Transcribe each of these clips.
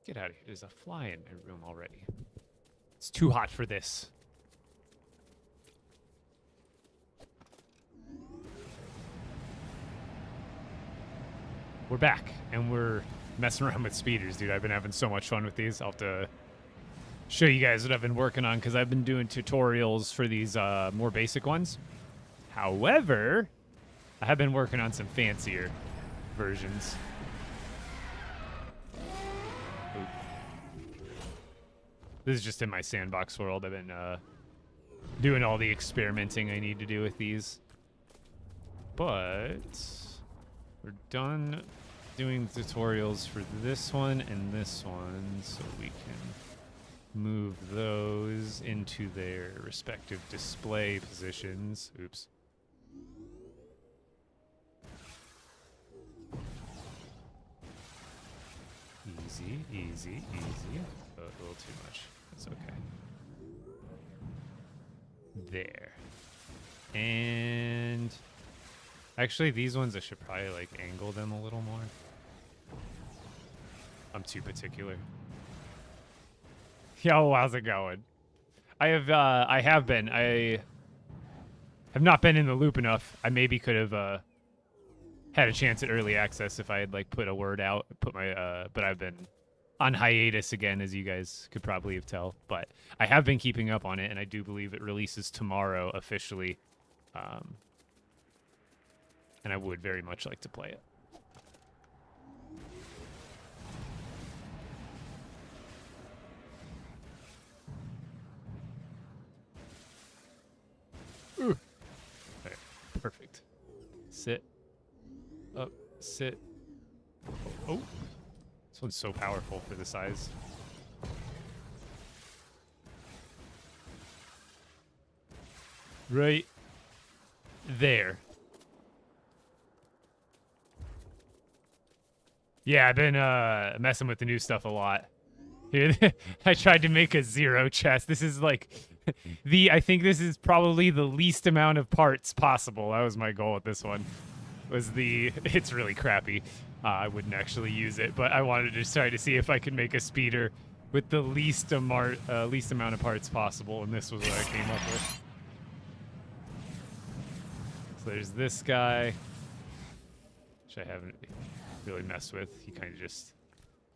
Get out of here. There's a fly in my room already. It's too hot for this. We're back, and we're messing around with speeders, dude. I've been having so much fun with these. I'll have to show you guys what I've been working on, because I've been doing tutorials for these more basic ones. However, I have been working on some fancier versions. Oop. This is just in my sandbox world. I've been doing all the experimenting I need to do with these. But we're done doing tutorials for this one and this one, so we can move those into their respective display positions. Oops. Easy, easy, easy. Oh, a little too much. That's okay. There. And actually, these ones I should probably like angle them a little more. I'm too particular. Yo, how's it going? I have been. I have not been in the loop enough. I maybe could have had a chance at early access if I had like put a word out, put my but I've been on hiatus again, as you guys could probably have tell. But I have been keeping up on it, and I do believe it releases tomorrow officially. And I would very much like to play it. Ooh. There. Perfect. Sit. Up. Sit. Oh. This one's so powerful for the size. Right there. Yeah, I've been messing with the new stuff a lot. Here, I tried to make a 0 chest. This is like I think this is probably the least amount of parts possible. That was my goal with this one. It's really crappy. I wouldn't actually use it, but I wanted to try to see if I could make a speeder with the least amount of parts possible, and this was what I came up with. So there's this guy, which I haven't really messed with. He kind of just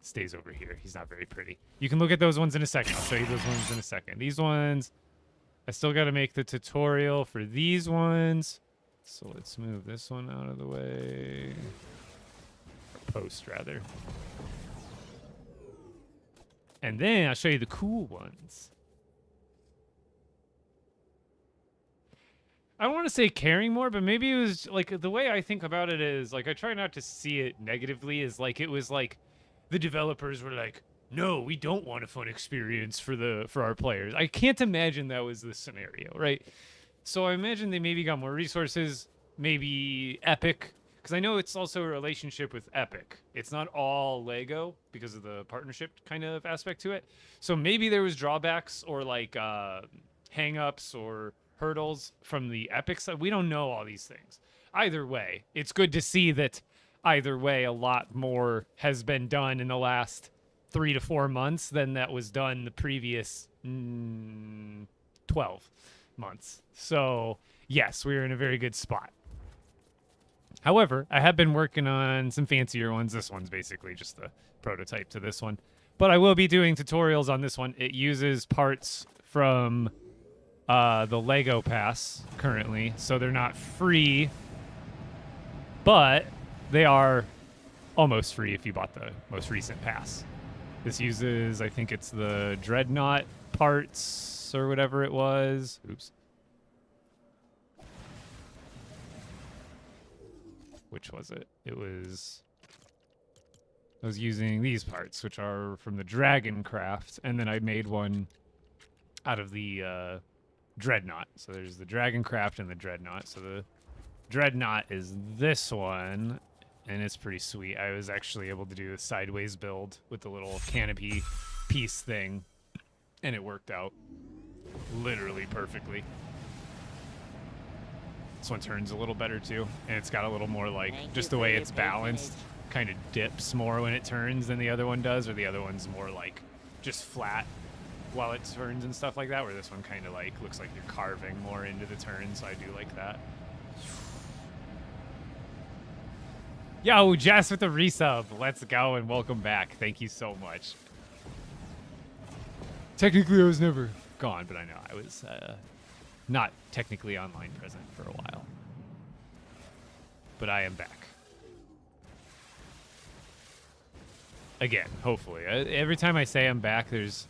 stays over here. He's not very pretty. You can look at those ones in a second. I'll show you those ones in a second. These ones, I still got to make the tutorial for these ones. So let's move this one out of the way. Or post, rather. And then I'll show you the cool ones. I don't want to say caring more, but maybe it was like the way I think about it is like I try not to see it negatively. Is like it was like the developers were like, no, we don't want a fun experience for our players. I can't imagine that was the scenario, right? So I imagine they maybe got more resources, maybe Epic, because I know it's also a relationship with Epic. It's not all Lego because of the partnership kind of aspect to it. So maybe there was drawbacks or like hang-ups or hurdles from the Epic side. We don't know all these things. Either way, it's good to see that either way a lot more has been done in the last 3 to 4 months than that was done the previous 12 months. So yes, we're in a very good spot. However, I have been working on some fancier ones. This one's basically just the prototype to this one, but I will be doing tutorials on this one. It uses parts from the Lego Pass currently, so they're not free, but they are almost free if you bought the most recent pass. This uses, I think it's the Dreadnought parts or whatever it was. Oops. Which was it? I was using these parts, which are from the Dragon Craft, and then I made one out of the Dreadnought. So there's the Dragon Craft and the Dreadnought. So the Dreadnought is this one, and it's pretty sweet. I was actually able to do a sideways build with the little canopy piece thing, and it worked out literally perfectly. This one turns a little better too, and it's got a little more like just the way it's balanced. kind of dips more when it turns than the other one does, or the other one's more like just flat while it turns and stuff like that, where this one kind of like looks like you're carving more into the turn, so I do like that. Yo, Jess with the resub. Let's go and welcome back. Thank you so much. Technically, I was never gone, but I know I was not technically online present for a while. But I am back. Again, hopefully. Every time I say I'm back, there's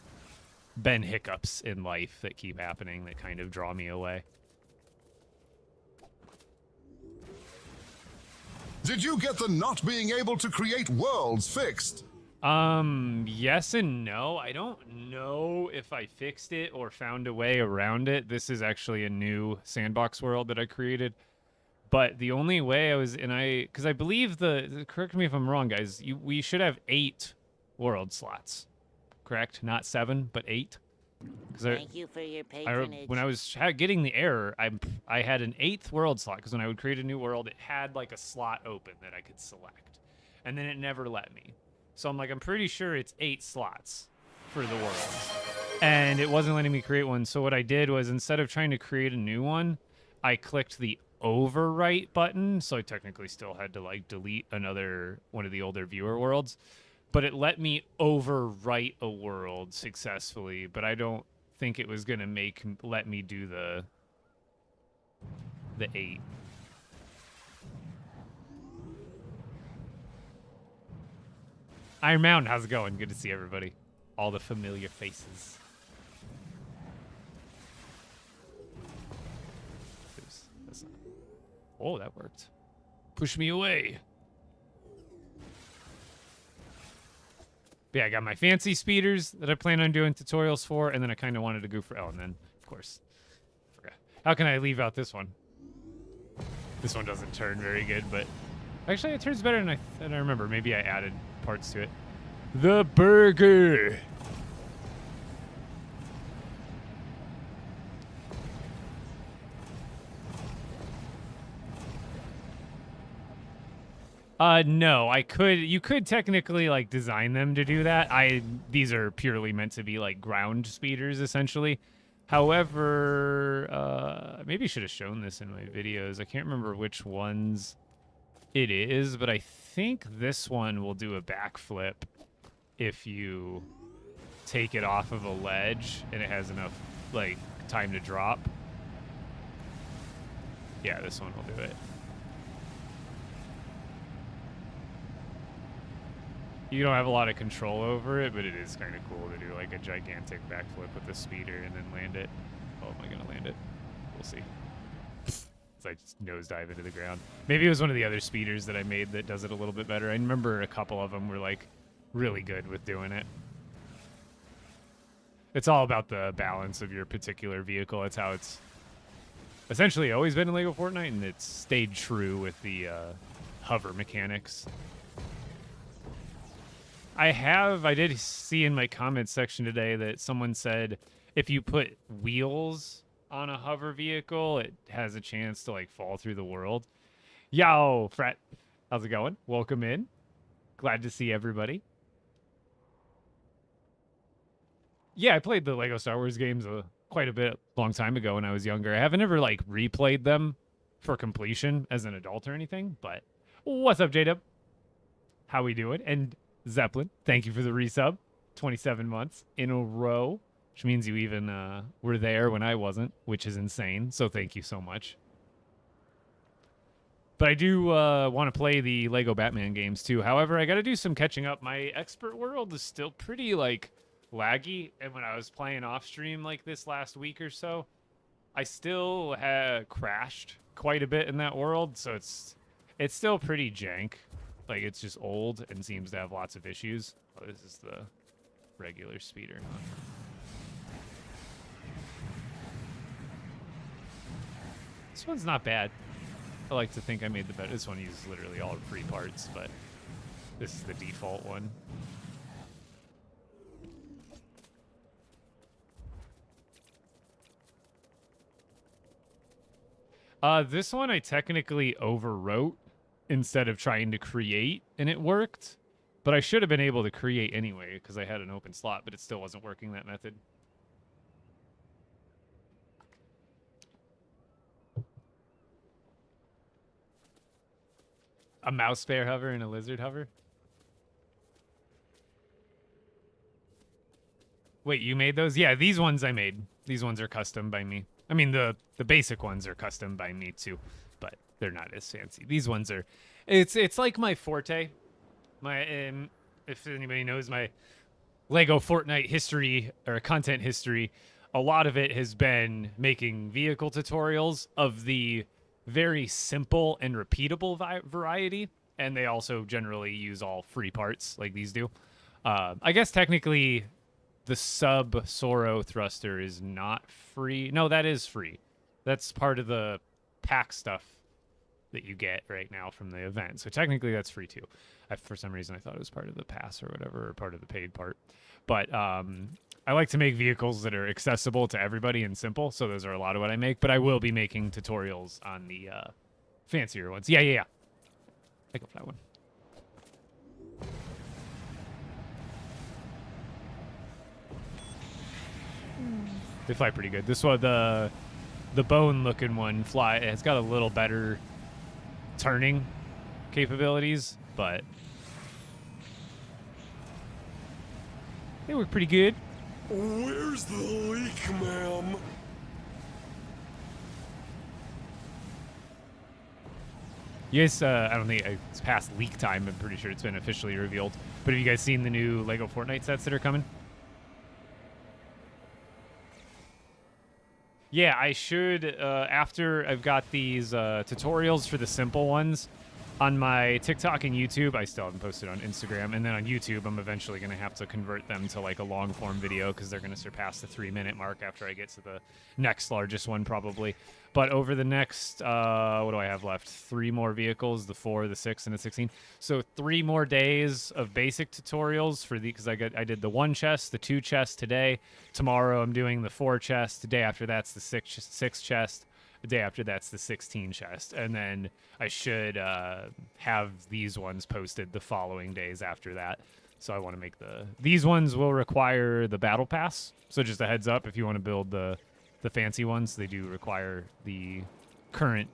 been hiccups in life that keep happening that kind of draw me away. Did you get the not being able to create worlds fixed? Yes and no. I don't know if I fixed it or found a way around it. This is actually a new sandbox world that I created. But the only way I was, because I believe correct me if I'm wrong, guys, we should have 8 world slots, correct? Not 7, but 8. Thank you for your patronage. When I was getting the error, I had an 8th world slot, because when I would create a new world, it had like a slot open that I could select. And then it never let me. So I'm like, I'm pretty sure it's 8 slots for the worlds. And it wasn't letting me create one. So what I did was, instead of trying to create a new one, I clicked the overwrite button. So I technically still had to like delete one of the older viewer worlds. But it let me overwrite a world successfully. But I don't think it was going to let me do the 8. Iron Mountain, how's it going? Good to see everybody. All the familiar faces. Oops, that's not... Oh, that worked. Push me away. But yeah, I got my fancy speeders that I plan on doing tutorials for, and then I kind of wanted to go for... Oh, and then, of course, forgot. How can I leave out this one? This one doesn't turn very good, but... Actually, it turns better than I remember. Maybe I added parts to it. The burger. No, you could technically like design them to do that. These are purely meant to be like ground speeders essentially. However, maybe I should have shown this in my videos. I can't remember which ones it is, but I think this one will do a backflip if you take it off of a ledge and it has enough like time to drop. Yeah, this one will do it. You don't have a lot of control over it, but it is kind of cool to do like a gigantic backflip with the speeder and then land it. Oh, am I gonna land it? We'll see. As I just nosedive into the ground. Maybe it was one of the other speeders that I made that does it a little bit better. I remember a couple of them were like really good with doing it. It's all about the balance of your particular vehicle. It's how it's essentially always been in LEGO Fortnite, and it's stayed true with the hover mechanics. I did see in my comments section today that someone said if you put wheels on a hover vehicle, it has a chance to like fall through the world. Yo, Fret, how's it going? Welcome in. Glad to see everybody. Yeah, I played the LEGO Star Wars games quite a bit, long time ago when I was younger. I haven't ever like replayed them for completion as an adult or anything, but what's up, J-Dub? How we doing? And Zeppelin, thank you for the resub. 27 months in a row, which means you even were there when I wasn't, which is insane. So thank you so much. But I do want to play the LEGO Batman games too. However, I got to do some catching up. My expert world is still pretty like laggy, and when I was playing off stream like this last week or so, I still had crashed quite a bit in that world. So it's still pretty jank. Like, it's just old and seems to have lots of issues. Oh, this is the regular speeder. This one's not bad. I like to think I made the better. This one uses literally all free parts, but this is the default one. This one I technically overwrote instead of trying to create, and it worked. But I should have been able to create anyway because I had an open slot, but it still wasn't working that method. A mouse bear hover and a lizard hover? Wait, you made those? Yeah, these ones I made. These ones are custom by me. I mean, the basic ones are custom by me too, but they're not as fancy. These ones are... It's like my forte. My if anybody knows my LEGO Fortnite history or content history, a lot of it has been making vehicle tutorials of the very simple and repeatable variety, and they also generally use all free parts like these do. I guess technically the sub Soro thruster is not free. No, that is free. That's part of the pack stuff that you get right now from the event. So technically that's free too. For some reason I thought it was part of the pass or whatever, or part of the paid part. But I like to make vehicles that are accessible to everybody and simple. So those are a lot of what I make. But I will be making tutorials on the fancier ones. Yeah. I go for that one. They fly pretty good. This one, the bone looking one, it's got a little better turning capabilities, but they work pretty good. Where's the leak, ma'am? You guys, I don't think it's past leak time. I'm pretty sure it's been officially revealed. But have you guys seen the new LEGO Fortnite sets that are coming? Yeah, I should, after I've got these tutorials for the simple ones on my TikTok and YouTube. I still haven't posted on Instagram. And then on YouTube, I'm eventually going to have to convert them to like a long form video because they're going to surpass the 3-minute mark after I get to the next largest one probably. But over the next, what do I have left? 3 more vehicles, the 4, the 6, and the 16. So 3 more days of basic tutorials for the, because I did the 1 chest, the 2 chest today. Tomorrow I'm doing the 4 chest. The day after that's the 6 chest. The day after that's the 16 chest. And then I should have these ones posted the following days after that. So I want to make these ones will require the battle pass. So just a heads up, if you want to build the fancy ones, they do require the current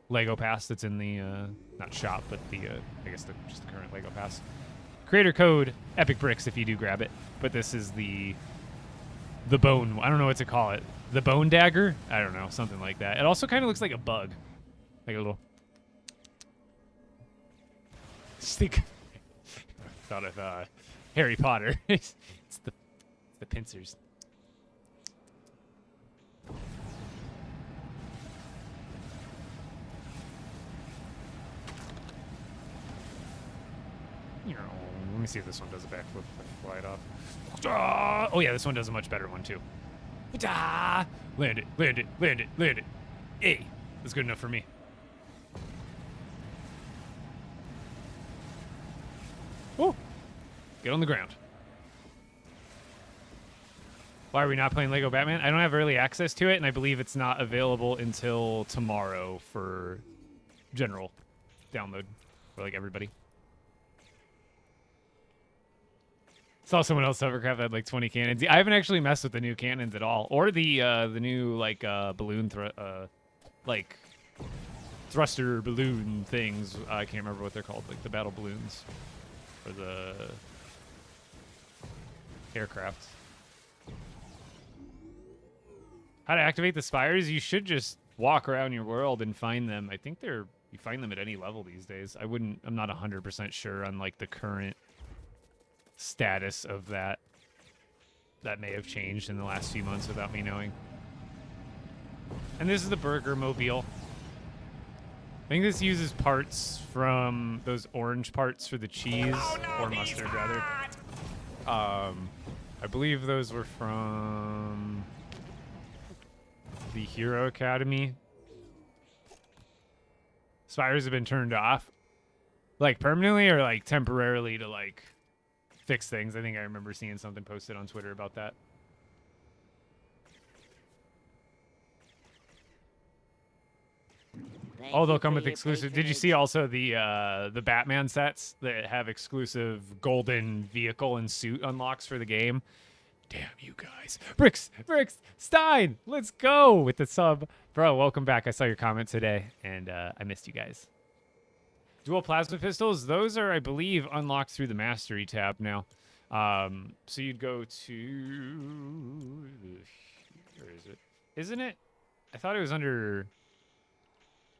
LEGO pass that's in the, not shop, but the, I guess just the current LEGO pass. Creator code, Epic Bricks if you do grab it. But this is the bone, I don't know what to call it. The bone dagger? I don't know, something like that. It also kind of looks like a bug. Like a little... thought of Harry Potter. it's the pincers. Let me see if this one does a backflip. Fly it off. Oh yeah, this one does a much better one too. Land it, land it, land it, land it. Hey, that's good enough for me. Oh, get on the ground. Why are we not playing LEGO Batman? I don't have early access to it, and I believe it's not available until tomorrow for general download for like everybody. Saw someone else hovercraft had like 20 cannons. I haven't actually messed with the new cannons at all, or the new like balloon like thruster balloon things. I can't remember what they're called, like the battle balloons or the aircraft. How to activate the spires? You should just walk around your world and find them. I think you find them at any level these days. I'm not 100% sure on like the current status of that. That may have changed in the last few months without me knowing. And this is the Burger Mobile. I think this uses parts from those orange parts for the cheese, or mustard rather. I believe those were from the Hero Academy. Spires have been turned off, like permanently or like temporarily to like fix things. I think I remember seeing something posted on Twitter about that. Thank Oh, they'll you come for with your exclusive. Did you see patronage. also the Batman sets that have exclusive golden vehicle and suit unlocks for the game? Damn you guys. Bricks, Stein, let's go with the sub. Bro, welcome back. I saw your comment today, and I missed you guys. Dual plasma pistols, those are, I believe, unlocked through the mastery tab now. So you'd go to... Where is it? Isn't it? I thought it was under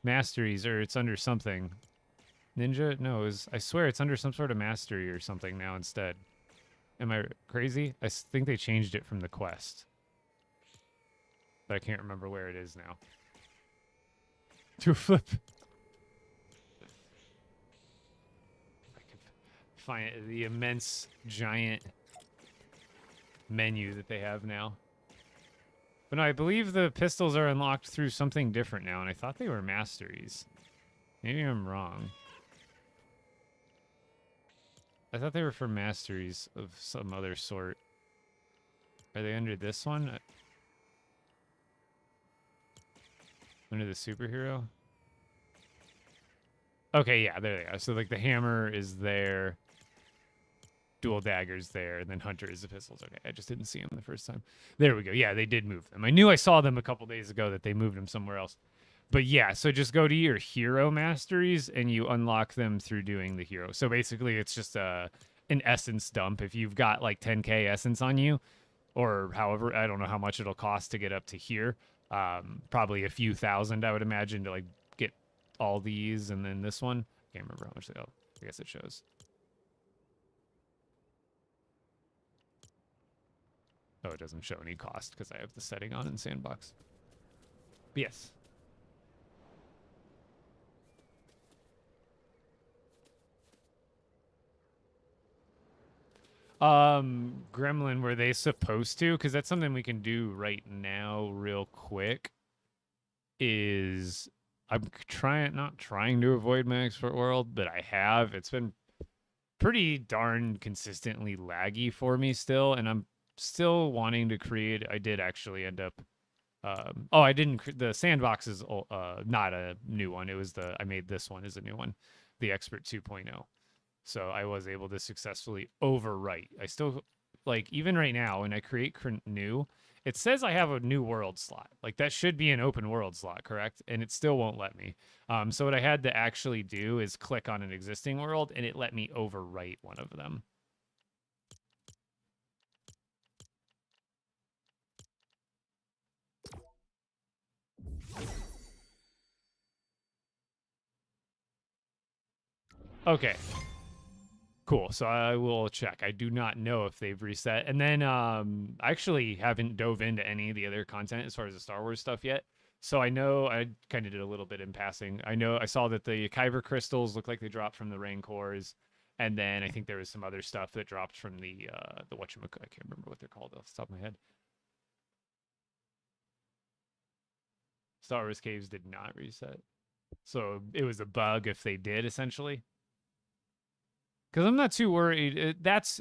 masteries, or it's under something. Ninja? No, I swear it's under some sort of mastery or something now instead. Am I crazy? I think they changed it from the quest. But I can't remember where it is now. To a flip. I can find the immense, giant menu that they have now. But no, I believe the pistols are unlocked through something different now, and I thought they were masteries. Maybe I'm wrong. I thought they were for masteries of some other sort. Are they under this one? Under the superhero? Okay, yeah, there they are. So, like, the hammer is there. Dual daggers there. And then Hunter is the pistols. Okay, I just didn't see them the first time. There we go. Yeah, they did move them. I knew I saw them a couple days ago that they moved them somewhere else. But yeah, so just go to your hero masteries and you unlock them through doing the hero. So basically, it's just an essence dump. If you've got like 10k essence on you, or however, I don't know how much it'll cost to get up to here. Probably a few thousand, I would imagine, to like get all these and then this one. Can't remember how much they. Oh, I guess it shows. Oh, it doesn't show any cost because I have the setting on in Sandbox. But yes. Gremlin, were they supposed to? Because that's something we can do right now real quick. I'm not trying to avoid my expert world, but I have. It's been pretty darn consistently laggy for me still, and I'm still wanting to create. I did actually end up. I didn't. The Sandbox is not a new one. It was I made this one as a new one, the Expert 2.0. So I was able to successfully overwrite. I still, like, even right now, when I create new, it says I have a new world slot. Like, that should be an open world slot, correct? And it still won't let me. So what I had to actually do is click on an existing world, and it let me overwrite one of them. Okay. Cool. So I will check. I do not know if they've reset. And then I actually haven't dove into any of the other content as far as the Star Wars stuff yet. So I know I kind of did a little bit in passing. I saw that the Kyber crystals look like they dropped from the Rancors. And then I think there was some other stuff that dropped from the whatchamacallit. I can't remember what they're called off the top of my head. Star Wars caves did not reset. So it was a bug if they did, essentially. Because I'm not too worried. That's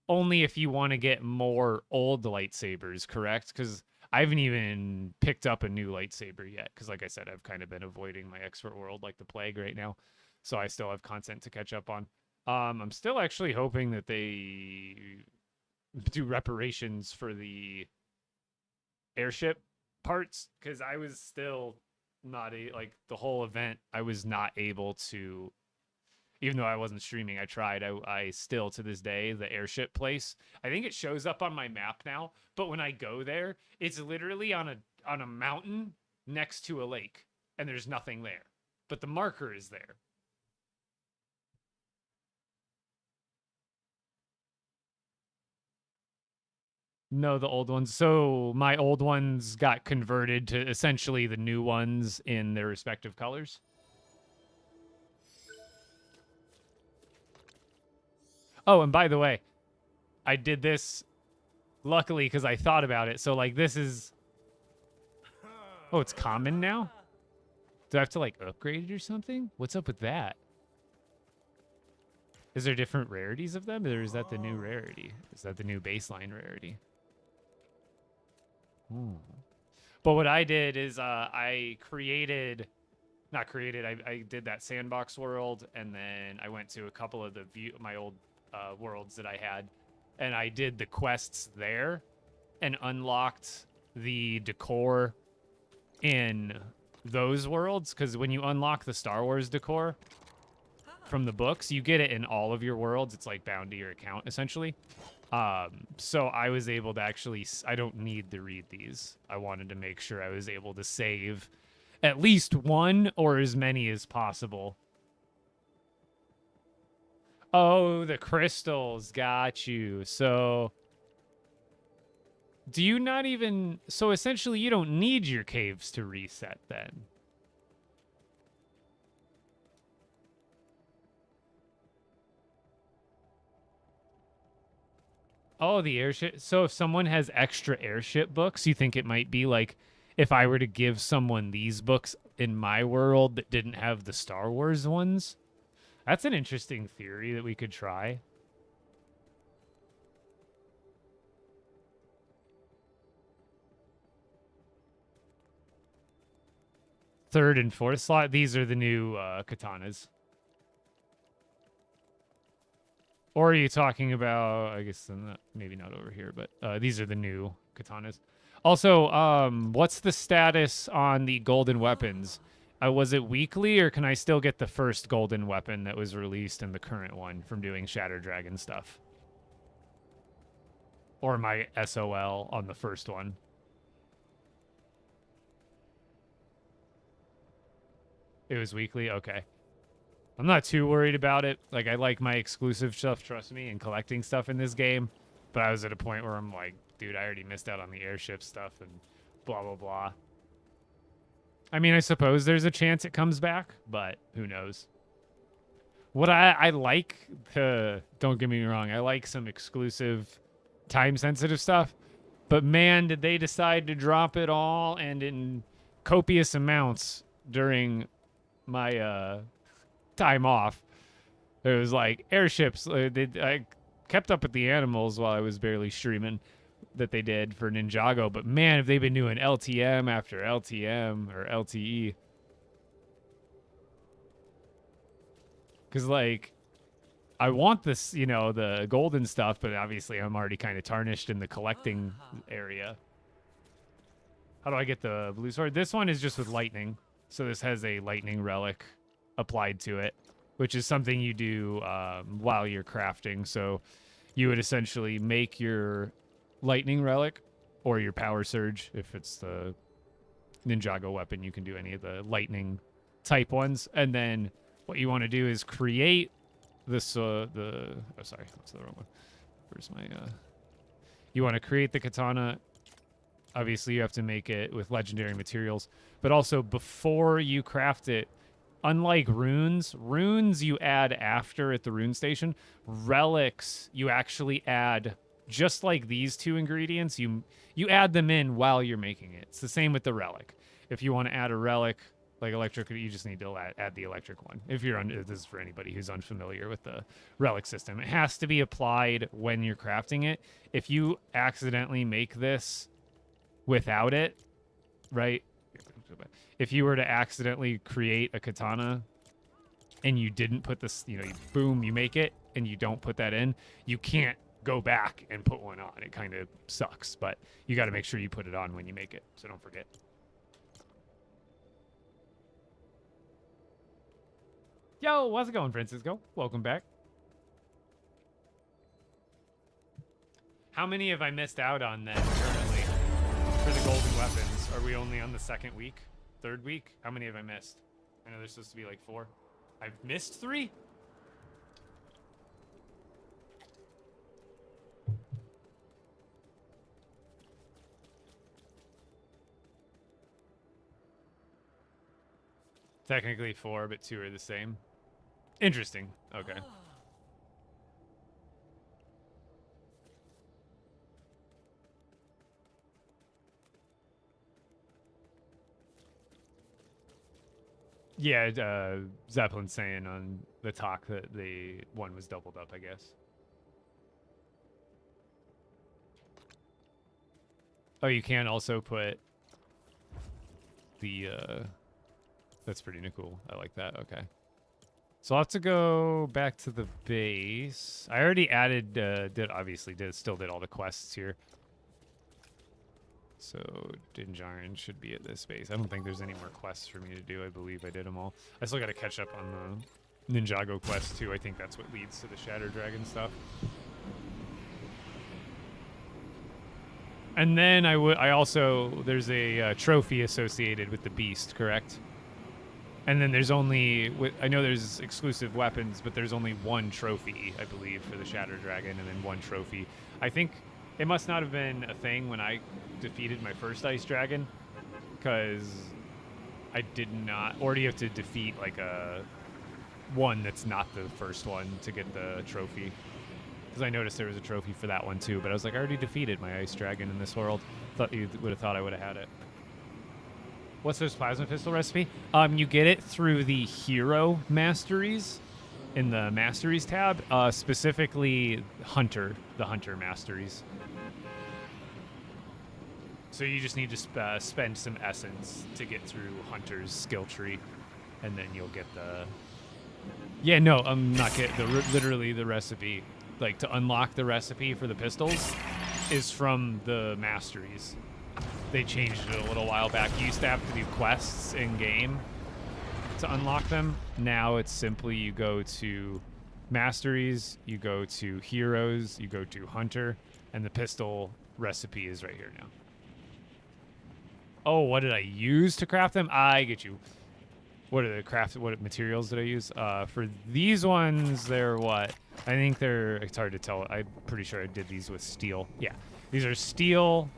only if you want to get more old lightsabers, correct? Because I haven't even picked up a new lightsaber yet. Because like I said, I've kind of been avoiding my expert world like the plague right now. So I still have content to catch up on. I'm still actually hoping that they do reparations for the airship parts. Because I was still not like the whole event. I was not able to. Even though I wasn't streaming, I tried. I still, to this day, the airship place, I think it shows up on my map now. But when I go there, it's literally on a mountain next to a lake, and there's nothing there. But the marker is there. No, the old ones. So my old ones got converted to essentially the new ones in their respective colors. Oh, and by the way, I did this luckily because I thought about it. So, like, this is... Oh, it's common now? Do I have to, like, upgrade it or something? What's up with that? Is there different rarities of them? Or is that the new rarity? Is that the new baseline rarity? But what I did is I created not created. I did that sandbox world, and then I went to a couple of my old worlds that I had, and I did the quests there, and unlocked the decor in those worlds. Because when you unlock the Star Wars decor from the books, you get it in all of your worlds. It's like bound to your account essentially. So I was able to actually, I don't need to read these. I wanted to make sure I was able to save at least one or as many as possible. Oh, the crystals. Got you. So do you not even, so essentially you don't need your caves to reset then? Oh, the airship. So if someone has extra airship books, you think it might be like if I were to give someone these books in my world that didn't have the Star Wars ones? That's an interesting theory that we could try. Third and fourth slot, these are the new katanas. Or are you talking about, I guess maybe not over here, but these are the new katanas. Also, what's the status on the golden weapons? Was it weekly, or can I still get the first golden weapon that was released in the current one from doing Shatter Dragon stuff? Or my SOL on the first one? It was weekly? Okay. I'm not too worried about it. Like, I like my exclusive stuff, trust me, and collecting stuff in this game. But I was at a point where I'm like, dude, I already missed out on the airship stuff and blah, blah, blah. I mean, I suppose there's a chance it comes back, but who knows? What I like, don't get me wrong, I like some exclusive time-sensitive stuff. But man, did they decide to drop it all and in copious amounts during my time off. It was like airships. I kept up with the animals while I was barely streaming that they did for Ninjago, but man, have they been doing LTM after LTM or LTE. Because, like, I want this, you know, the golden stuff, but obviously I'm already kind of tarnished in the collecting area. How do I get the blue sword? This one is just with lightning. So this has a lightning relic applied to it, which is something you do while you're crafting. So you would essentially make your lightning relic or your power surge. If it's the Ninjago weapon, you can do any of the lightning type ones. And then what you want to do is create this, oh, sorry, that's the wrong one. Where's my, you want to create the katana. Obviously, you have to make it with legendary materials. But also, before you craft it, unlike runes you add after at the rune station. Relics, you actually add, just like these two ingredients, you add them in while you're making it. It's the same with the relic. If you want to add a relic, like electric, you just need to add the electric one. If this is for anybody who's unfamiliar with the relic system. It has to be applied when you're crafting it. If you accidentally make this without it, right? If you were to accidentally create a katana and you didn't put this, you know, boom, you make it and you don't put that in, you can't go back and put one on. It kind of sucks, but you got to make sure you put it on when you make it, so don't forget. Yo, how's it going, Francisco? Welcome back. How many have I missed out on then currently for the golden weapons? Are we only on the second week? Third week? How many have I missed? I know there's supposed to be like 4. I've missed 3? Technically 4, but 2 are the same. Interesting. Okay. Yeah, Zeppelin saying on the talk that the one was doubled up, I guess. Oh, you can also put the That's pretty cool. I like that. Okay. So I'll have to go back to the base. I already added, still did all the quests here. So Dinjarin should be at this base. I don't think there's any more quests for me to do. I believe I did them all. I still got to catch up on the Ninjago quest too. I think that's what leads to the Shatter Dragon stuff. And then I also, there's a trophy associated with the beast, correct? And then there's only, I know there's exclusive weapons, but there's only one trophy, I believe, for the Shatter Dragon, and then one trophy. I think it must not have been a thing when I defeated my first Ice Dragon, because I did not, or do you have to defeat like one that's not the first one to get the trophy? Because I noticed there was a trophy for that one too, but I was like, I already defeated my Ice Dragon in this world. Thought you would have thought I would have had it. What's this plasma pistol recipe? You get it through the hero masteries in the masteries tab, specifically the hunter masteries. So you just need to spend some essence to get through hunter's skill tree, and then you'll get the. Yeah, no, I'm not getting literally the recipe. Like to unlock the recipe for the pistols is from the masteries. They changed it a little while back. You used to have to do quests in game to unlock them. Now it's simply you go to masteries, you go to heroes, you go to hunter, and the pistol recipe is right here now. Oh, what did I use to craft them? I get you. What materials did I use? For these ones, they're what? I think it's hard to tell. I'm pretty sure I did these with steel. Yeah. These are steel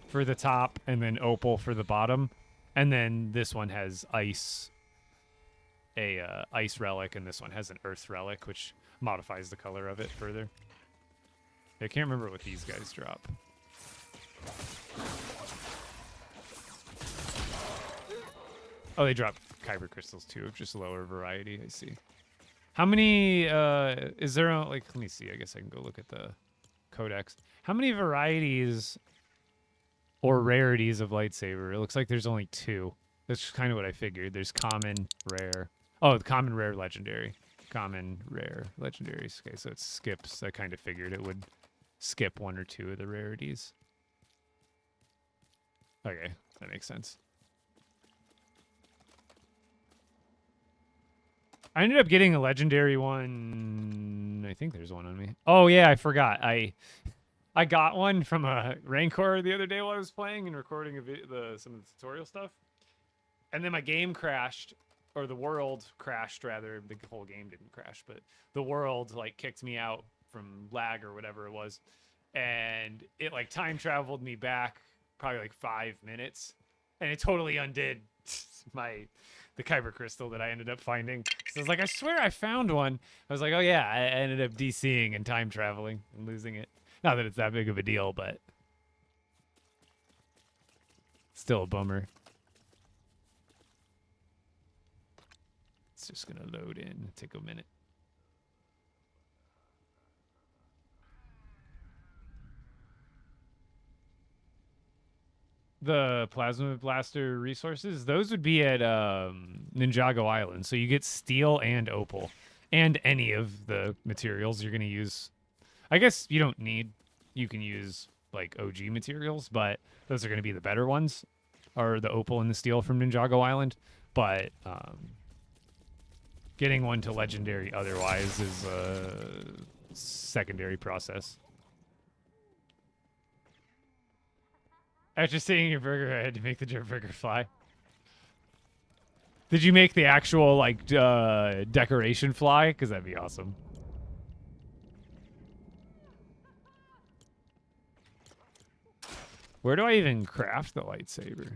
for the top, and then opal for the bottom, and then this one has ice relic, and this one has an earth relic, which modifies the color of it further. I can't remember what these guys drop. Oh, they drop kyber crystals too, just lower variety. I see. How many is there? Let me see. I guess I can go look at the codex. How many varieties or rarities of lightsaber? It looks like there's only 2. That's kind of what I figured. There's common, rare. Oh, the common, rare, legendary. Common, rare, legendaries. Okay, so it skips. I kind of figured it would skip 1 or 2 of the rarities. Okay, that makes sense. I ended up getting a legendary one. I think there's one on me. Oh, yeah, I forgot. I got one from a Rancor the other day while I was playing and recording some of the tutorial stuff. And then my game crashed, or the world crashed, rather. The whole game didn't crash, but the world, kicked me out from lag or whatever it was. And it, time traveled me back probably, 5 minutes. And it totally undid the kyber crystal that I ended up finding. So I was like, I swear I found one. I was like, oh yeah, I ended up DCing and time traveling and losing it. Not that it's that big of a deal, but still a bummer. It's just gonna load in, take a minute. The plasma blaster resources, those would be at Ninjago Island. So you get steel and opal and any of the materials you're going to use. I guess you don't need, you can use OG materials, but those are going to be the better ones, are the opal and the steel from Ninjago Island. But getting one to legendary otherwise is a secondary process. After seeing your burger, I had to make the burger fly. Did you make the actual, decoration fly? Because that'd be awesome. Where do I even craft the lightsaber?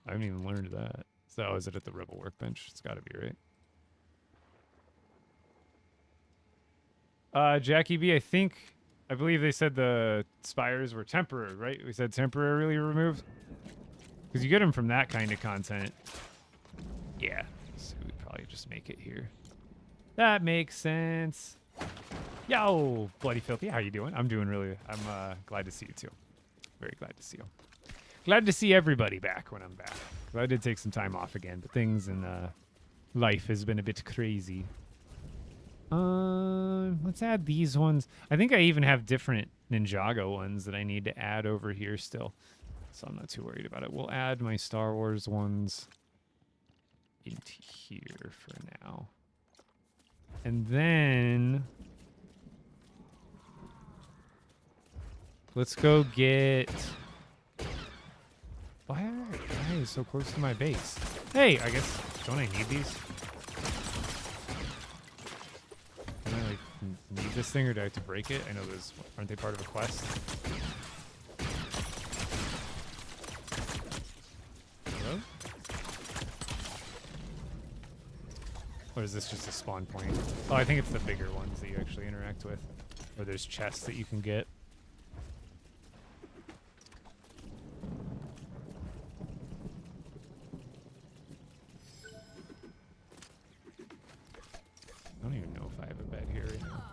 I haven't even learned that. So, is it at the Rebel Workbench? It's gotta be, right? Jackie B, I believe they said the spires were temporary, right? We said temporarily removed? Because you get them from that kind of content. Yeah, so we'd probably just make it here. That makes sense. Yo, Bloody Filthy, how you doing? I'm doing I'm glad to see you too. Very glad to see you. Glad to see everybody back when I'm back. 'Cause I did take some time off again, but things in life has been a bit crazy. Let's add these ones. I think I even have different Ninjago ones that I need to add over here still. So I'm not too worried about it. We'll add my Star Wars ones into here for now. And then let's go get... Why are you so close to my base? Hey, I guess, don't I need these? Can I, like, need this thing or do I have to break it? I know those, aren't they part of a quest? Hello? Or is this just a spawn point? Oh, I think it's the bigger ones that you actually interact with. Or there's chests that you can get. I don't even know if I have a bed here right now.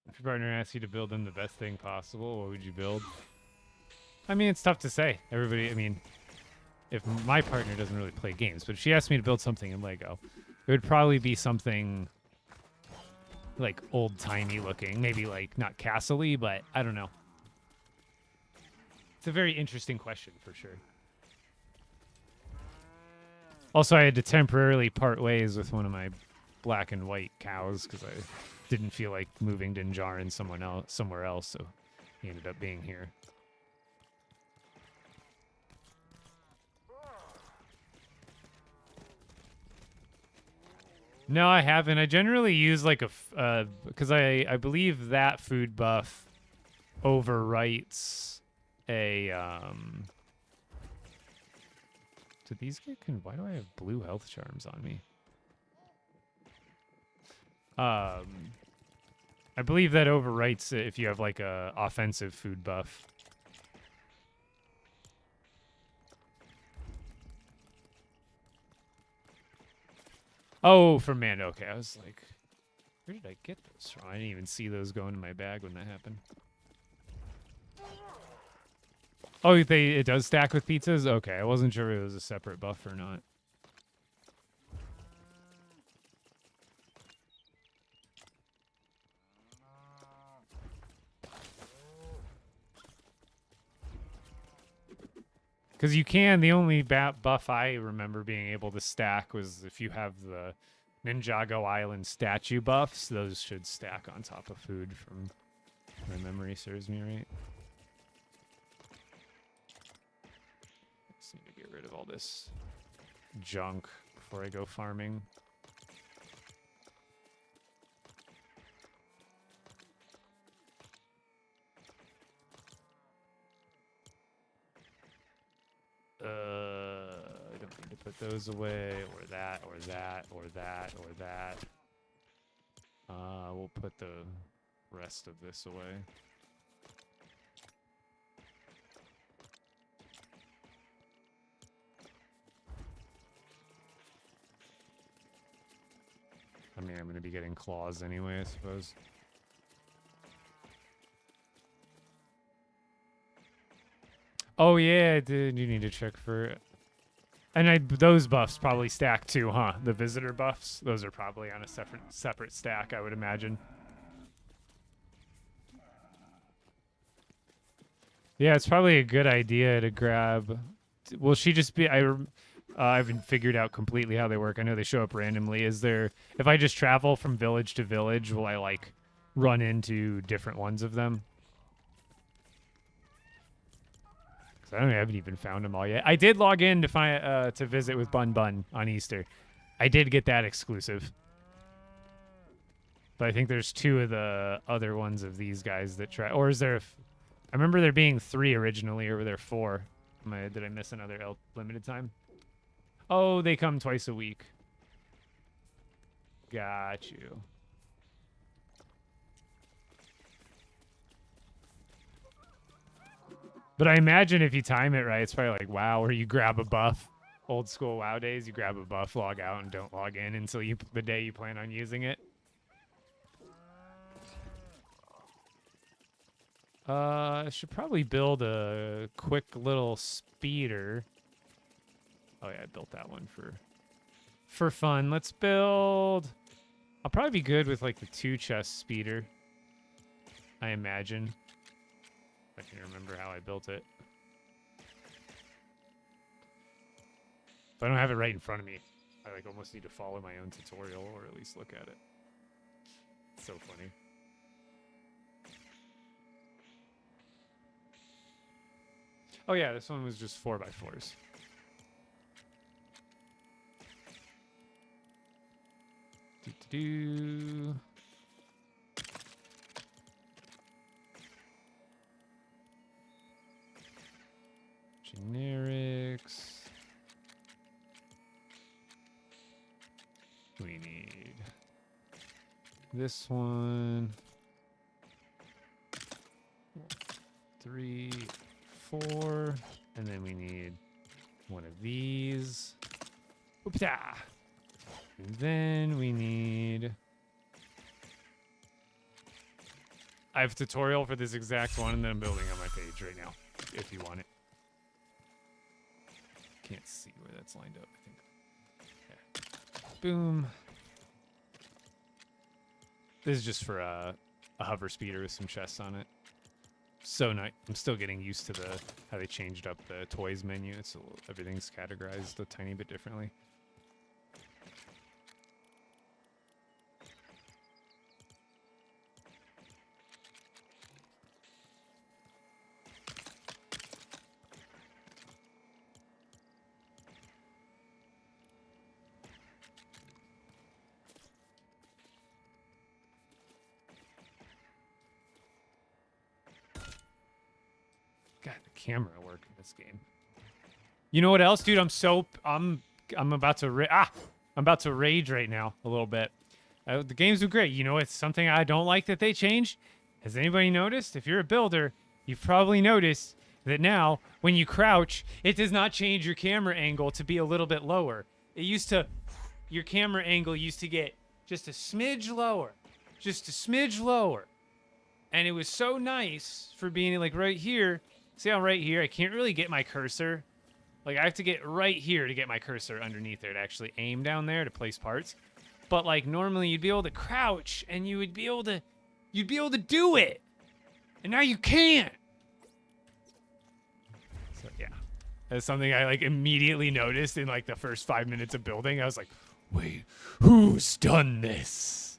If your partner asks you to build them the best thing possible, what would you build? I mean, it's tough to say. Everybody, I mean, if my partner doesn't really play games, but if she asked me to build something in Lego, it would probably be something like old-timey looking. Maybe like not castle-y, but I don't know. It's a very interesting question for sure. Also, I had to temporarily part ways with one of my black and white cows because I didn't feel like moving Dinjarin somewhere else, so he ended up being here. No, I haven't. I generally use like a because I believe that food buff overwrites a do these get why do I have blue health charms on me? I believe that overwrites it if you have like a offensive food buff. Oh, from Mando. Okay, I was like, where did I get those from? I didn't even see those go into my bag when that happened. Oh, it does stack with pizzas? Okay, I wasn't sure if it was a separate buff or not. Because you can, the only buff I remember being able to stack was if you have the Ninjago Island statue buffs. Those should stack on top of food from my memory serves me right. Just need to get rid of all this junk before I go farming. I don't need to put those away, or that, or that, or that, or that. We'll put the rest of this away. I mean, I'm going to be getting claws anyway, I suppose. Oh yeah, dude, you need to check for... And those buffs probably stack too, huh? The visitor buffs? Those are probably on a separate stack, I would imagine. Yeah, it's probably a good idea to grab... Will she just be... I haven't figured out completely how they work. I know they show up randomly. Is there... If I just travel from village to village, will I, like, run into different ones of them? I haven't even found them all yet. I did log in to visit with Bun Bun on Easter. I did get that exclusive. But I think there's 2 of the other ones of these guys that try... Or is there... I remember there being 3 originally, or were there 4? Did I miss another limited time? Oh, they come twice a week. Got you. But I imagine if you time it right, it's probably like, wow, or you grab a buff old school WoW days. You grab a buff, log out, and don't log in until the day you plan on using it. I should probably build a quick little speeder. Oh yeah, I built that one for fun. Let's build. I'll probably be good with like the 2-chest speeder, I imagine. If I can remember how I built it. If I don't have it right in front of me, I like almost need to follow my own tutorial or at least look at it. It's so funny. Oh yeah, this one was just 4x4s. Do. Generics. We need this one. 3, 4, and then we need one of these. Oopta! And then we need. I have a tutorial for this exact one, and then I'm building on my page right now, if you want it. Can't see where that's lined up, I think. There. Boom. This is just for a hover speeder with some chests on it. So nice. I'm still getting used to how they changed up the toys menu. It's everything's categorized a tiny bit differently. God, the camera work in this game. You know what else, dude? I'm about to I'm about to rage right now a little bit. The games are great. You know, it's something I don't like that they changed. Has anybody noticed? If you're a builder, you've probably noticed that now when you crouch, it does not change your camera angle to be a little bit lower. It used to, your camera angle used to get just a smidge lower, and it was so nice for being like right here. See how right here, I can't really get my cursor. Like I have to get right here to get my cursor underneath there to actually aim down there to place parts. But like normally you'd be able to crouch and you'd be able to do it. And now you can't. So yeah. That's something I like immediately noticed in like the first 5 minutes of building. I was like, wait, who's done this?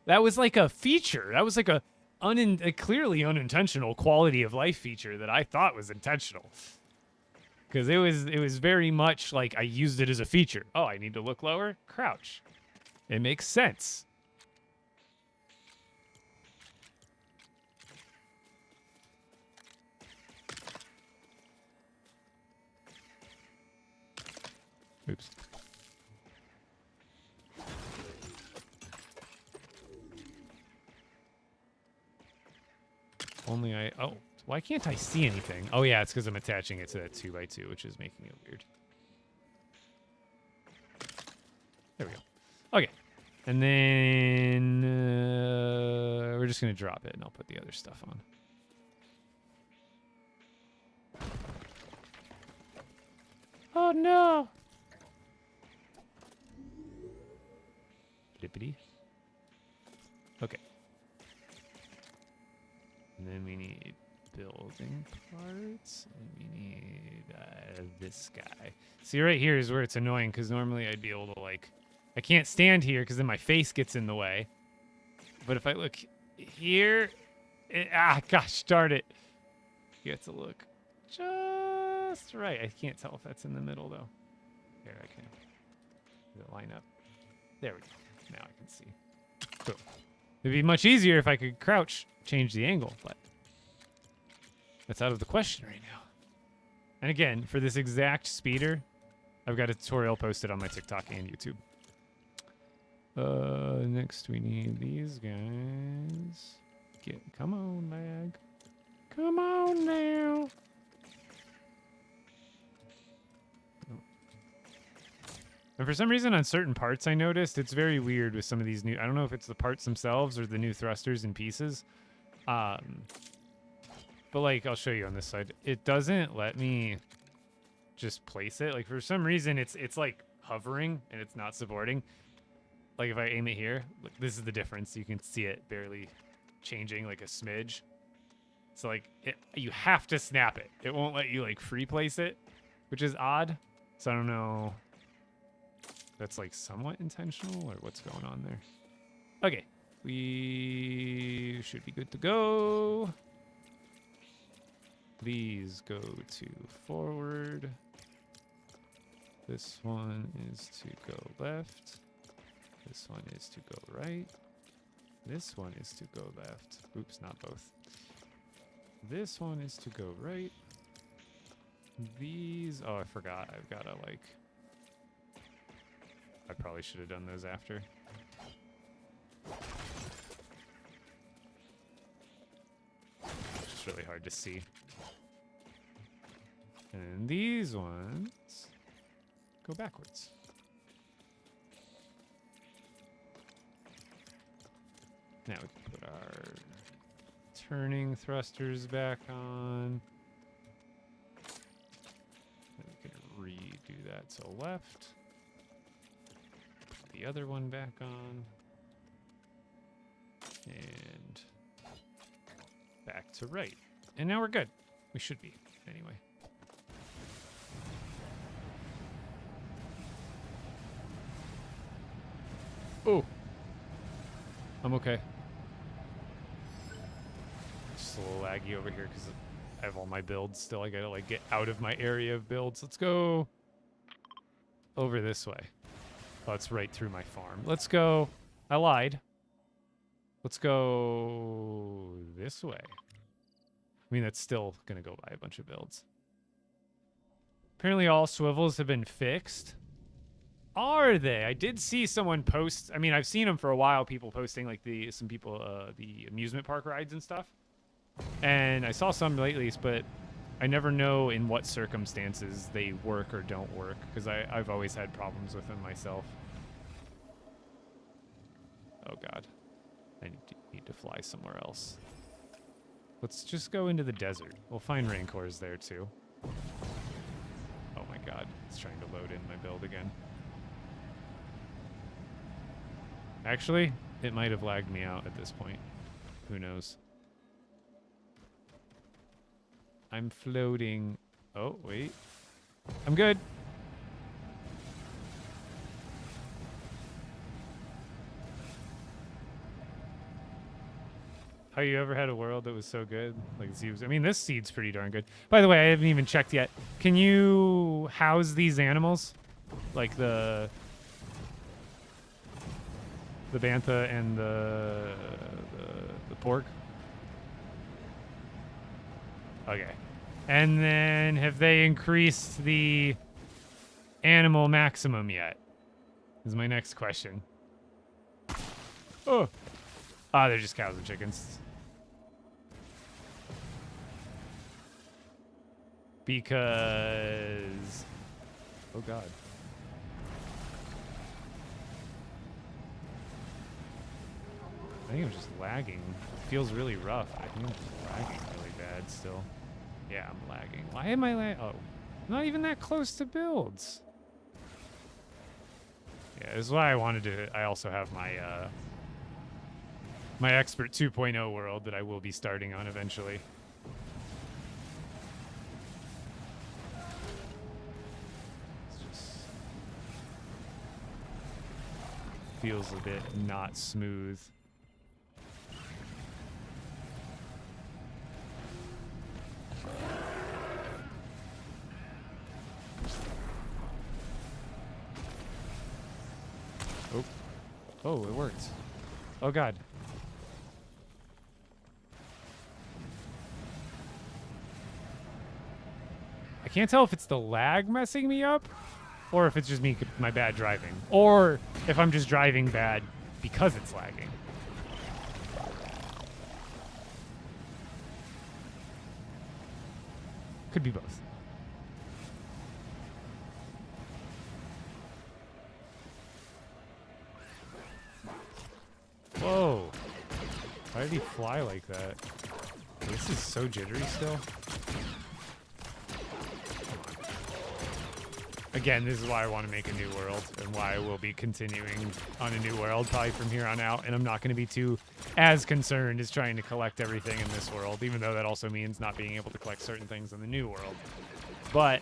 That was like a feature. That was like a clearly unintentional quality of life feature that I thought was intentional. Because it was very much like I used it as a feature. Oh, I need to look lower? Crouch. It makes sense. Oops. Oh, why can't I see anything? Oh yeah, it's because I'm attaching it to that 2x2, which is making it weird. There we go. Okay. And then we're just going to drop it and I'll put the other stuff on. Oh no. Flippity. Okay. And then we need building parts, and we need this guy. See, right here is where it's annoying, because normally I'd be able to, like... I can't stand here, because then my face gets in the way. But if I look here... gosh darn it. You have to look just right. I can't tell if that's in the middle, though. Here, I can. Does it line up? There we go. Now I can see. Cool. It'd be much easier if I could crouch, change the angle, but that's out of the question right now. And again, for this exact speeder, I've got a tutorial posted on my TikTok and YouTube. Next we need these guys. Come on, lag. Come on now. Oh. And for some reason on certain parts I noticed, it's very weird with some of these new... I don't know if it's the parts themselves or the new thrusters and pieces. But like, I'll show you on this side. It doesn't let me just place it. Like for some reason, it's like hovering and it's not supporting. Like if I aim it here, look, this is the difference. You can see it barely changing like a smidge. So like you have to snap it. It won't let you like free place it, which is odd. So I don't know. That's like somewhat intentional or what's going on there. Okay, we should be good to go. These go to forward. This one is to go left. This one is to go right. This one is to go left. Oops, not both. This one is to go right. These, oh, I forgot. I've got to like, I probably should have done those after. It's just really hard to see. And these ones go backwards. Now we can put our turning thrusters back on. Then we can redo that to left. Put the other one back on. And back to right. And now we're good. We should be, anyway. Oh, I'm okay. Just a little laggy over here because I have all my builds still. I gotta like get out of my area of builds. Let's go over this way. Oh, it's right through my farm. Let's go. I lied. Let's go this way. I mean, that's still gonna go by a bunch of builds. Apparently all swivels have been fixed. Are they? I did see someone post. I mean, I've seen them for a while. People posting like the amusement park rides and stuff. And I saw some lately, but I never know in what circumstances they work or don't work because I've always had problems with them myself. Oh God, I need to fly somewhere else. Let's just go into the desert. We'll find rancors there too. Oh my God, it's trying to load in my build again. Actually, it might have lagged me out at this point. Who knows? I'm floating. Oh, wait. I'm good. How you ever had a world that was so good? Like I mean, this seed's pretty darn good. By the way, I haven't even checked yet. Can you house these animals? Like the bantha and the pork? Okay. And then have they increased the animal maximum yet? Is my next question. Oh. Ah, they're just cows and chickens. Because... Oh God. I think I'm just lagging. It feels really rough. I think I'm just lagging really bad still. Yeah, I'm lagging. Why am I lagging? Oh, I'm not even that close to builds. Yeah, this is why I wanted to... I also have my, my Expert 2.0 world that I will be starting on eventually. It's just... feels a bit not smooth. Oh. Oh, it worked. Oh God. I can't tell if it's the lag messing me up or if it's just me, my bad driving, or if I'm just driving bad because it's lagging. Could be both. Why did he fly like that? This is so jittery still. Again, this is why I want to make a new world and why I will be continuing on a new world probably from here on out. And I'm not going to be too as concerned as trying to collect everything in this world, even though that also means not being able to collect certain things in the new world. But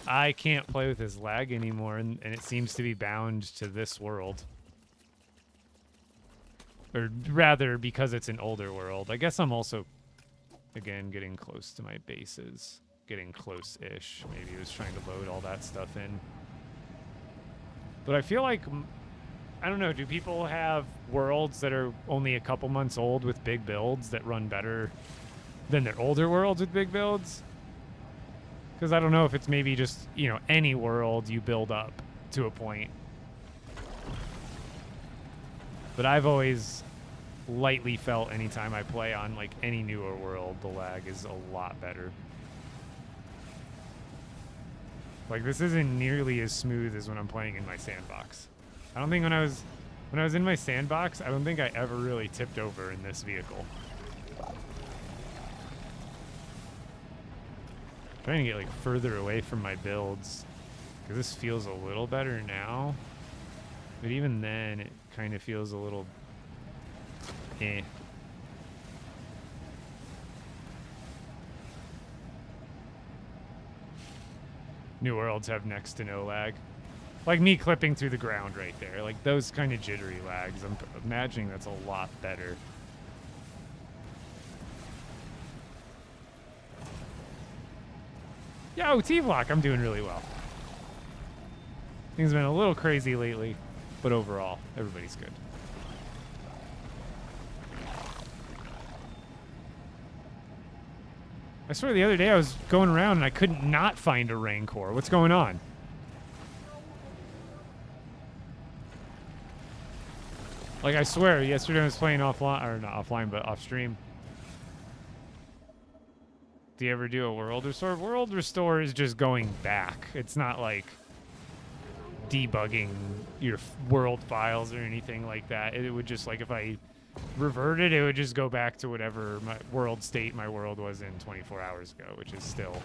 I can't play with this lag anymore, and it seems to be bound to this world. Or rather, because it's an older world. I guess I'm also, again, getting close to my bases. Getting close-ish. Maybe he was trying to load all that stuff in. But I feel like, I don't know, do people have worlds that are only a couple months old with big builds that run better than their older worlds with big builds? Because I don't know if it's maybe just, you know, any world you build up to a point. But I've always lightly felt anytime I play on, like, any newer world, the lag is a lot better. Like, this isn't nearly as smooth as when I'm playing in my sandbox. I don't think when I was in my sandbox, I don't think I ever really tipped over in this vehicle. Trying to get, like, further away from my builds, because this feels a little better now. But even then, it kind of feels a little eh. New worlds have next to no lag. Like me clipping through the ground right there. Like those kind of jittery lags. I'm imagining that's a lot better. Yo, T-Block, I'm doing really well. Things have been a little crazy lately, but overall, everybody's good. I swear the other day I was going around and I couldn't not find a Rancor. What's going on? Like, I swear, yesterday I was playing offline, or not offline, but off stream. Do you ever do a world restore? World restore is just going back. It's not like debugging your world files or anything like that. It would just, like, if I reverted, it would just go back to whatever my world state my world was in 24 hours ago, which is still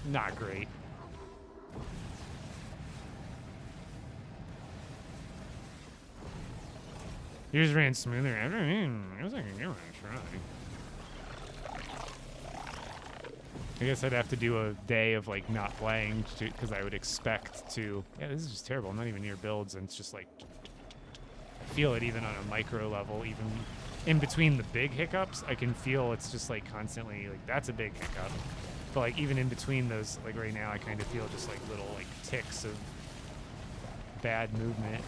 not great. Yours ran smoother. I mean, I was like, give it a try. I guess I'd have to do a day of like not playing because I would expect to. Yeah, this is just terrible. I'm not even near builds, and it's just like I feel it even on a micro level, even in between the big hiccups. I can feel it's just like constantly like that's a big hiccup, but like even in between those, like right now, I kind of feel just like little like ticks of bad movement.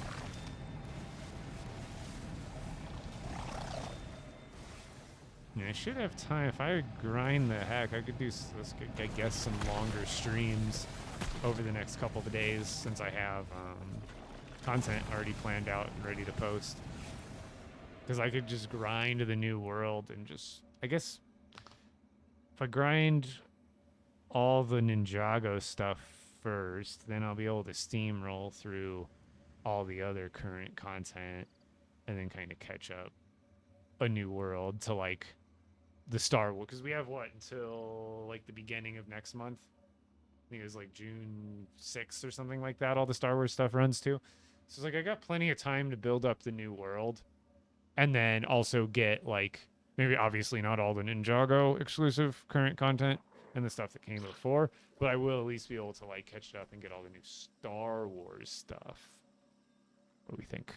Yeah, I should have time. If I grind the heck, I could do, I guess, some longer streams over the next couple of days since I have content already planned out and ready to post. Because I could just grind the new world and just, I guess, if I grind all the Ninjago stuff first, then I'll be able to steamroll through all the other current content and then kind of catch up a new world to like the Star Wars, because we have what until like the beginning of next month. I think it was like June 6th or something like that. All the Star Wars stuff runs to. So it's like I got plenty of time to build up the new world, and then also get like maybe obviously not all the Ninjago exclusive current content and the stuff that came before, but I will at least be able to like catch it up and get all the new Star Wars stuff. What do we think?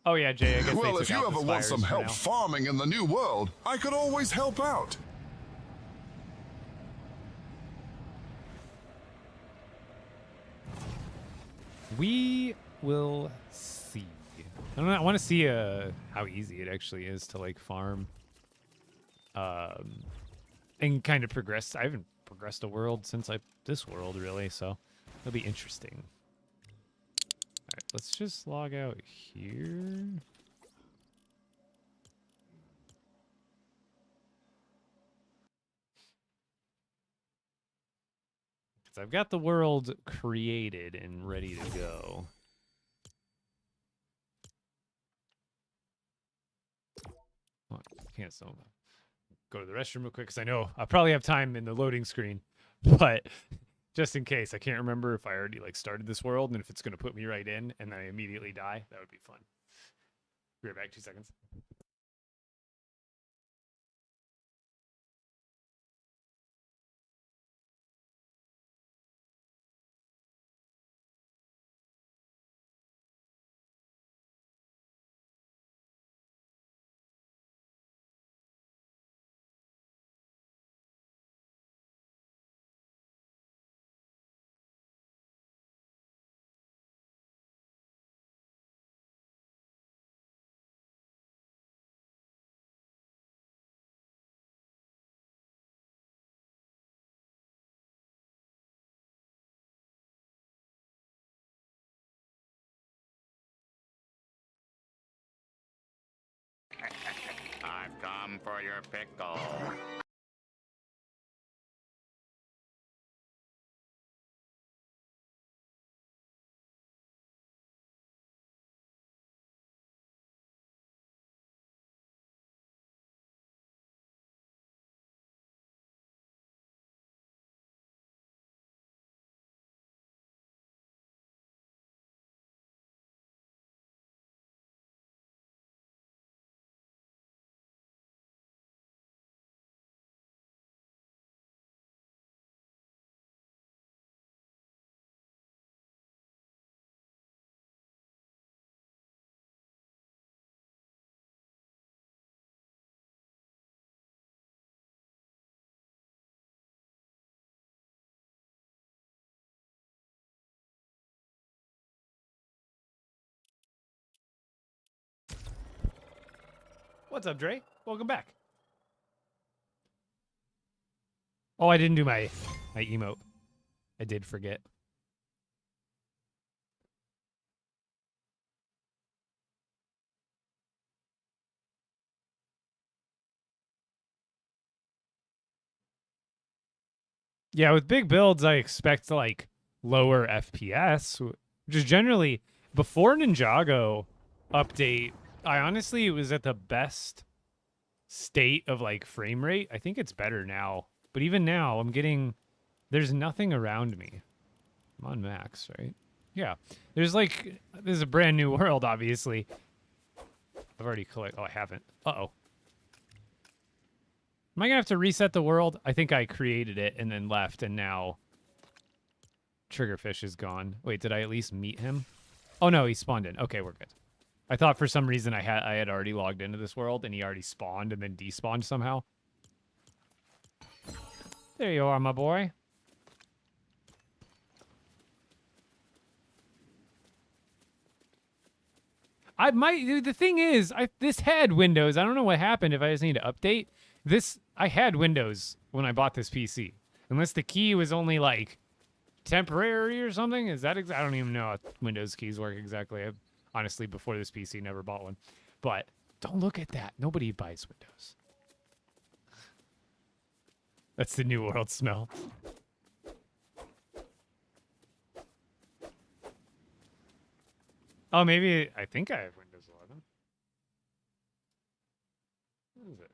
Oh yeah, Jay, I guess well, they if took you out the ever want spires some for help now. farming in the new world, I could always help out. We will see. I don't know. I want to see how easy it actually is to like farm, and kind of progress. I haven't progressed a world since this world really, so it'll be interesting. All right, let's just log out here. 'Cause I've got the world created and ready to go. Oh, cancel. Go to the restroom real quick because I know I'll probably have time in the loading screen, but just in case, I can't remember if I already like started this world and if it's gonna put me right in and then I immediately die. That would be fun. Be right back. 2 seconds. I've come for your pickle. What's up, Dre? Welcome back. Oh, I didn't do my emote. I did forget. Yeah, with big builds, I expect like lower FPS, which is generally before Ninjago update. I honestly was at the best state of like frame rate. I think it's better now, but even now, there's nothing around me. I'm on max, right? Yeah, there's a brand new world, obviously. I've already collected. Oh, I haven't. Uh-oh. Am I gonna have to reset the world? I think I created it and then left, and now Triggerfish is gone. Wait, did I at least meet him? Oh no, he spawned in. Okay, we're good. I thought for some reason I had already logged into this world and he already spawned and then despawned somehow. There you are, my boy. The thing is, this had Windows. I don't know what happened. If I just need to update this, I had Windows when I bought this PC. Unless the key was only like temporary or something. Is that? I don't even know how Windows keys work exactly. Honestly, before this PC, never bought one. But don't look at that. Nobody buys Windows. That's the New World smell. Oh, maybe I think I have Windows 11. What is this?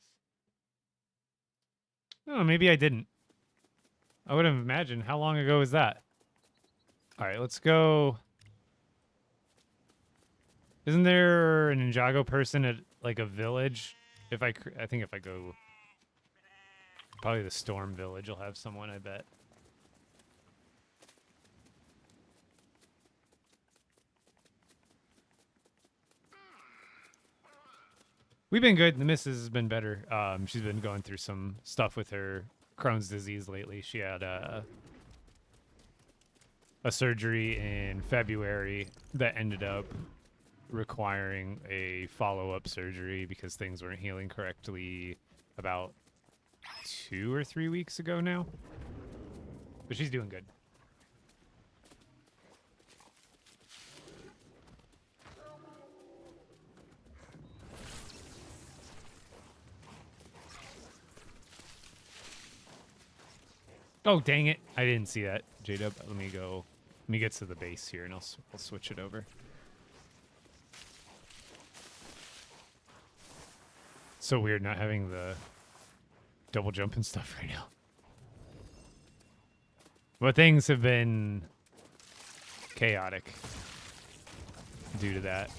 Oh, maybe I didn't. I would have imagined. How long ago was that? All right, let's go. Isn't there a Ninjago person at like a village? I think if I go, probably the Storm Village, will have someone. I bet. We've been good. The missus has been better. She's been going through some stuff with her Crohn's disease lately. She had a surgery in February that ended up requiring a follow-up surgery because things weren't healing correctly about 2 or 3 weeks ago now. But she's doing good. Oh, dang it. I didn't see that. J-Dub. Let me go. Let me get to the base here, and I'll switch it over. So weird not having the double jump and stuff right now. But things have been chaotic due to that.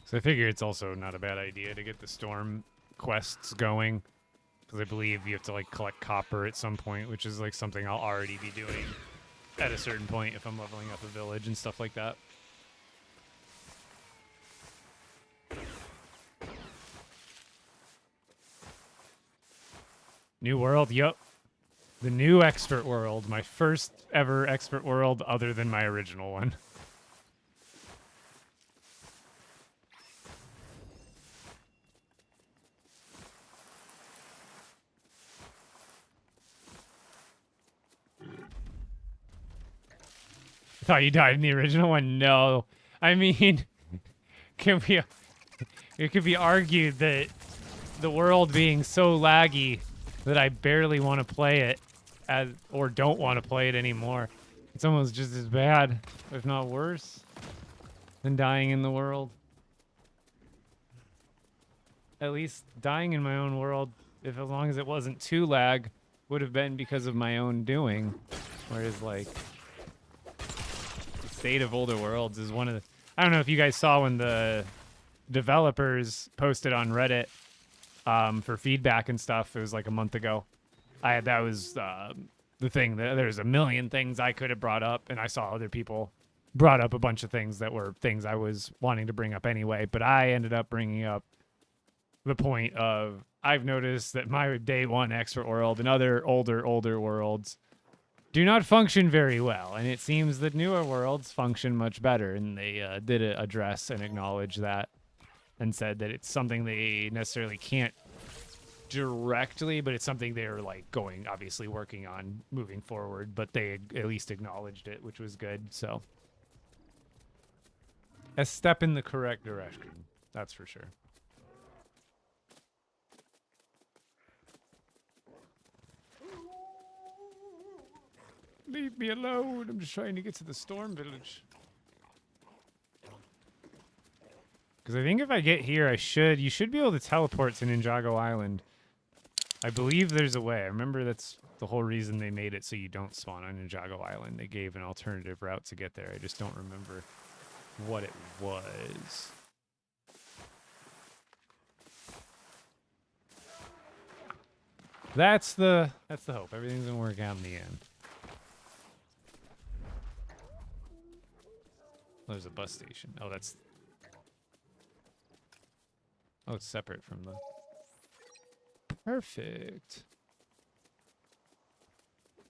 So I figure it's also not a bad idea to get the storm quests going, because I believe you have to like collect copper at some point, which is like something I'll already be doing at a certain point if I'm leveling up a village and stuff like that. New world, yup. The new expert world, my first ever expert world other than my original one. Thought you died in the original one? No. I mean, it could be argued that the world being so laggy that I barely want to play it or don't want to play it anymore. It's almost just as bad, if not worse, than dying in the world. At least dying in my own world, if as long as it wasn't too lag, would have been because of my own doing. Whereas like State of Older Worlds is one of the... I don't know if you guys saw when the developers posted on Reddit for feedback and stuff. It was like a month ago. That was the thing. There's a million things I could have brought up, and I saw other people brought up a bunch of things that were things I was wanting to bring up anyway, but I ended up bringing up the point of I've noticed that my day one expert world and other older worlds do not function very well, and it seems that newer worlds function much better, and they did address and acknowledge that and said that it's something they necessarily can't directly, but it's something they're like going, obviously working on moving forward, but they at least acknowledged it, which was good. So a step in the correct direction, that's for sure. Leave me alone. I'm just trying to get to the storm village. Because I think if I get here, you should be able to teleport to Ninjago Island. I believe there's a way. I remember that's the whole reason they made it so you don't spawn on Ninjago Island. They gave an alternative route to get there. I just don't remember what it was. That's the hope. Everything's gonna work out in the end. There's a bus station. Oh, it's separate from the... Perfect.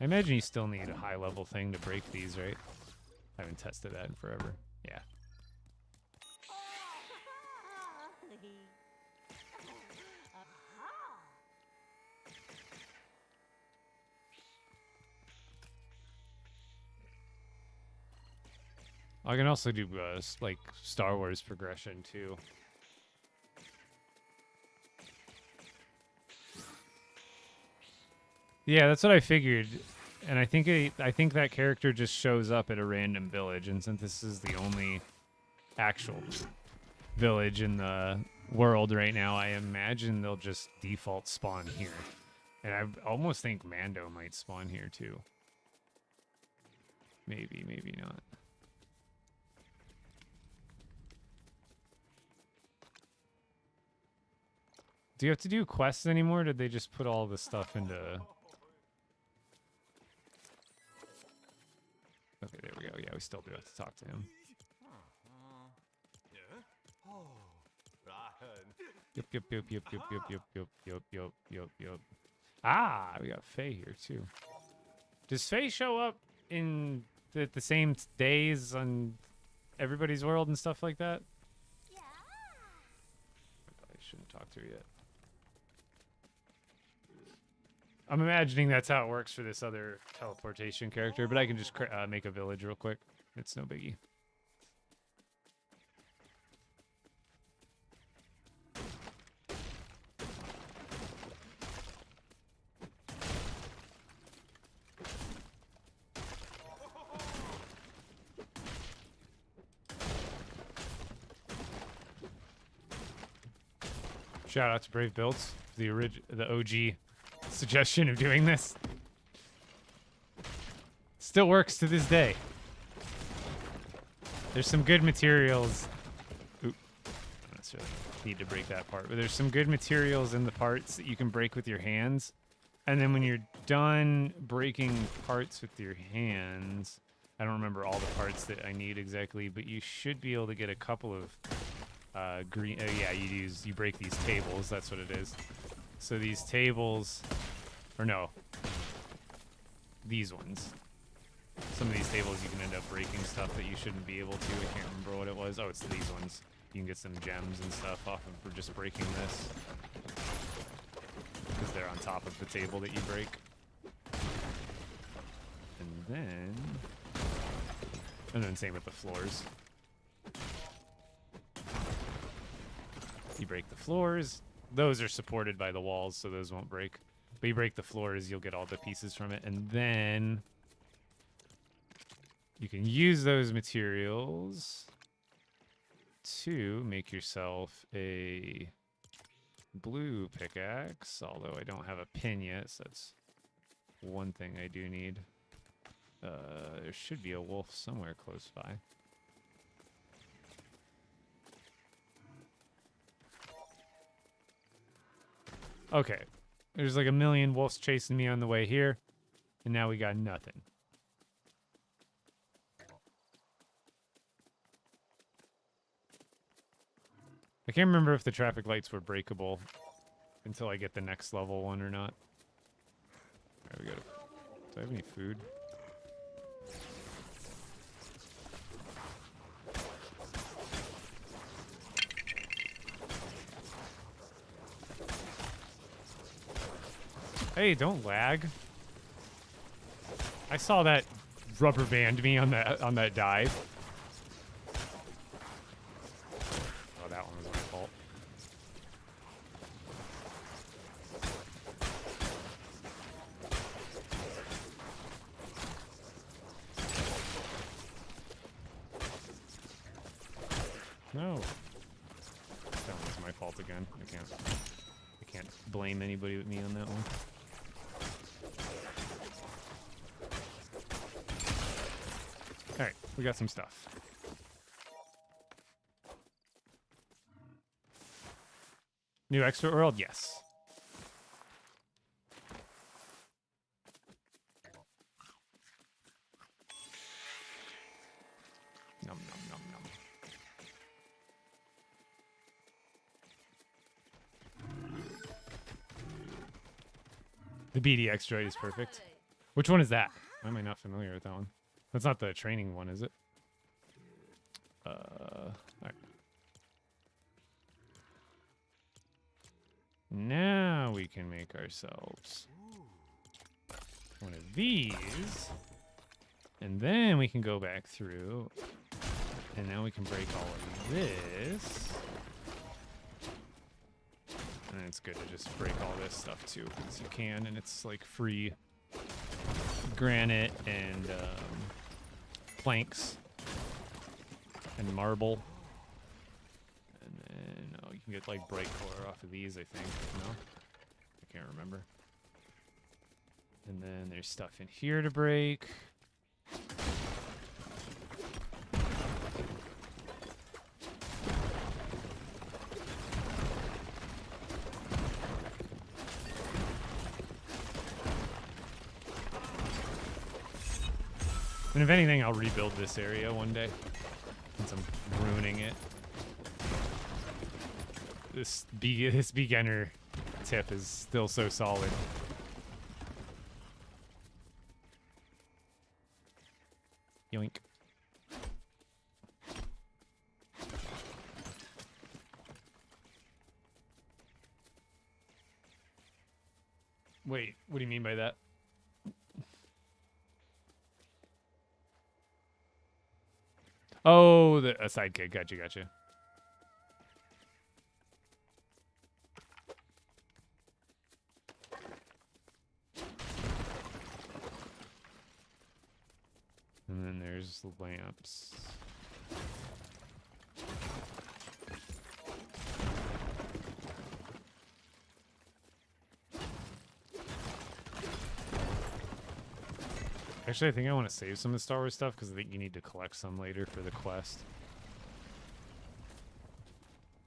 I imagine you still need a high-level thing to break these, right? I haven't tested that in forever. Yeah. I can also do like Star Wars progression too. Yeah, that's what I figured, and I think that character just shows up at a random village, and since this is the only actual village in the world right now, I imagine they'll just default spawn here, and I almost think Mando might spawn here too. Maybe, maybe not. Do you have to do quests anymore? Or did they just put all the stuff into... Okay, there we go. Yeah, we still do have to talk to him. Yep. Ah, we got Faye here too. Does Faye show up in the same days on everybody's world and stuff like that? Yeah. I probably shouldn't talk to her yet. I'm imagining that's how it works for this other teleportation character, but I can just make a village real quick. It's no biggie. Shout out to Brave Builds for the OG suggestion of doing this. Still works to this day. There's some good materials. Oop. I don't necessarily need to break that part, but there's some good materials in the parts that you can break with your hands. And then when you're done breaking parts with your hands, I don't remember all the parts that I need exactly, but you should be able to get a couple of green. Yeah, you break these tables. That's what it is. So these tables, or no, these ones. Some of these tables you can end up breaking stuff that you shouldn't be able to. I can't remember what it was. Oh, it's these ones. You can get some gems and stuff off of for just breaking this, because they're on top of the table that you break. And then same with the floors. You break the floors. Those are supported by the walls, so those won't break. But you break the floors, you'll get all the pieces from it. And then you can use those materials to make yourself a blue pickaxe. Although I don't have a pin yet, so that's one thing I do need. There should be a wolf somewhere close by. Okay, there's like a million wolves chasing me on the way here, and now we got nothing. I can't remember if the traffic lights were breakable until I get the next level one or not. There we go. Do I have any food? Hey, don't lag. I saw that rubber band me on that dive. Oh, that one was my fault. No. That one was my fault again. I can't blame anybody with me on that one. Alright, we got some stuff. New extra world? Yes. Nom nom nom nom. The BDX droid is perfect. Which one is that? Why am I not familiar with that one? That's not the training one, is it? Alright. Now we can make ourselves one of these. And then we can go back through. And now we can break all of this. And it's good to just break all this stuff too, because you can, and it's like free granite and planks and marble. And then, oh, you can get like bright color off of these, I think. No? I can't remember. And then there's stuff in here to break. And if anything, I'll rebuild this area one day, since I'm ruining it. This beginner tip is still so solid. Yoink. Wait, what do you mean by that? Oh, a sidekick. Gotcha, gotcha. And then there's the lamps. Actually, I think I want to save some of the Star Wars stuff because I think you need to collect some later for the quest.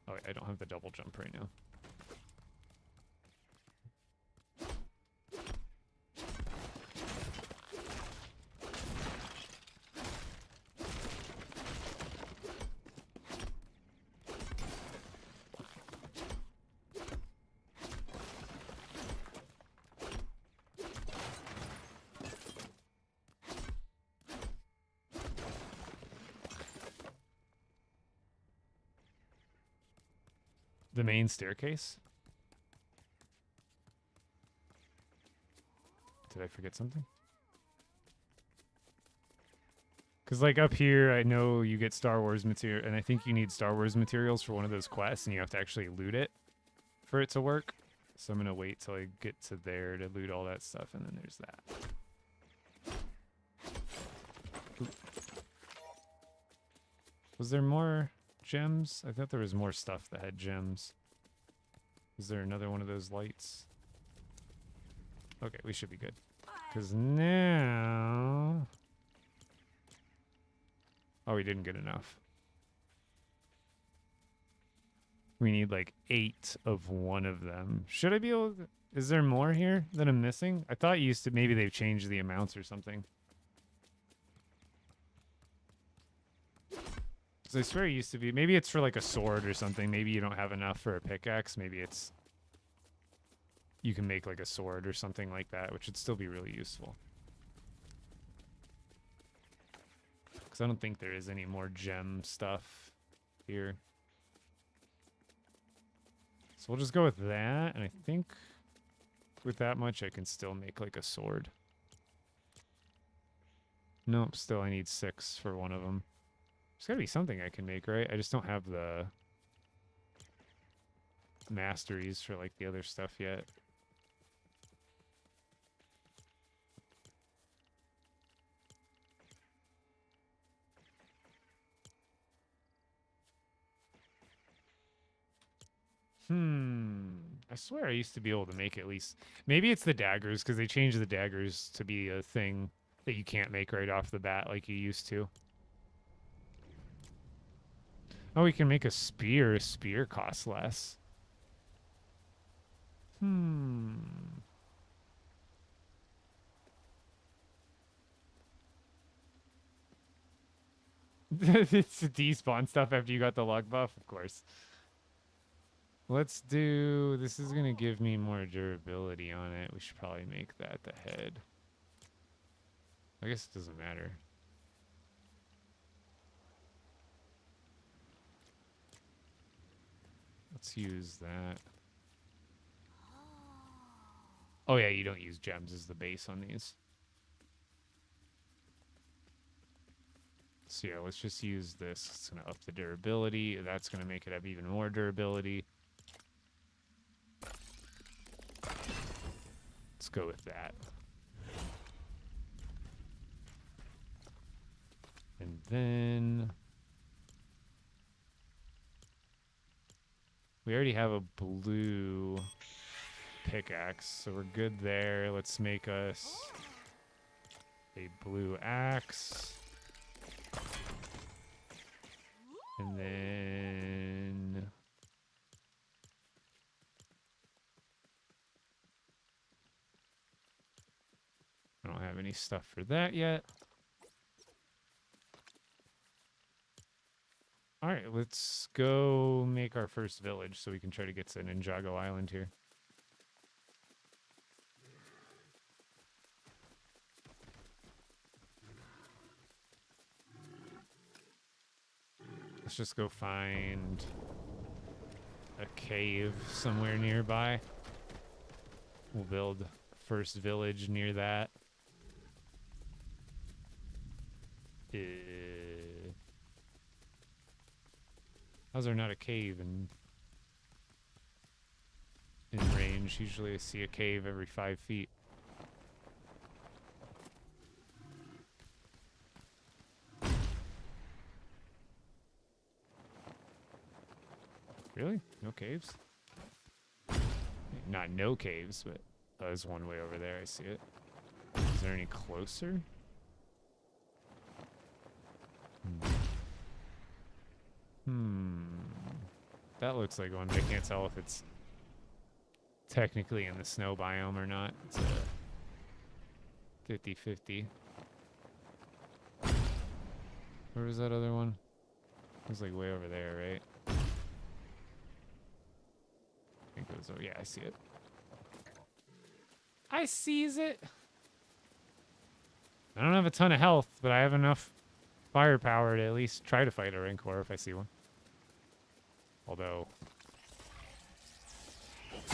Oh, wait, I don't have the double jump right now. The main staircase? Did I forget something? Because, like, up here, I know you get Star Wars material, and I think you need Star Wars materials for one of those quests, and you have to actually loot it for it to work. So I'm going to wait till I get to there to loot all that stuff, and then there's that. Oop. Was there more gems? I thought there was more stuff that had gems. Is there another one of those lights? Okay, we should be good. Because now... Oh, we didn't get enough. We need like 8 of one of them. Should I be able to... Is there more here that I'm missing? I thought you used to... Maybe they've changed the amounts or something. Because I swear it used to be... Maybe it's for like a sword or something. Maybe you don't have enough for a pickaxe. Maybe it's... You can make like a sword or something like that, which would still be really useful. Because I don't think there is any more gem stuff here. So we'll just go with that, and I think with that much I can still make like a sword. Nope, still I need 6 for one of them. There's gotta be something I can make, right? I just don't have the masteries for like the other stuff yet. I swear I used to be able to make at least... Maybe it's the daggers, because they changed the daggers to be a thing that you can't make right off the bat like you used to. Oh, we can make a spear. A spear costs less. It's despawn stuff after you got the luck buff, of course. Let's do... This is going to give me more durability on it. We should probably make that the head. I guess it doesn't matter. Let's use that. Oh yeah, you don't use gems as the base on these. So yeah, let's just use this. It's going to up the durability. That's going to make it have even more durability. Let's go with that. And then... We already have a blue pickaxe, so we're good there. Let's make us a blue axe. And then... I don't have any stuff for that yet. All right, let's go make our first village so we can try to get to Ninjago Island here. Let's just go find a cave somewhere nearby. We'll build first village near that. How's there not a cave in range? Usually I see a cave every 5 feet. Really? No caves? Not no caves, but there's one way over there. I see it. Is there any closer? That looks like one, but I can't tell if it's technically in the snow biome or not. It's a 50-50. Where was that other one? It was like way over there, right? I think it was, oh yeah, I see it. I sees it. I don't have a ton of health, but I have enough firepower to at least try to fight a Rancor if I see one. Although...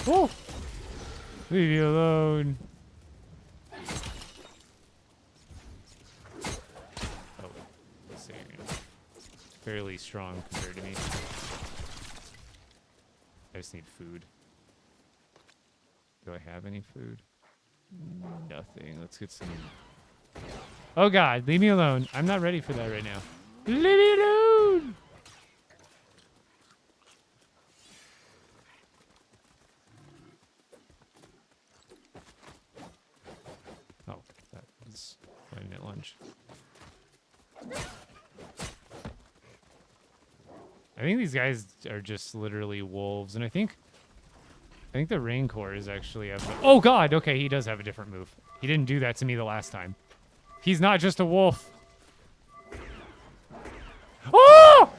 Oh! Leave me alone. Oh, let's see. Fairly strong compared to me. I just need food. Do I have any food? Nothing. Let's get some... Oh god, leave me alone. I'm not ready for that right now. Leave me alone! Oh, that was fighting at lunch. I think these guys are just literally wolves, and I think the Rancors actually have... Oh god, okay, he does have a different move. He didn't do that to me the last time. He's not just a wolf. Oh!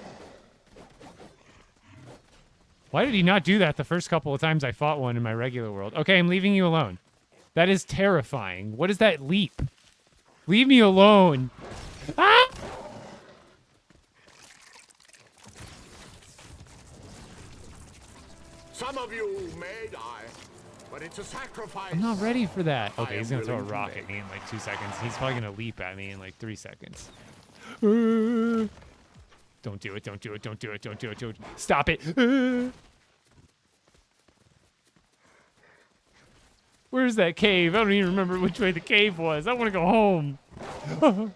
Why did he not do that the first couple of times I fought one in my regular world? Okay, I'm leaving you alone. That is terrifying. What is that leap? Leave me alone. Ah! Some of you may die, but it's a sacrifice. I'm not ready for that. Okay, he's gonna throw a rock at me in like 2 seconds. He's probably gonna leap at me in like 3 seconds. Don't do it, don't do it, don't do it, don't do it, don't... Stop it! Where's that cave? I don't even remember which way the cave was. I want to go home. I can't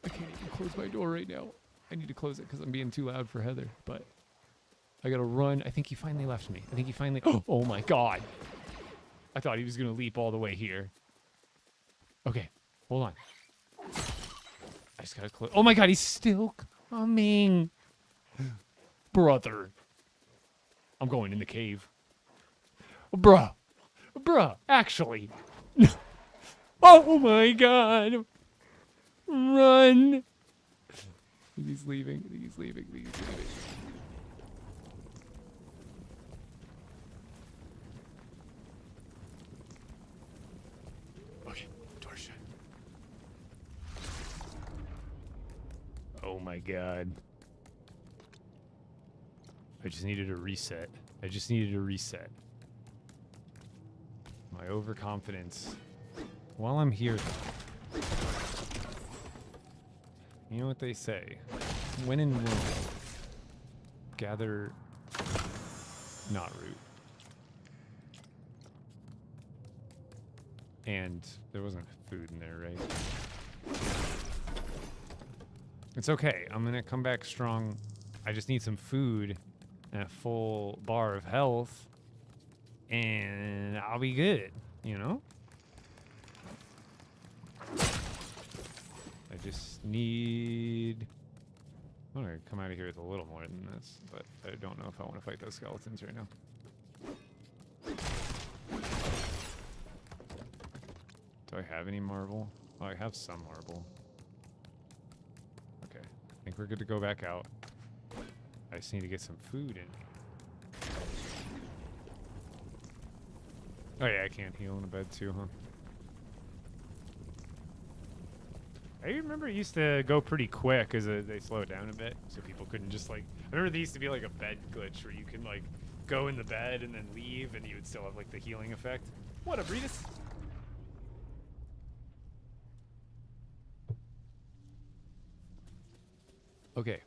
even close my door right now. I need to close it because I'm being too loud for Heather, but... I gotta run. I think he finally left me. I think he finally... Oh my god. I thought he was gonna leap all the way here. Okay, hold on. I just gotta close... Oh my god, he's still coming. Brother. I'm going in the cave. Bruh. Bruh, actually. Oh my god. Run. I think he's leaving. I think he's leaving. I think he's leaving. Oh my god. I just needed a reset. I just needed a reset. My overconfidence. While I'm here, though, you know what they say? When in Rome, gather not root. And there wasn't food in there, right? It's okay. I'm gonna come back strong. I just need some food and a full bar of health, and I'll be good, you know? I just need... I'm gonna come out of here with a little more than this, but I don't know if I want to fight those skeletons right now. Do I have any marble? Oh, I have some marble. Okay, I think we're good to go back out. I just need to get some food in me. Oh yeah, I can't heal in a bed too, huh? I remember it used to go pretty quick because they slowed down a bit, so people couldn't just like... I remember there used to be like a bed glitch where you can like go in the bed and then leave and you would still have like the healing effect. What up, Reedus? Okay.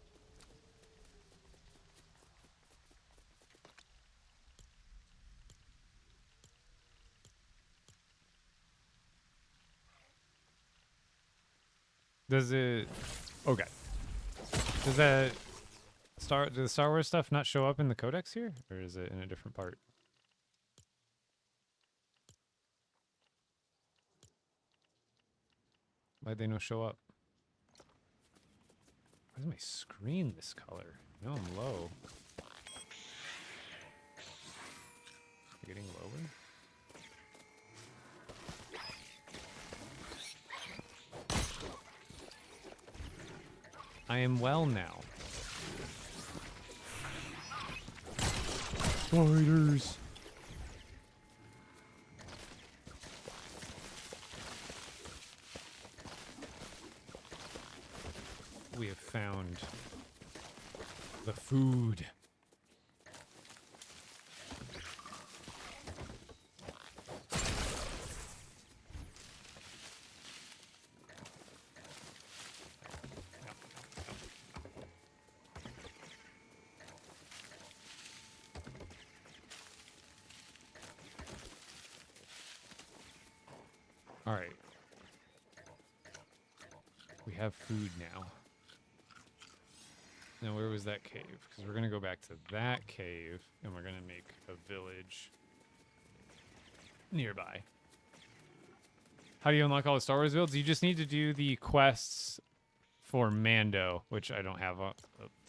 Does it... Okay. Does that... Does the Star Wars stuff not show up in the codex here? Or is it in a different part? Why'd they no show up? Why is my screen this color? No, I'm low. Getting lower? I am well now. Spiders! We have found the food. All right. We have food now. Now, where was that cave? Because we're going to go back to that cave, and we're going to make a village nearby. How do you unlock all the Star Wars builds? You just need to do the quests for Mando, which I don't have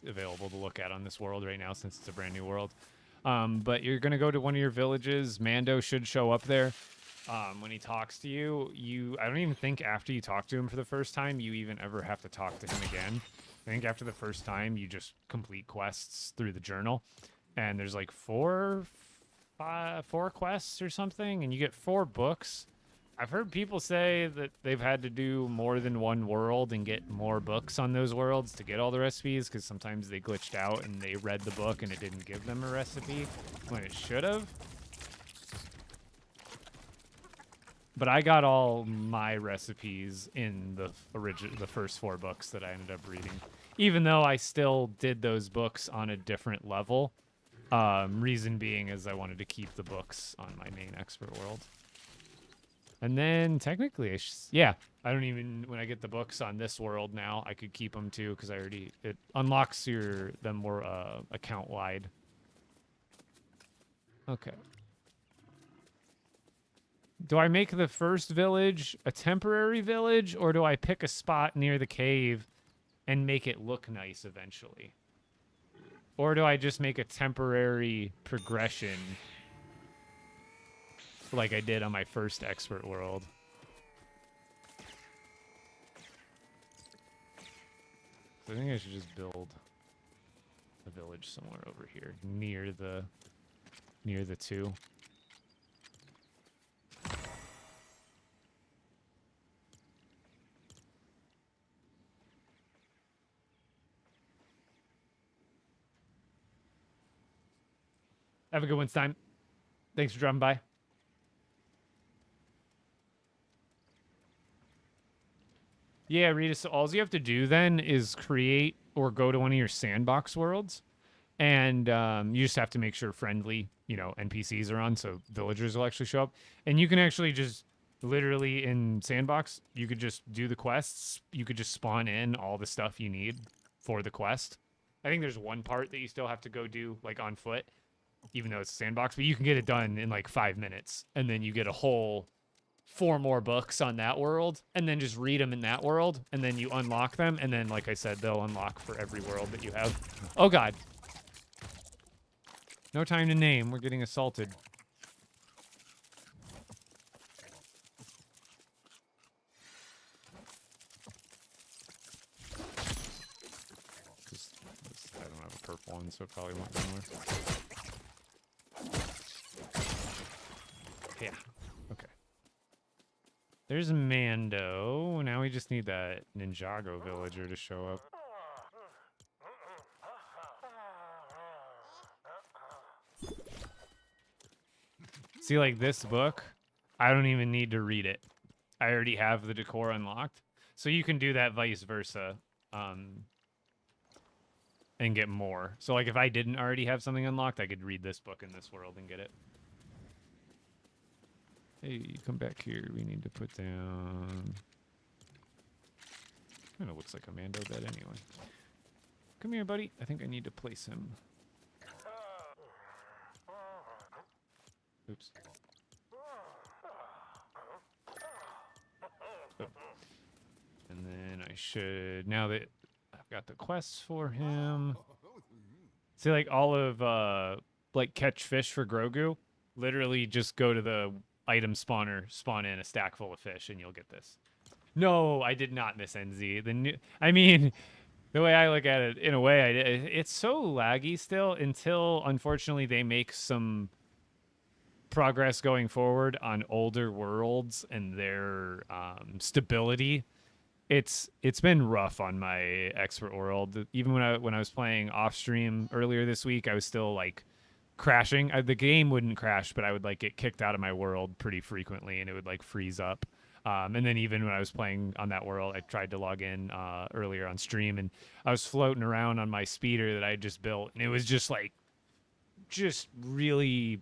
available to look at on this world right now since it's a brand new world. But you're going to go to one of your villages. Mando should show up there. When he talks to you, I don't even think after you talk to him for the first time, you even ever have to talk to him again. I think after the first time, you just complete quests through the journal. And there's like four quests or something, and you get 4 books. I've heard people say that they've had to do more than one world and get more books on those worlds to get all the recipes, because sometimes they glitched out and they read the book and it didn't give them a recipe when it should have. But I got all my recipes in the first 4 books that I ended up reading, even though I still did those books on a different level. Reason being is I wanted to keep the books on my main expert world. And then technically, I don't even, when I get the books on this world now, I could keep them too, because it unlocks them more account wide. Okay. Do I make the first village a temporary village, or do I pick a spot near the cave and make it look nice eventually? Or do I just make a temporary progression like I did on my first expert world? So I think I should just build a village somewhere over here near the 2. Have a good one, Stein. Thanks for dropping by. Yeah, Rita, so all you have to do then is create or go to one of your sandbox worlds, and you just have to make sure friendly, NPCs are on, so villagers will actually show up. And you can actually just literally in sandbox, you could just do the quests. You could just spawn in all the stuff you need for the quest. I think there's one part that you still have to go do like on foot, even though it's a sandbox, but you can get it done in like 5 minutes, and then you get a whole 4 more books on that world, and then just read them in that world, and then you unlock them, and then, like I said, they'll unlock for every world that you have. Oh, God. No time to name. We're getting assaulted. I don't have a purple one, so it probably won't go anywhere. Yeah. Okay. There's Mando. Now we just need that Ninjago villager to show up. See, like this book, I don't even need to read it. I already have the decor unlocked. So you can do that vice versa. And get more. So like if I didn't already have something unlocked, I could read this book in this world and get it. Hey, come back here. We need to put down... Kind of looks like a Mando bed anyway. Come here, buddy. I think I need to place him. Oops. Oh. And then I should... Now that I've got the quests for him... See, like, all of, like, catch fish for Grogu? Literally just go to the item spawner, spawn in a stack full of fish, and you'll get this. No, I did not miss NZ. I mean, the way I look at it, in a way, it's so laggy still until, unfortunately, they make some progress going forward on older worlds and their stability. It's been rough on my expert world. Even when I was playing off stream earlier this week, I was still like crashing. The game wouldn't crash, but I would like get kicked out of my world pretty frequently, and it would like freeze up. And then even when I was playing on that world, I tried to log in earlier on stream, and I was floating around on my speeder that I had just built, and it was just really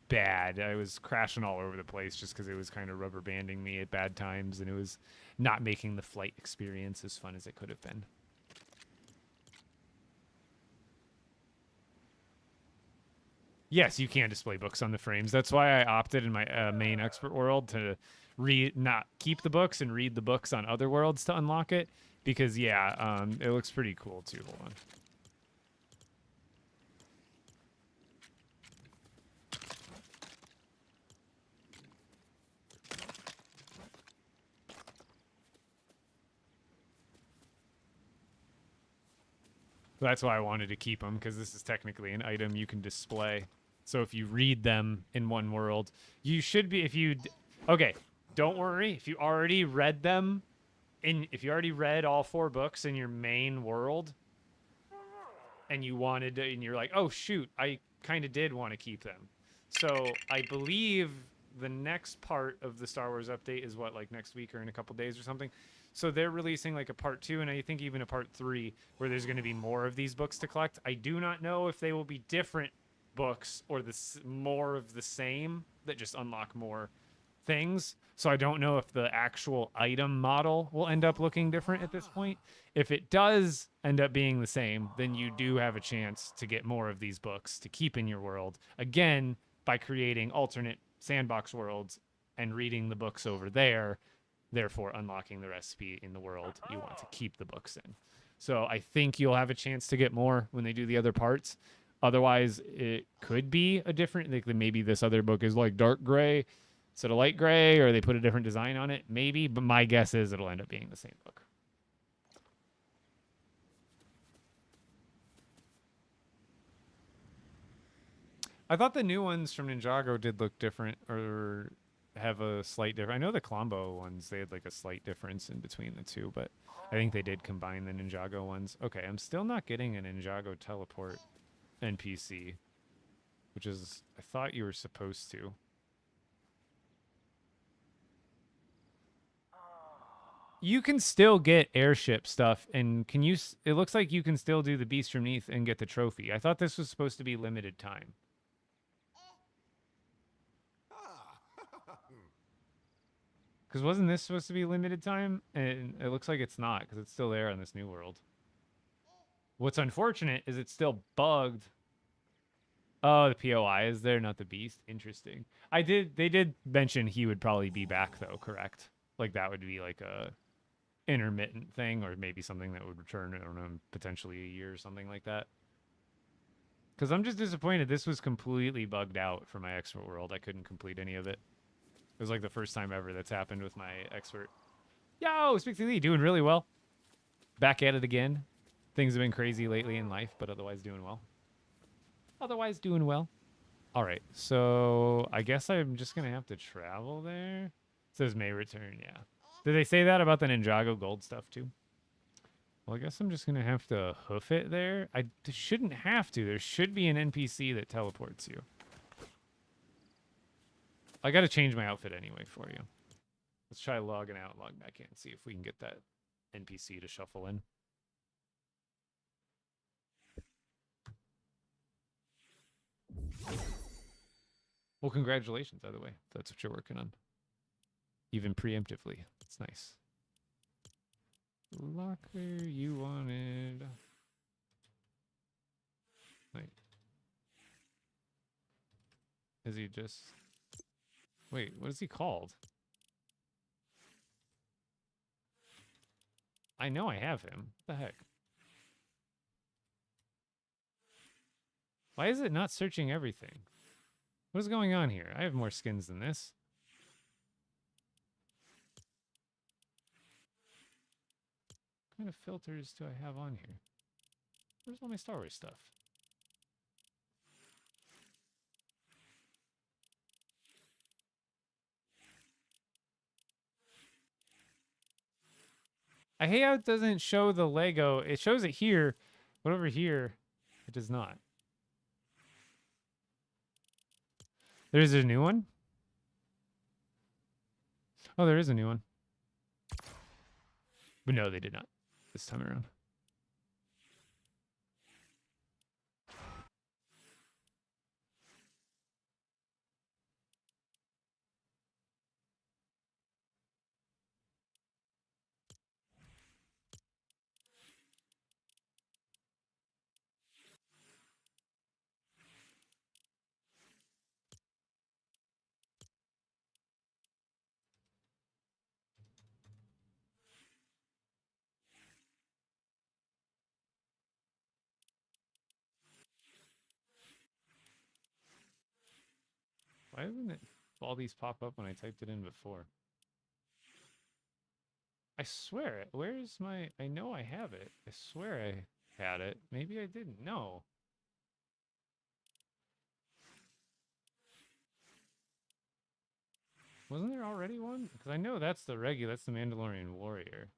bad. I was crashing all over the place just because it was kind of rubber banding me at bad times, and it was not making the flight experience as fun as it could have been. Yes, you can display books on the frames. That's why I opted in my main expert world to not keep the books and read the books on other worlds to unlock it. Because, yeah, it looks pretty cool, too. Hold on. That's why I wanted to keep them, because this is technically an item you can display. So if you read them in one world, you should be, okay, don't worry. If you already read them, if you already read all 4 books in your main world, and you wanted to, and you're like, oh shoot, I kind of did want to keep them. So I believe the next part of the Star Wars update is what, like next week or in a couple days or something. So they're releasing like a part 2, and I think even a part 3, where there's going to be more of these books to collect. I do not know if they will be different books or more of the same that just unlock more things. So I don't know if the actual item model will end up looking different at this point. If it does end up being the same, then you do have a chance to get more of these books to keep in your world. Again, by creating alternate sandbox worlds and reading the books over there, therefore unlocking the recipe in the world you want to keep the books in. So I think you'll have a chance to get more when they do the other parts. Otherwise, it could be a different, like maybe this other book is like dark gray instead of light gray, or they put a different design on it, maybe, but my guess is it'll end up being the same book. I thought the new ones from Ninjago did look different, or have a slight difference. I know the Colombo ones, they had like a slight difference in between the two, but I think they did combine the Ninjago ones. Okay, I'm still not getting a Ninjago teleport NPC, which is, I thought you were supposed to. You can still get airship stuff, and it looks like you can still do the Beast from Neath and get the trophy. I thought this was supposed to be limited time. Because wasn't this supposed to be limited time? And it looks like it's not, because it's still there on this new world. What's unfortunate is it's still bugged. Oh, the POI is there, not the Beast. Interesting. They did mention he would probably be back, though, correct? Like, that would be like a intermittent thing, or maybe something that would return, I don't know, potentially a year or something like that. Because I'm just disappointed. This was completely bugged out for my expert world. I couldn't complete any of it. It was like the first time ever that's happened with my expert. Yo, Speak to Lee, doing really well. Back at it again. Things have been crazy lately in life, but otherwise doing well. Otherwise doing well. All right, so I guess I'm just going to have to travel there. It says may return, yeah. Did they say that about the Ninjago gold stuff too? Well, I guess I'm just going to have to hoof it there. I shouldn't have to. There should be an NPC that teleports you. I got to change my outfit anyway for you. Let's try logging out and log back in. See if we can get that NPC to shuffle in. Well, congratulations, by the way. If that's what you're working on. Even preemptively. It's nice. Locker you wanted. Wait. Is he just... Wait, what is he called? I know I have him. What the heck? Why is it not searching everything? What is going on here? I have more skins than this. What kind of filters do I have on here? Where's all my Star Wars stuff? I hate how it doesn't show the Lego. It shows it here, but over here, it does not. There's a new one? Oh, there is a new one. But no, they did not this time around. Why didn't it all these pop up when I typed it in before? I swear it. Where's my... I know I have it. I swear I had it. Maybe I didn't. No. Wasn't there already one? Because I know that's the regular. That's the Mandalorian Warrior.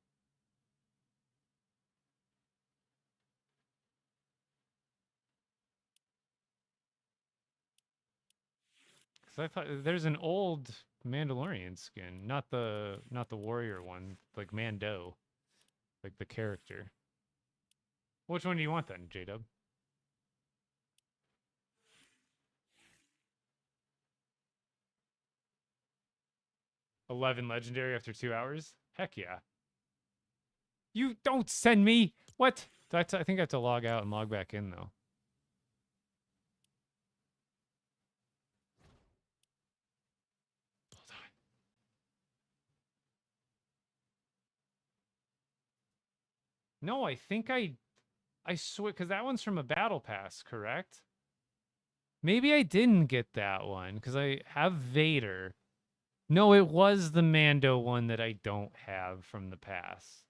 Because I thought there's an old Mandalorian skin, not the warrior one, like Mando, like the character. Which one do you want then, J-Dub? $11 legendary after 2 hours? Heck yeah. You don't send me. What? I think I have to log out and log back in though. Hold on. No, I think I swear, because that one's from a battle pass, correct? Maybe I didn't get that one because I have Vader. No, it was the Mando one that I don't have from the pass.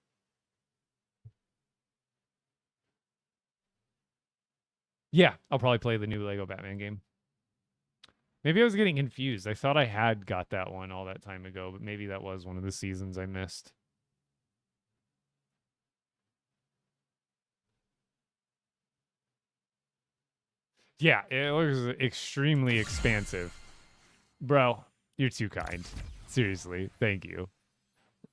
Yeah, I'll probably play the new Lego Batman game. Maybe I was getting confused. I thought I had got that one all that time ago, but maybe that was one of the seasons I missed. Yeah, it looks extremely expansive. Bro, you're too kind. Seriously, thank you.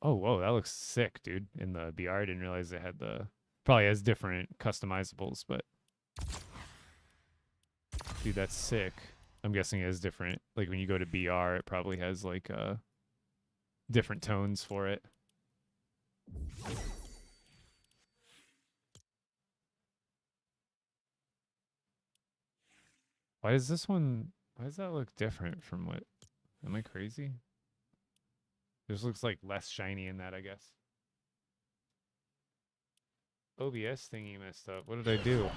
Oh, whoa, that looks sick, dude. In the BR, I didn't realize it had the... Probably has different customizables, but... Dude, that's sick. I'm guessing it has different... Like, when you go to BR, it probably has, like, different tones for it. Why does this one... Why does that look different from what... Am I crazy? This looks like less shiny in that, I guess. OBS thingy messed up. What did I do?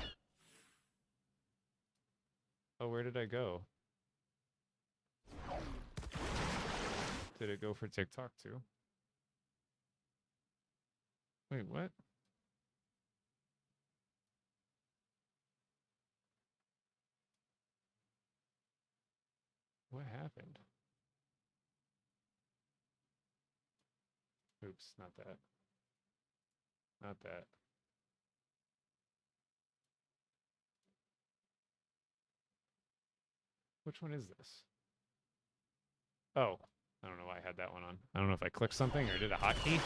Oh, where did I go? Did it go for TikTok too? Wait, what? What happened? Oops, not that. Not that. Which one is this? Oh, I don't know why I had that one on. I don't know if I clicked something or did a hotkey.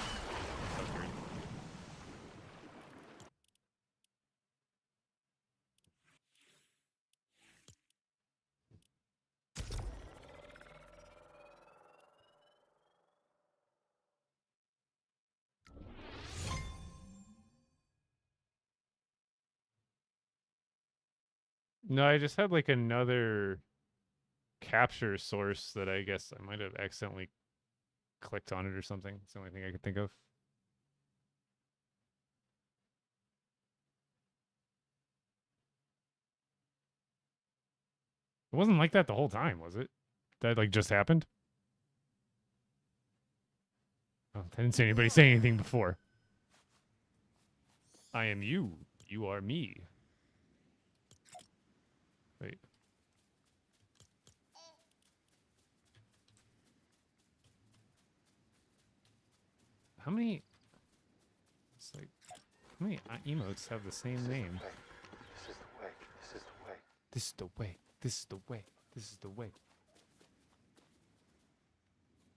No, I just had like another capture source that I guess I might have accidentally clicked on it or something. It's the only thing I could think of. It wasn't like that the whole time, was it? That like just happened? Oh, I didn't see anybody say anything before. I am you. You are me. Wait. How many? It's like, how many emotes have the same name? This is the way. This is the way. This is the way. This is the way. This is the way.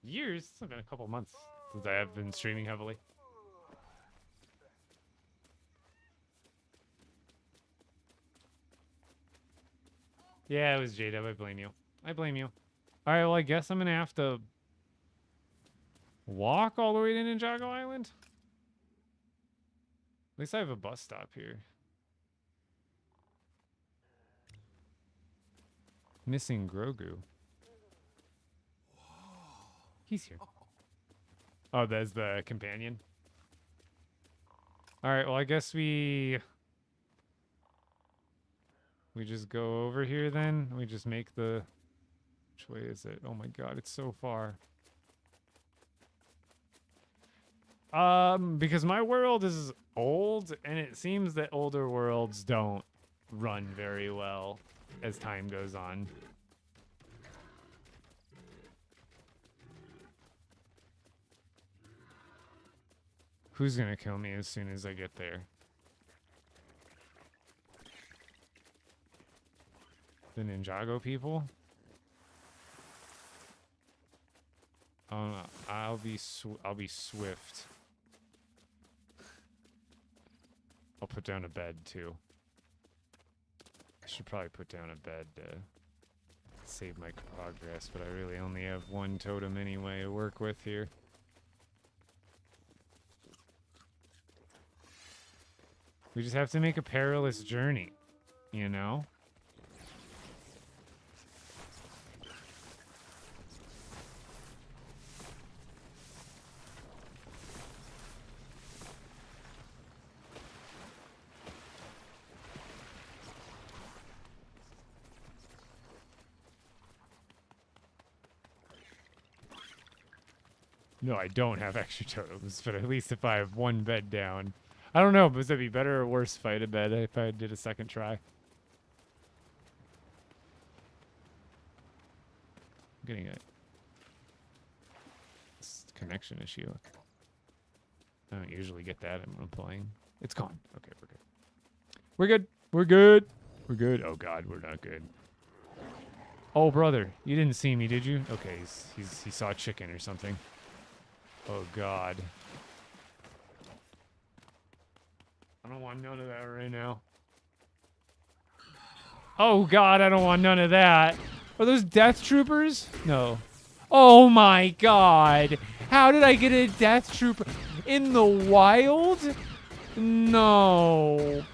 Years? It's been a couple months since I have been streaming heavily. Yeah, it was J-Dub. I blame you. I blame you. Alright, well, I guess I'm gonna have to walk all the way to Ninjago Island? At least I have a bus stop here. Missing Grogu. He's here. Oh, that's the companion. Alright, well, I guess we just go over here then. We just make the... Which way is it? Oh my god, it's so far. Because my world is old, and it seems that older worlds don't run very well as time goes on. Who's gonna kill me as soon as I get there? The Ninjago people? Oh no, I'll be swift. I'll put down a bed too. I should probably put down a bed to save my progress, but I really only have one totem anyway to work with here. We just have to make a perilous journey, you know? No, I don't have extra totems, but at least if I have one bed down. I don't know, but would that be better or worse if I had a bed if I did a second try? I'm getting a connection issue. I don't usually get that when I'm playing. It's gone. Okay, we're good. We're good. We're good. We're good. Oh god, we're not good. Oh brother, you didn't see me, did you? Okay, he saw a chicken or something. Oh god. I don't want none of that right now. Oh god, I don't want none of that. Are those death troopers? No. Oh my god. How did I get a death trooper in the wild? No.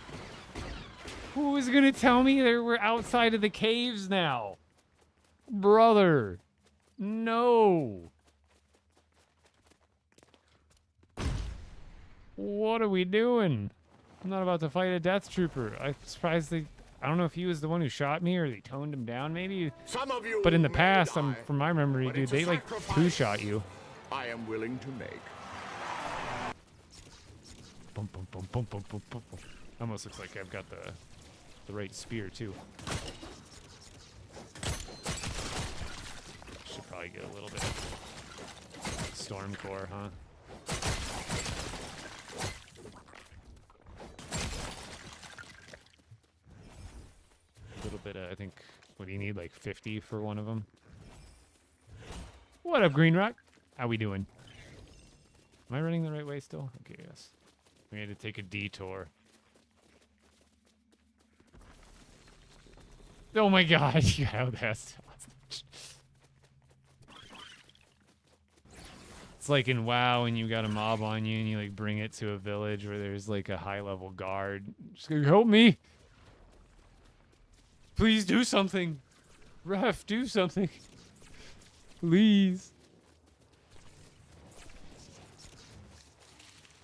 Who was gonna tell me that we're outside of the caves now? Brother. No. What are we doing? I'm not about to fight a death trooper. I'm surprised they... I don't know if he was the one who shot me or they toned him down maybe. Some of you But in the may past, die, from my memory, but dude, it's a they like sacrifice two-shot you. I am willing to make. Boom, boom, boom, boom, boom, boom, boom, boom. Almost looks like I've got the right spear too. Should probably get a little bit of storm core, huh? A little bit of, I think, what do you need, like 50 for one of them? What up, Green Rock? How we doing? Am I running the right way still? Okay, yes. We had to take a detour. Oh my god, yeah, that's... It's like in WoW when you got a mob on you and you like bring it to a village where there's like a high level guard. Just like, help me! Please do something! Ref, do something! Please!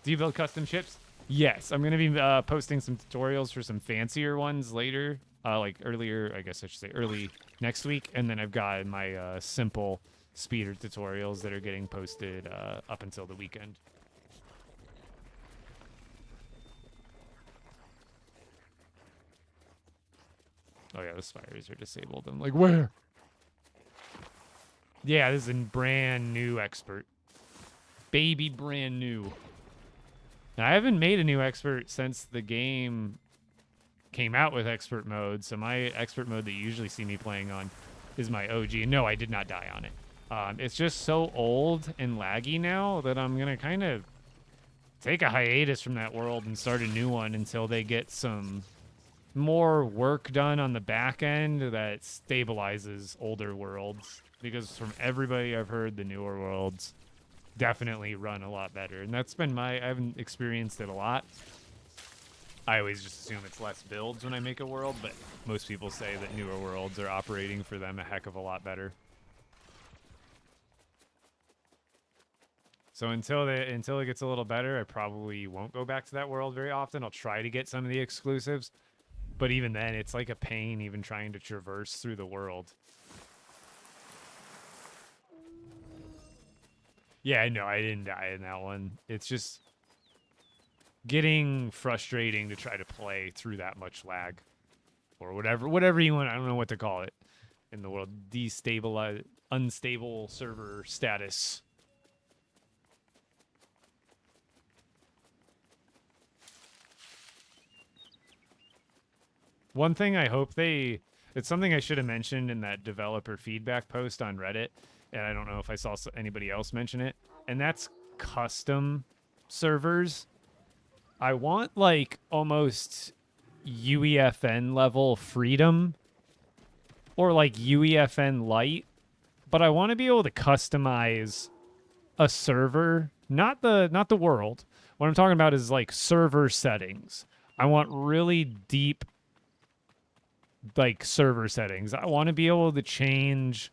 Do you build custom ships? Yes, I'm gonna be posting some tutorials for some fancier ones later. Like earlier, I guess I should say early next week. And then I've got my simple speeder tutorials that are getting posted up until the weekend. Oh yeah, the spires are disabled. I'm like, where? Yeah, this is a brand new expert. Baby brand new. Now, I haven't made a new expert since the game came out with expert mode, so my expert mode that you usually see me playing on is my OG. No, I did not die on it. It's just so old and laggy now that I'm going to kind of take a hiatus from that world and start a new one until they get some more work done on the back end that stabilizes older worlds. Because from everybody I've heard, the newer worlds definitely run a lot better. And that's been I haven't experienced it a lot. I always just assume it's less builds when I make a world, but most people say that newer worlds are operating for them a heck of a lot better. So until it gets a little better, I probably won't go back to that world very often. I'll try to get some of the exclusives, but even then, it's like a pain even trying to traverse through the world. Yeah, no, I didn't die in that one. It's just getting frustrating to try to play through that much lag. Or whatever you want. I don't know what to call it in the world. Destabilize, unstable server status. One thing I hope it's something I should have mentioned in that developer feedback post on Reddit, and I don't know if I saw anybody else mention it, and that's custom servers. I want like almost UEFN level freedom or like UEFN light, but I want to be able to customize a server, not the world. What I'm talking about is like server settings. I want really deep like server settings. I want to be able to change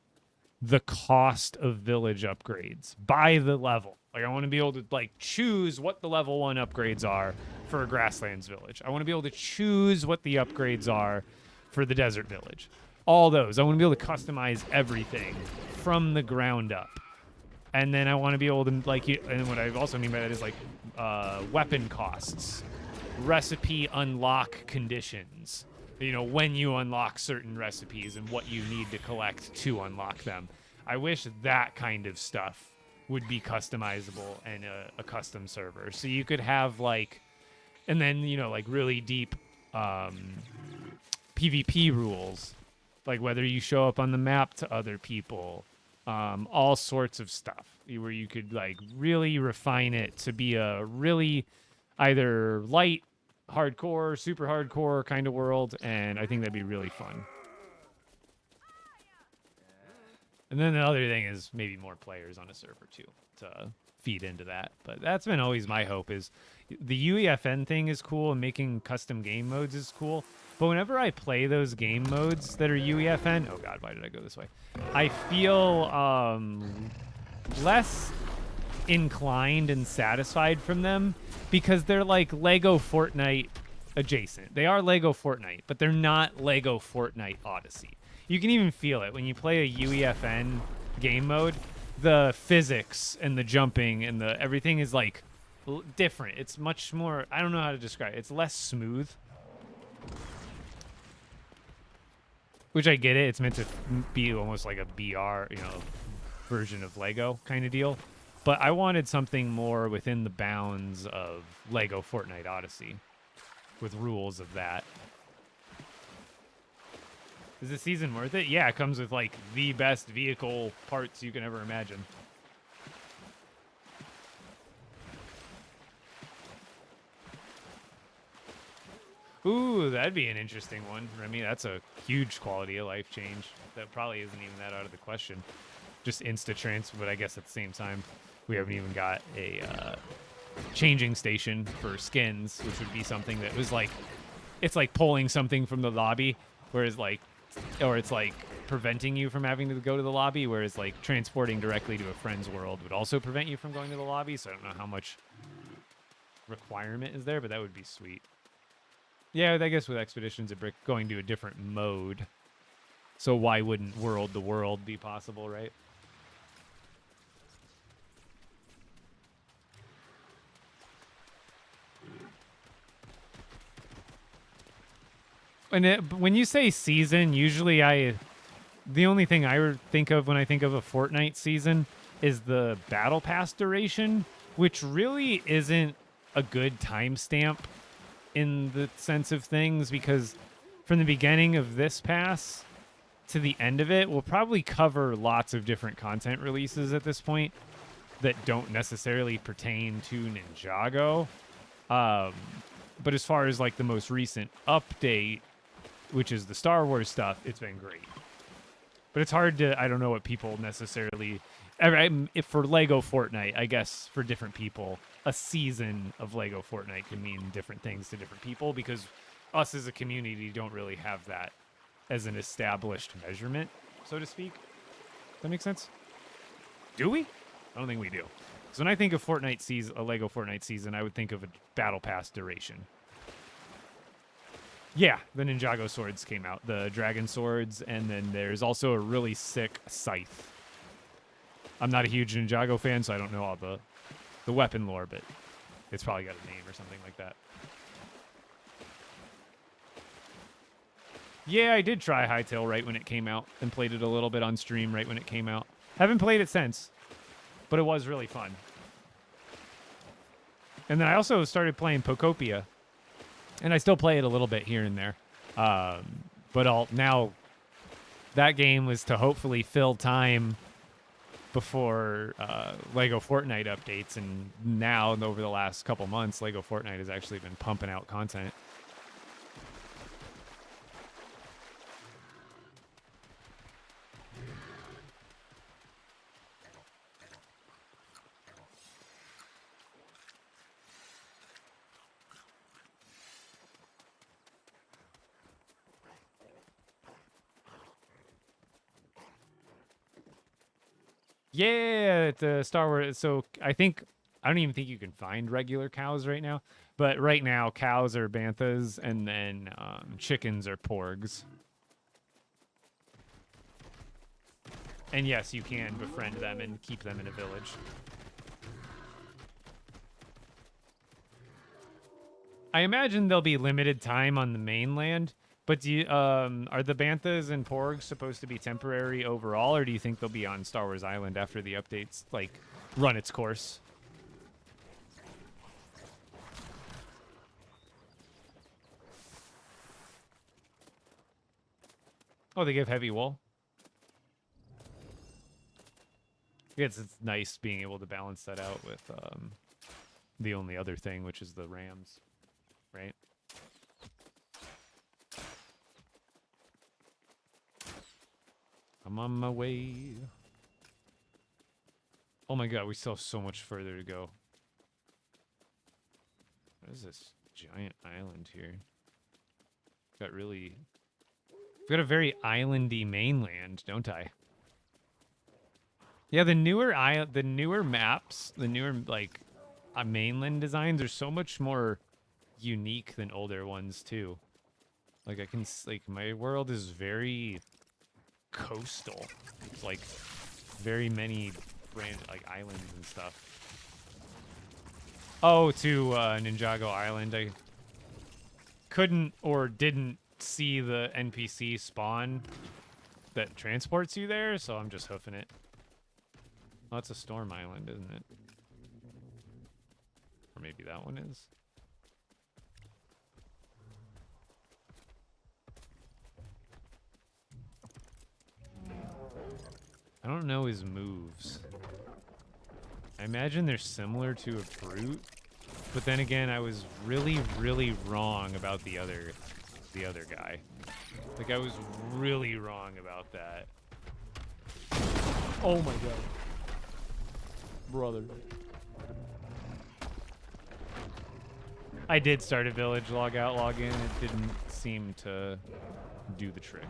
the cost of village upgrades by the level. Like I want to be able to like choose what the level 1 upgrades are for a grasslands village. I want to be able to choose what the upgrades are for the desert village. All those. I want to be able to customize everything from the ground up. And then I want to be able to like, and what I also mean by that is like weapon costs, recipe unlock conditions. You know, when you unlock certain recipes and what you need to collect to unlock them. I wish that kind of stuff would be customizable in a custom server. So you could have like, and then, you know, like really deep PvP rules, like whether you show up on the map to other people, all sorts of stuff where you could like really refine it to be a really either light, hardcore, super hardcore kind of world, and I think that'd be really fun. And then the other thing is maybe more players on a server too to feed into that. But that's been always my hope is the UEFN thing is cool and making custom game modes is cool. But whenever I play those game modes that are UEFN, oh god, why did I go this way? I feel less inclined and satisfied from them because they're like LEGO Fortnite adjacent. They are LEGO Fortnite, but they're not LEGO Fortnite Odyssey. You can even feel it when you play a UEFN game mode. The physics and the jumping and the everything is like different. It's much more, I don't know how to describe it. It's less smooth. Which I get it. It's meant to be almost like a BR, you know, version of LEGO kind of deal. But I wanted something more within the bounds of LEGO Fortnite Odyssey with rules of that. Is the season worth it? Yeah, it comes with like the best vehicle parts you can ever imagine. Ooh, that'd be an interesting one, Remy. That's a huge quality of life change. That probably isn't even that out of the question. Just insta-trans, but I guess at the same time, we haven't even got a changing station for skins, which would be something that was like, it's like pulling something from the lobby, whereas like, or it's like preventing you from having to go to the lobby, whereas like transporting directly to a friend's world would also prevent you from going to the lobby. So I don't know how much requirement is there, but that would be sweet. Yeah, I guess with Expeditions of Brick going to a different mode. So why wouldn't World to World be possible, right? And when you say season, usually the only thing I think of when I think of a Fortnite season is the Battle Pass duration, which really isn't a good timestamp in the sense of things, because from the beginning of this pass to the end of it, we'll probably cover lots of different content releases at this point that don't necessarily pertain to Ninjago. But as far as like the most recent update, which is the Star Wars stuff, it's been great. But it's hard to, I don't know what people necessarily, if for LEGO Fortnite, I guess for different people, a season of LEGO Fortnite can mean different things to different people, because us as a community don't really have that as an established measurement, so to speak. Does that make sense? Do we? I don't think we do. Because when I think of Fortnite season, a LEGO Fortnite season, I would think of a Battle Pass duration. Yeah, the Ninjago swords came out, the dragon swords, and then there's also a really sick scythe. I'm not a huge Ninjago fan, so I don't know all the weapon lore, but it's probably got a name or something like that. Yeah, I did try Hytale right when it came out and played it a little bit on stream right when it came out. Haven't played it since, but it was really fun. And then I also started playing Pocopia, and I still play it a little bit here and there. But now that game was to hopefully fill time before LEGO Fortnite updates, and now over the last couple months, LEGO Fortnite has actually been pumping out content. Yeah, it's Star Wars. So I don't even think you can find regular cows right now. But right now, cows are banthas, and then chickens are porgs. And yes, you can befriend them and keep them in a village. I imagine there'll be limited time on the mainland. But do you, are the banthas and porgs supposed to be temporary overall, or do you think they'll be on Star Wars Island after the updates like run its course? Oh, they give heavy wool. Yeah, it's nice being able to balance that out with the only other thing, which is the rams, right? I'm on my way. Oh my god, we still have so much further to go. What is this giant island here? Got a very islandy mainland, don't I? Yeah, the newer maps, the newer like mainland designs are so much more unique than older ones too. Like my world is very coastal. It's like very many like islands and stuff. Oh, to Ninjago Island. I couldn't or didn't see the NPC spawn that transports you there, so I'm just hoofing it. Oh, it's a storm island, isn't it? Or maybe that one is. I don't know his moves. I imagine they're similar to a brute, but then again, I was really, really wrong about the other guy. Like, I was really wrong about that. Oh my god. Brother. I did start a village, log out, log in. It didn't seem to do the trick.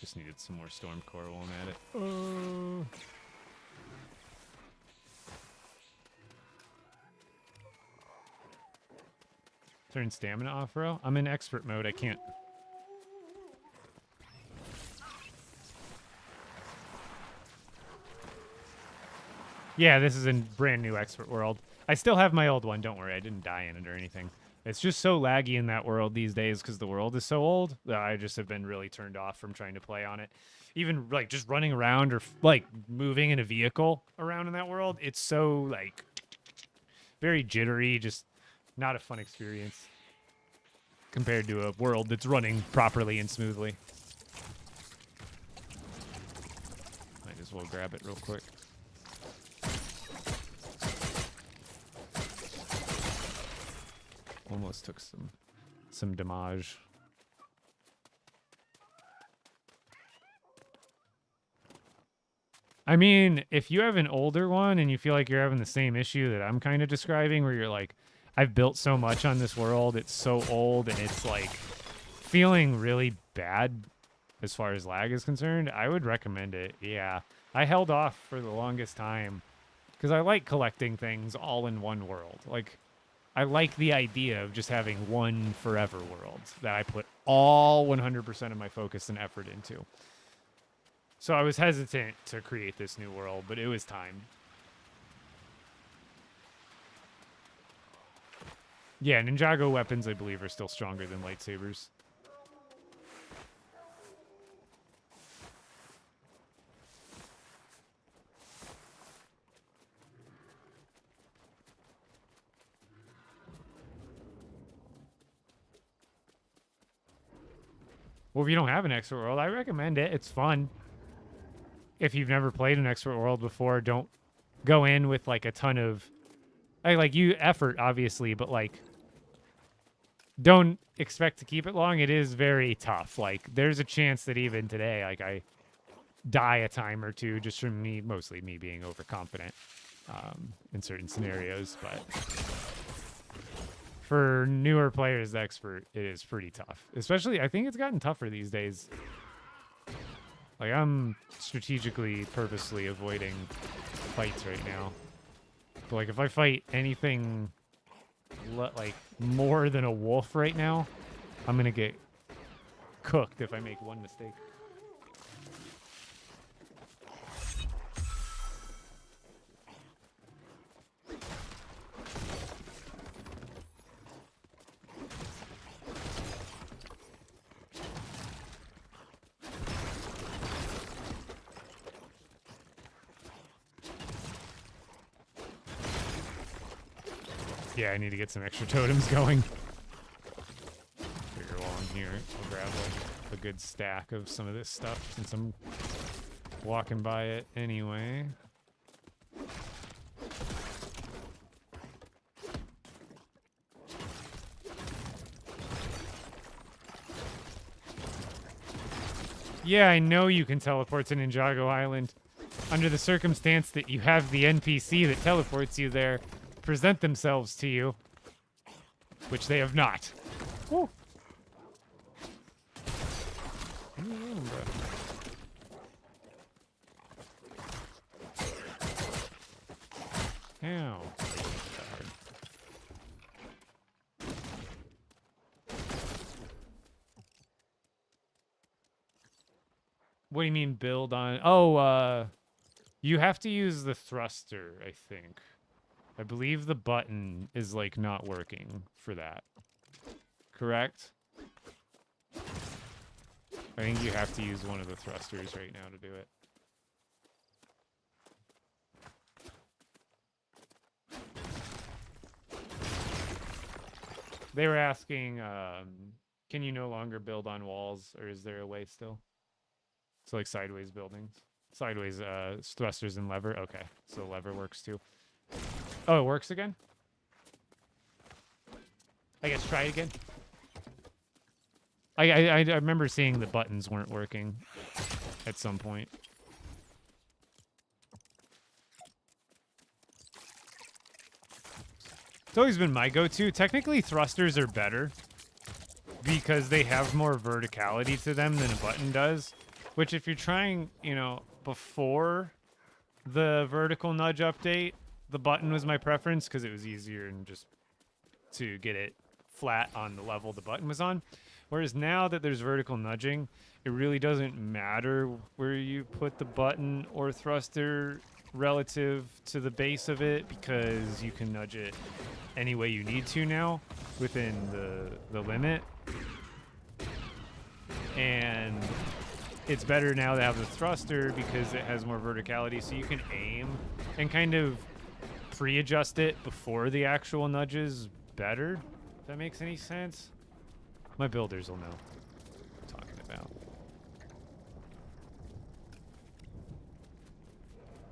Just needed some more storm core while I'm at it. Turn stamina off, bro. I'm in expert mode. I can't. Yeah, this is a brand new expert world. I still have my old one. Don't worry. I didn't die in it or anything. It's just so laggy in that world these days because the world is so old that I just have been really turned off from trying to play on it. Even like just running around or like moving in a vehicle around in that world, it's so like very jittery, just not a fun experience compared to a world that's running properly and smoothly. Might as well grab it real quick. Almost took some damage. I mean, if you have an older one and you feel like you're having the same issue that I'm kind of describing, where you're like, I've built so much on this world, it's so old, and it's like feeling really bad as far as lag is concerned, I would recommend it. Yeah, I held off for the longest time because I like collecting things all in one world. Like, I like the idea of just having one forever world that I put all 100% of my focus and effort into. So I was hesitant to create this new world, but it was time. Yeah, Ninjago weapons, I believe, are still stronger than lightsabers. Well, if you don't have an expert world, I recommend it. It's fun. If you've never played an expert world before, don't go in with like a ton of effort, obviously, but like don't expect to keep it long. It is very tough. Like, there's a chance that even today, like, I die a time or two just from me, mostly me being overconfident in certain scenarios. But for newer players, the expert, it is pretty tough. Especially, I think it's gotten tougher these days. Like, I'm strategically, purposely avoiding fights right now. But, like, if I fight anything like more than a wolf right now, I'm gonna get cooked if I make one mistake. Yeah, I need to get some extra totems going. Figure while I'm here, I'll grab a good stack of some of this stuff since I'm walking by it anyway. Yeah, I know you can teleport to Ninjago Island. Under the circumstance that you have the NPC that teleports you there present themselves to you, which they have not. Woo. Ow. What do you mean build on? Oh, you have to use the thruster, I think. I believe the button is, like, not working for that. Correct? I think you have to use one of the thrusters right now to do it. They were asking, can you no longer build on walls, or is there a way still? So like sideways buildings. Sideways thrusters and lever. Okay, so lever works too. Oh, it works again? I guess try it again. I remember seeing the buttons weren't working at some point. It's always been my go-to. Technically, thrusters are better because they have more verticality to them than a button does. Which, if you're trying, you know, before the vertical nudge update, the button was my preference because it was easier and just to get it flat on the level the button was on. Whereas now that there's vertical nudging, it really doesn't matter where you put the button or thruster relative to the base of it because you can nudge it any way you need to now within the limit. And it's better now to have the thruster because it has more verticality, so you can aim and kind of pre-adjust it before the actual nudges better. If that makes any sense. My builders will know what I'm talking about.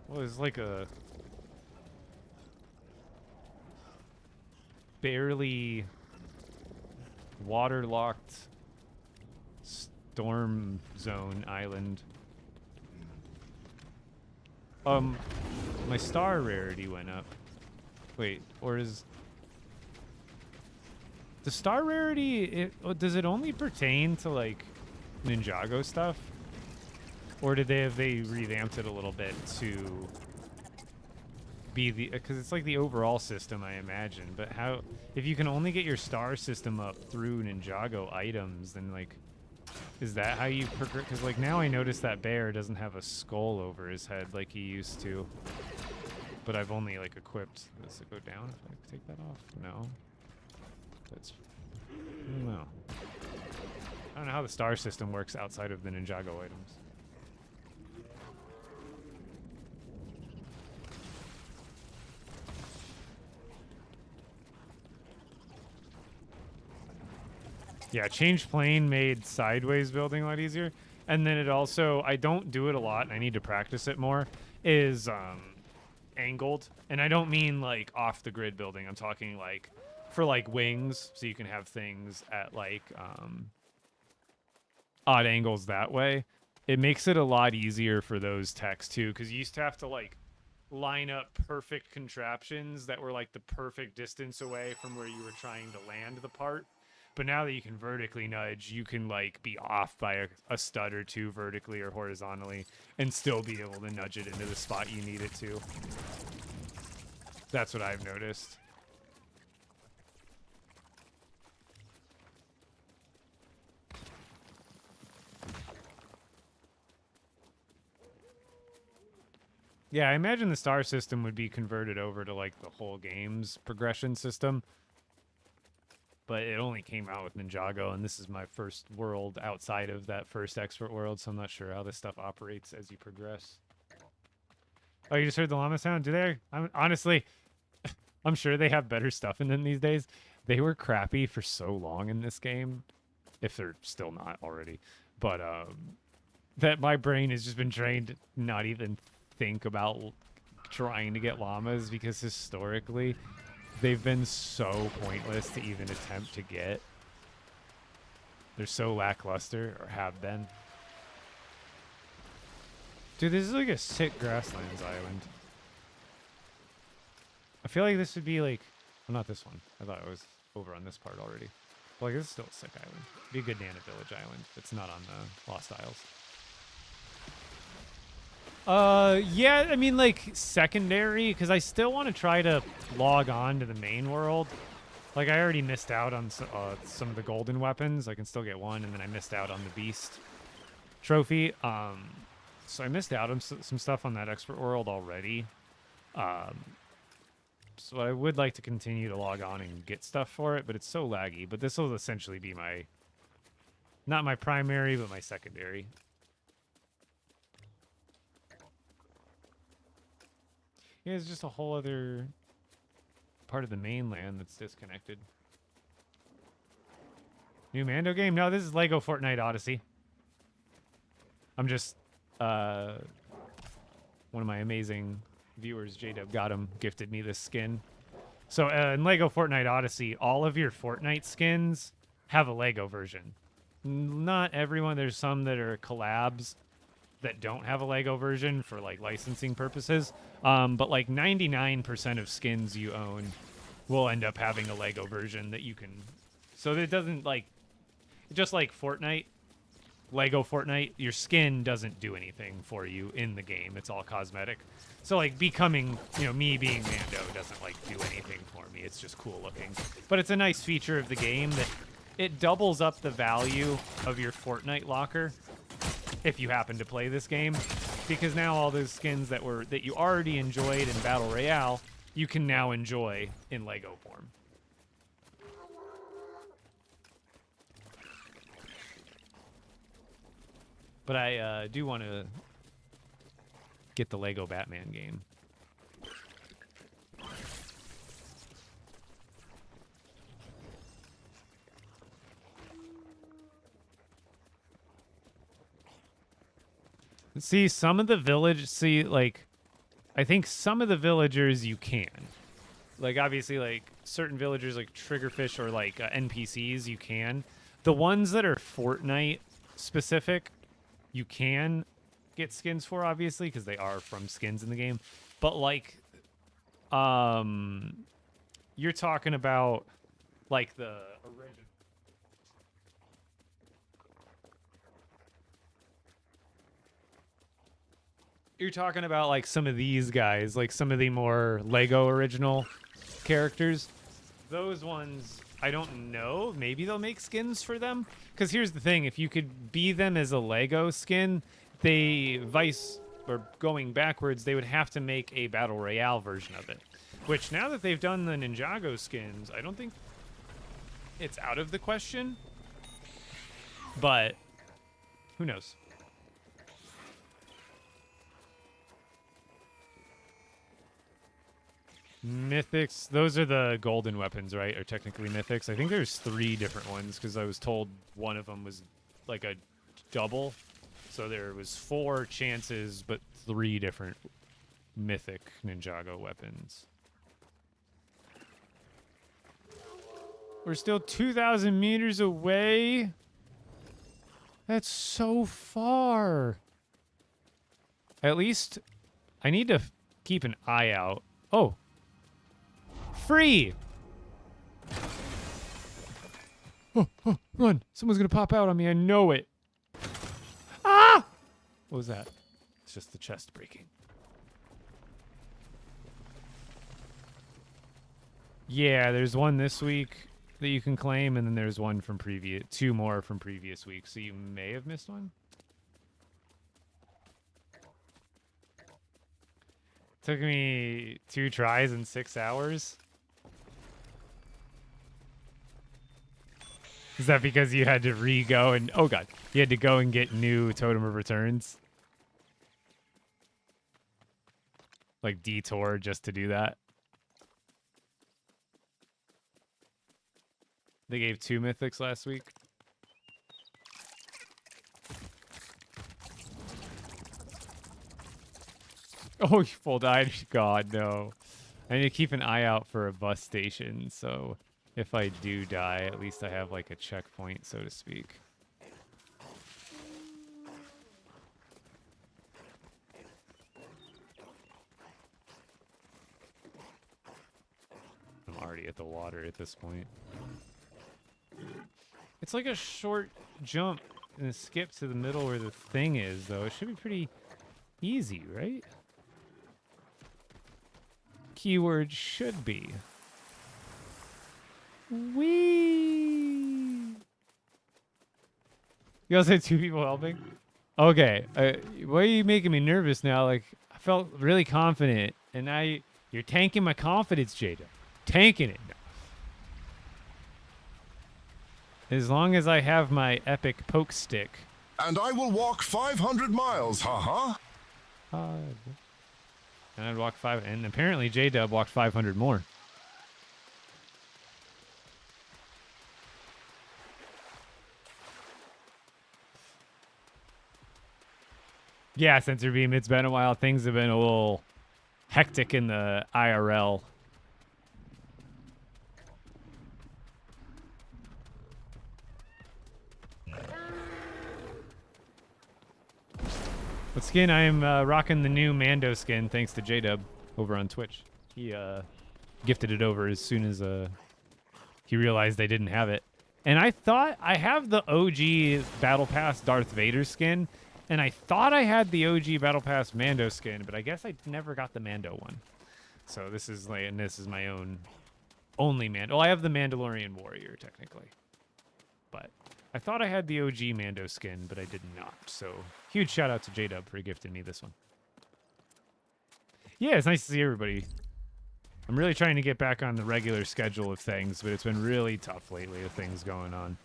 Well, it's like a barely waterlocked storm zone island. My star rarity went up. Wait, or is the star rarity, does it only pertain to like Ninjago stuff? Or did they revamped it a little bit to be the, because it's like the overall system, I imagine. But how, if you can only get your star system up through Ninjago items, then like, is that how you progress? Because like now I notice that bear doesn't have a skull over his head like he used to. But I've only like equipped, does it go down if I take that off? No. That's, no. I don't know how the star system works outside of the Ninjago items. Yeah, change plane made sideways building a lot easier. And then it also, I don't do it a lot and I need to practice it more, is angled. And I don't mean like off the grid building. I'm talking like for like wings, so you can have things at like odd angles that way. It makes it a lot easier for those techs too, because you used to have to like line up perfect contraptions that were like the perfect distance away from where you were trying to land the part. But now that you can vertically nudge, you can like be off by a stud or two vertically or horizontally and still be able to nudge it into the spot you need it to. That's what I've noticed. Yeah, I imagine the star system would be converted over to like the whole game's progression system. But it only came out with Ninjago, and this is my first world outside of that first expert world, so I'm not sure how this stuff operates as you progress. Oh, you just heard the llama sound? Do they? Honestly, I'm sure they have better stuff in them these days. They were crappy for so long in this game, if they're still not already. But that my brain has just been trained to not even think about trying to get llamas, because historically they've been so pointless to even attempt to get. They're so lackluster, or have been. Dude, this is like a sick grasslands island. I feel like this would be like, well, not this one. I thought it was over on this part already. But like, this is still a sick island. It'd be a good Nana Village island. It's not on the Lost Isles. Yeah, I mean, like, secondary, because I still want to try to log on to the main world. Like, I already missed out on some of the golden weapons. I can still get one, and then I missed out on the beast trophy. So I missed out on some stuff on that expert world already. So I would like to continue to log on and get stuff for it, but it's so laggy. But this will essentially be my Not my primary, but my secondary. Yeah, it's just a whole other part of the mainland that's disconnected. New Mando game? No, this is LEGO Fortnite Odyssey. I'm just, one of my amazing viewers, JW got him, gifted me this skin. So in LEGO Fortnite Odyssey, all of your Fortnite skins have a LEGO version. Not everyone. There's some that are collabs that don't have a LEGO version for like licensing purposes. But like 99% of skins you own will end up having a LEGO version that you can. So that it doesn't like, just like Fortnite, LEGO Fortnite, your skin doesn't do anything for you in the game. It's all cosmetic. So like becoming, me being Mando doesn't like do anything for me. It's just cool looking. But it's a nice feature of the game that it doubles up the value of your Fortnite locker if you happen to play this game, because now all those skins that you already enjoyed in Battle Royale, you can now enjoy in LEGO form. But I do want to get the LEGO Batman game. See, some of the I think some of the villagers you can. Like, obviously, like, certain villagers, like Triggerfish or, like, NPCs, you can. The ones that are Fortnite specific, you can get skins for, obviously, because they are from skins in the game. But, like, you're talking about, like, the original. You're talking about, like, some of these guys, like, some of the more LEGO original characters. Those ones, I don't know. Maybe they'll make skins for them. Because here's the thing. If you could be them as a LEGO skin, going backwards, they would have to make a Battle Royale version of it. Which, now that they've done the Ninjago skins, I don't think it's out of the question. But, who knows? Mythics, those are the golden weapons, right? Or technically mythics. I think there's 3 different ones because I was told one of them was like a double. So there was 4 chances, but 3 different mythic Ninjago weapons. We're still 2,000 meters away. That's so far. At least I need to keep an eye out. Oh. Free! Oh, run. Someone's gonna pop out on me. I know it. Ah! What was that? It's just the chest breaking. Yeah, there's one this week that you can claim, and then there's one from 2 more from previous weeks, so you may have missed one. Took me 2 tries in 6 hours. Is that because you had to re-go and... Oh, God. You had to go and get new Totem of Returns? Like, detour just to do that? They gave 2 mythics last week. Oh, you full died? God, no. I need to keep an eye out for a bus station, so... If I do die, at least I have like a checkpoint, so to speak. I'm already at the water at this point. It's like a short jump and a skip to the middle where the thing is, though. It should be pretty easy, right? Keyword should be. Wee. You also had 2 people helping? Okay. Why are you making me nervous now? Like, I felt really confident, and now you're tanking my confidence, Jada. Tanking it now. As long as I have my epic poke stick. And I will walk 500 miles, haha. And I'd walk 5, and apparently J-Dub walked 500 more. Yeah, Sensor Beam, it's been a while. Things have been a little hectic in the IRL. What skin? I am rocking the new Mando skin thanks to J-Dub over on Twitch. He gifted it over as soon as he realized I didn't have it. And I thought I have the OG Battle Pass Darth Vader skin, and I thought I had the OG Battle Pass Mando skin, but I guess I never got the Mando one. So this is like, and this is my own only Mando. Well, I have the Mandalorian Warrior technically, but I thought I had the OG Mando skin, but I did not. So huge shout out to J-Dub for gifting me this one. Yeah, it's nice to see everybody. I'm really trying to get back on the regular schedule of things, but it's been really tough lately with things going on.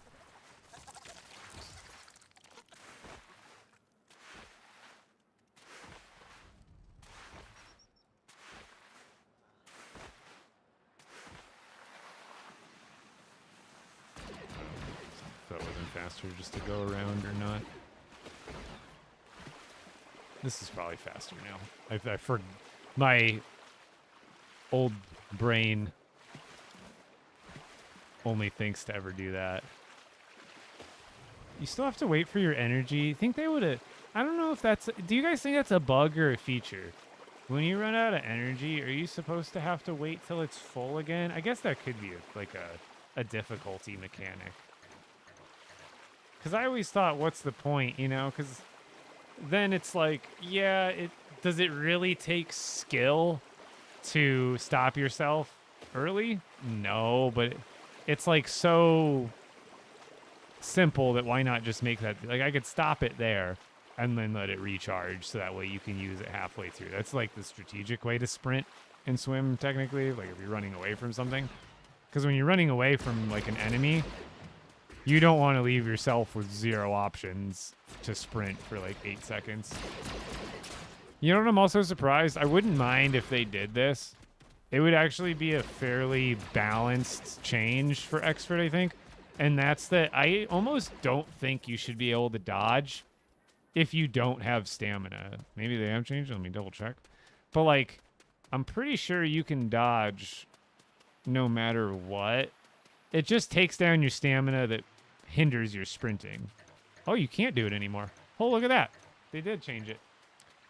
If that wasn't faster just to go around or not. This is probably faster now. I've heard my old brain only thinks to ever do that. You still have to wait for your energy. Think they would have... I don't know if that's... Do you guys think that's a bug or a feature? When you run out of energy, are you supposed to have to wait till it's full again? I guess that could be like a difficulty mechanic. Because I always thought, what's the point, you know? Because then it's like, yeah, does it really take skill to stop yourself early? No, but it's like so simple that why not just make that, like I could stop it there and then let it recharge so that way you can use it halfway through. That's like the strategic way to sprint and swim technically, like if you're running away from something. Because when you're running away from like an enemy, you don't want to leave yourself with 0 options to sprint for like 8 seconds. You know what I'm also surprised? I wouldn't mind if they did this. It would actually be a fairly balanced change for Expert, I think. And that's that I almost don't think you should be able to dodge if you don't have stamina. Maybe they have changed. Let me double check. But like, I'm pretty sure you can dodge no matter what. It just takes down your stamina that hinders your sprinting. Oh, you can't do it anymore. Oh, look at that. They did change it.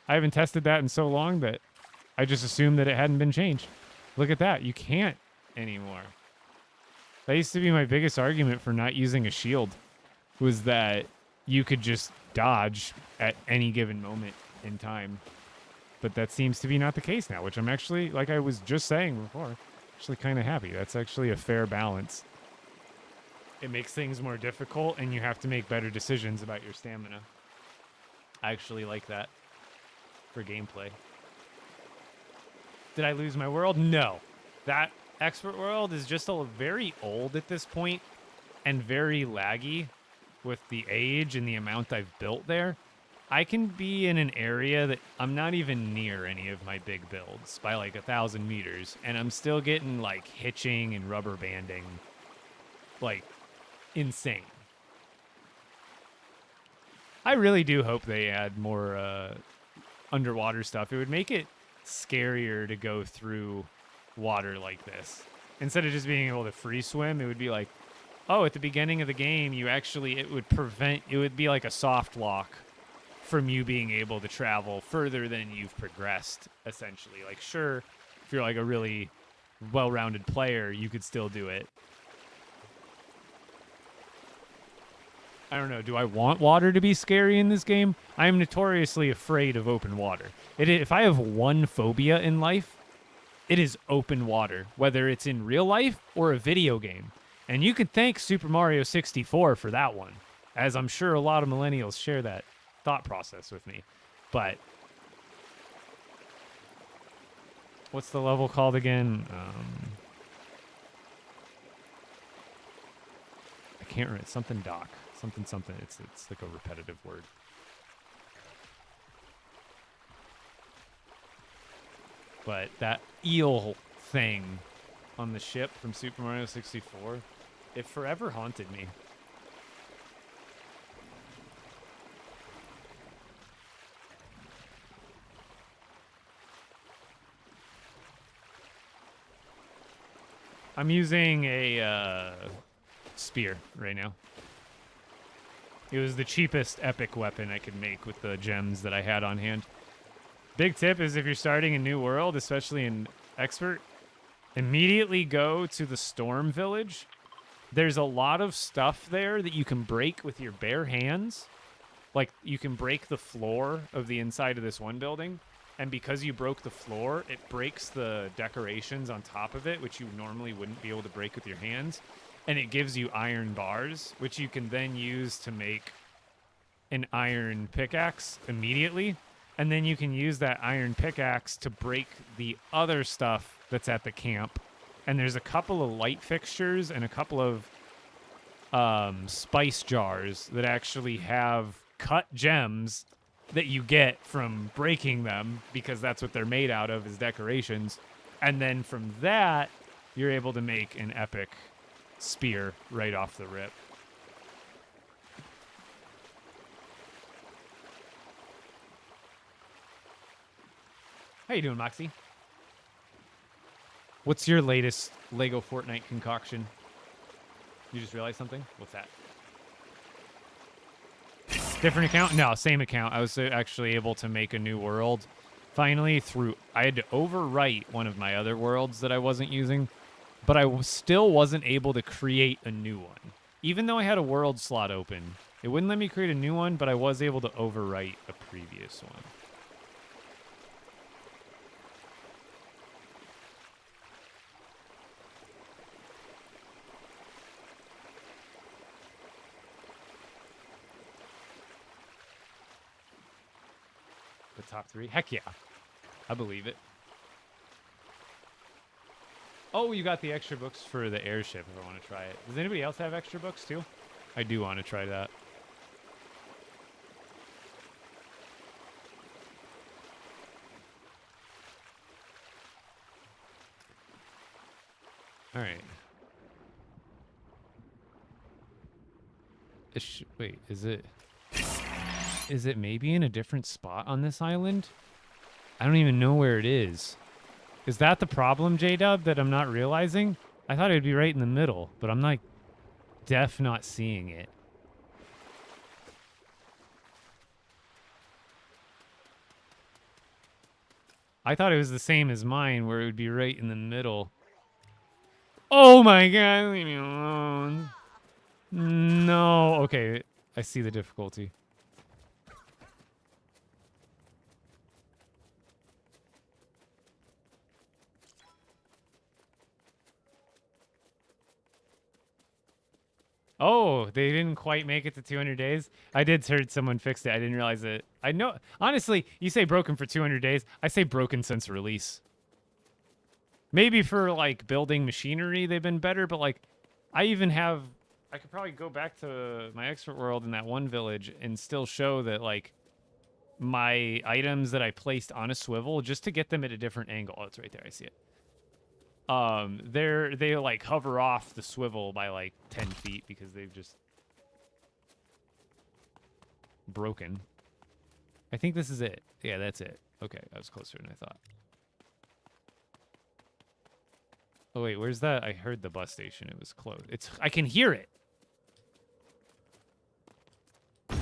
I haven't tested that in so long that I just assumed that it hadn't been changed. Look at that. You can't anymore. That used to be my biggest argument for not using a shield, was that you could just dodge at any given moment in time. But that seems to be not the case now, which I'm actually, like I was just saying before, actually kind of happy. That's actually a fair balance. It makes things more difficult, and you have to make better decisions about your stamina. I actually like that for gameplay. Did I lose my world? No. That Expert world is just a very old at this point and very laggy with the age and the amount I've built there. I can be in an area that I'm not even near any of my big builds by like 1,000 meters, and I'm still getting like hitching and rubber banding like insane. I really do hope they add more underwater stuff. It would make it scarier to go through water like this. Instead of just being able to free swim, it would be like, oh, at the beginning of the game, you actually, it would be like a soft lock from you being able to travel further than you've progressed, essentially. Like, sure, if you're like a really well-rounded player, you could still do it. I don't know. Do I want water to be scary in this game? I am notoriously afraid of open water. If I have one phobia in life, it is open water, whether it's in real life or a video game. And you can thank Super Mario 64 for that one, as I'm sure a lot of millennials share that thought process with me. But what's the level called again? I can't remember. Something dock. Something something. It's like a repetitive word. But that eel thing on the ship from Super Mario 64, it forever haunted me. I'm using a spear right now. It was the cheapest epic weapon I could make with the gems that I had on hand. Big tip is if you're starting a new world, especially in Expert, immediately go to the Storm Village. There's a lot of stuff there that you can break with your bare hands. Like, you can break the floor of the inside of this one building. And because you broke the floor, it breaks the decorations on top of it, which you normally wouldn't be able to break with your hands. And it gives you iron bars, which you can then use to make an iron pickaxe immediately. And then you can use that iron pickaxe to break the other stuff that's at the camp. And there's a couple of light fixtures and a couple of spice jars that actually have cut gems that you get from breaking them, because that's what they're made out of, is decorations. And then from that, you're able to make an epic spear right off the rip. How you doing, Moxie? What's your latest LEGO Fortnite concoction? You just realized something? What's that? Different account? No, same account. I was actually able to make a new world. Finally, I had to overwrite one of my other worlds that I wasn't using, but I still wasn't able to create a new one. Even though I had a world slot open, it wouldn't let me create a new one, but I was able to overwrite a previous one. The top 3? Heck yeah. I believe it. Oh, you got the extra books for the airship if I want to try it. Does anybody else have extra books too? I do want to try that. All right. Wait, is it maybe in a different spot on this island? I don't even know where it is. Is that the problem, J-Dub, that I'm not realizing? I thought it would be right in the middle, but I'm not seeing it. I thought it was the same as mine, where it would be right in the middle. Oh my god, leave me alone. No. Okay, I see the difficulty. Oh, they didn't quite make it to 200 days. I did heard someone fixed it. I didn't realize it. I know. Honestly, you say broken for 200 days. I say broken since release. Maybe for, like, building machinery, they've been better. But, like, I could probably go back to my expert world in that one village and still show that, like, my items that I placed on a swivel just to get them at a different angle. Oh, it's right there. I see it. They like hover off the swivel by like 10 feet because they've just broken. I think this is it. Yeah, that's it. Okay, I was closer than I thought. Oh wait, where's that? I heard the bus station. It was closed. I can hear it. I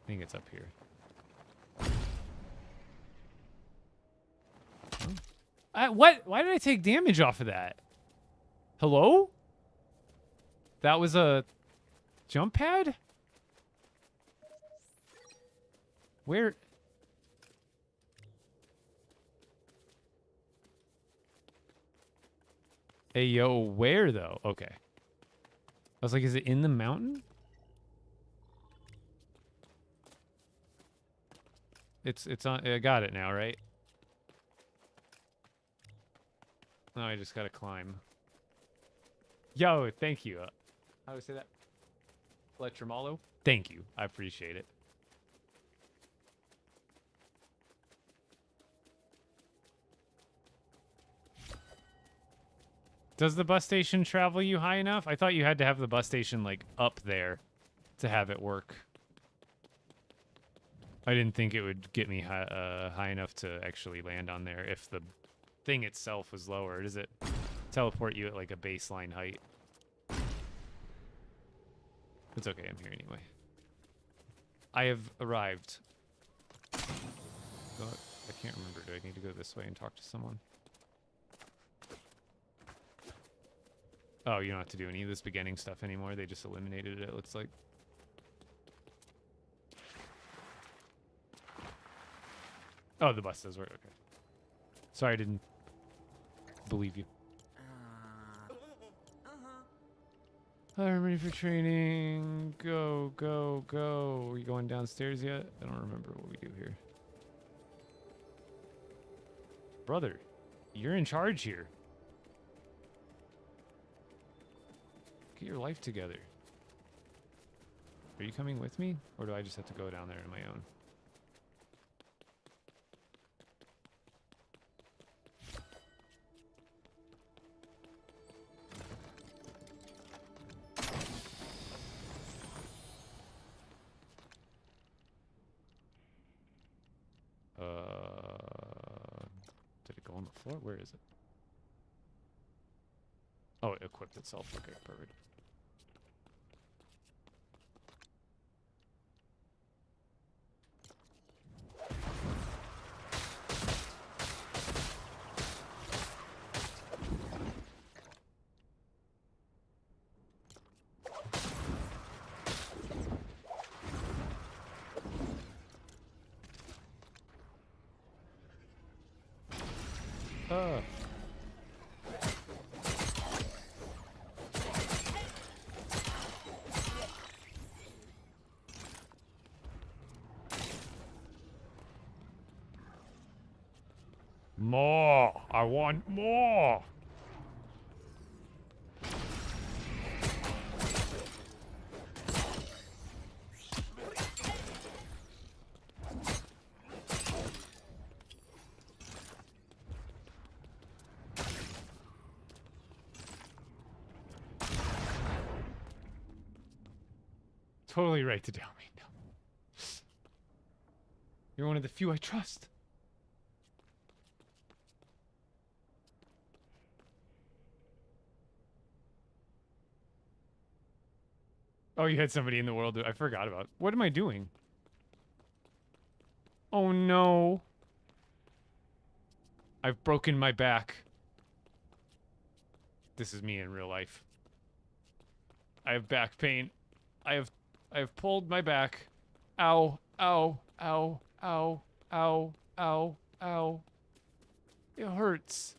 think it's up here. What? Why did I take damage off of that? Hello? That was a jump pad? Where? Hey, yo, where though? Okay. I was like, is it in the mountain? It's on. I got it now, right? No, I just gotta climb. Yo, thank you. How do I say that? Fletchermalo? Thank you. I appreciate it. Does the bus station travel you high enough? I thought you had to have the bus station, like, up there to have it work. I didn't think it would get me high enough to actually land on there if the thing itself was lower. Does it teleport you at, like, a baseline height? It's okay, I'm here anyway. I have arrived. I can't remember. Do I need to go this way and talk to someone? Oh, you don't have to do any of this beginning stuff anymore. They just eliminated it, it looks like. Oh, the bus does work. Okay. Sorry, I didn't believe you. I'm ready for training. Go, go, go. Are we going downstairs yet? I don't remember what we do here. Brother, you're in charge here. Get your life together. Are you coming with me? Or do I just have to go down there on my own? Did it go on the floor? Where is it? Oh, it equipped itself. Okay, perfect. More! I want more! Totally right to tell me. No. You're one of the few I trust. Oh, you had somebody in the world. I forgot about. What am I doing? Oh no. I've broken my back. This is me in real life. I have back pain. I have pulled my back. Ow, ow, ow, ow, ow, ow, ow. It hurts.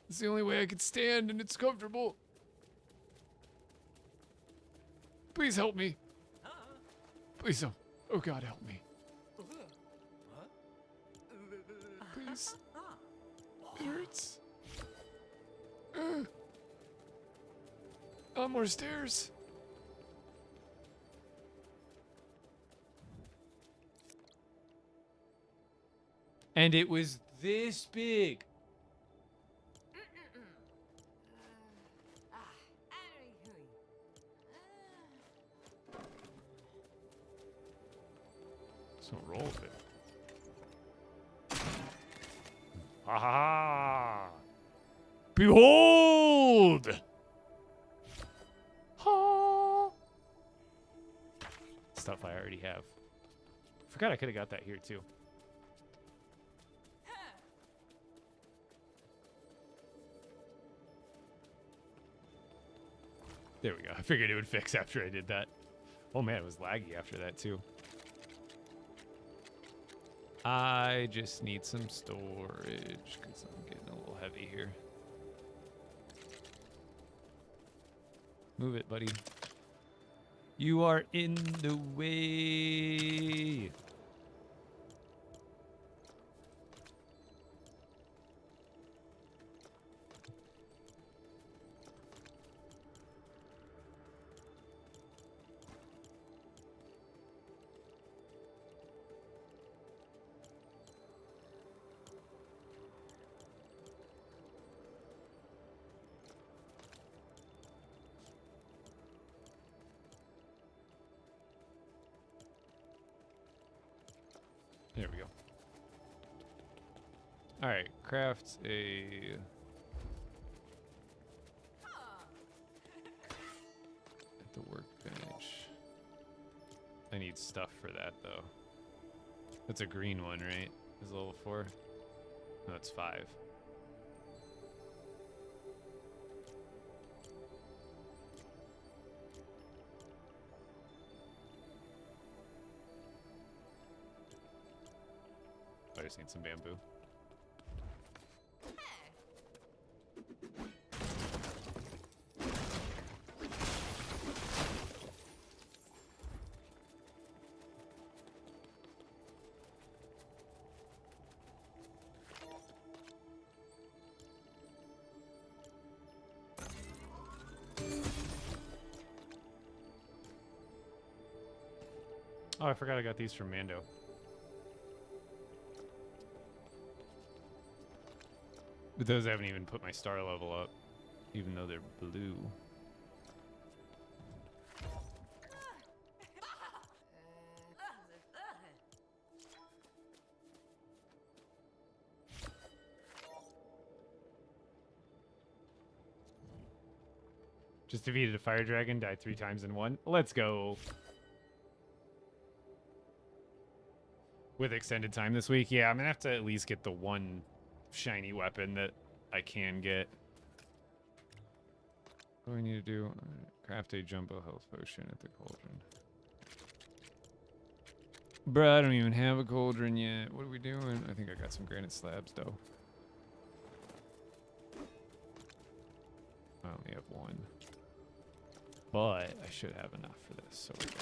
It's the only way I can stand and it's comfortable. Please help me. Please, oh God, help me. Please. It hurts. More stairs. And it was this big. So roll with it. Ha ha ha! Behold! Ha! Stuff I already have. Forgot I could have got that here too. There we go. I figured it would fix after I did that. Oh man, it was laggy after that too. I just need some storage because I'm getting a little heavy here. Move it, buddy. You are in the way. There we go. All right, craft a. At the workbench. I need stuff for that though. That's a green one, right? Is level 4? No, it's 5. I just need some bamboo. Oh, I forgot I got these from Mando. But those haven't even put my star level up, even though they're blue. Just defeated a fire dragon, died 3 times in one. Let's go. With extended time this week, yeah, I'm gonna have to at least get the one shiny weapon that I can get. What do I need to do? Craft a jumbo health potion at the cauldron. Bruh, I don't even have a cauldron yet. What are we doing? I think I got some granite slabs, though. I only have 1. But I should have enough for this, so we're good.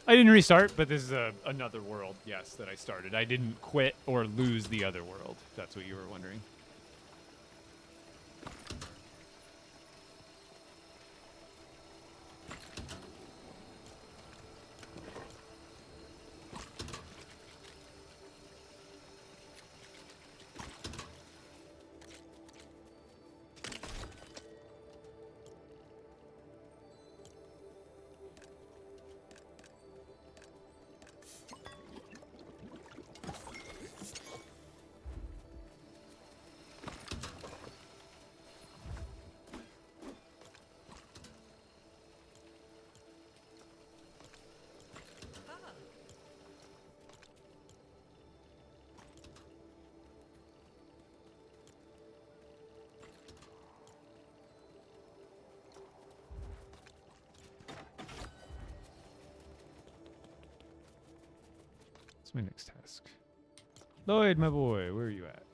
I didn't restart, but this is another world, yes, that I started. I didn't quit or lose the other world, if that's what you were wondering. What's my next task? Lloyd, my boy, where are you at?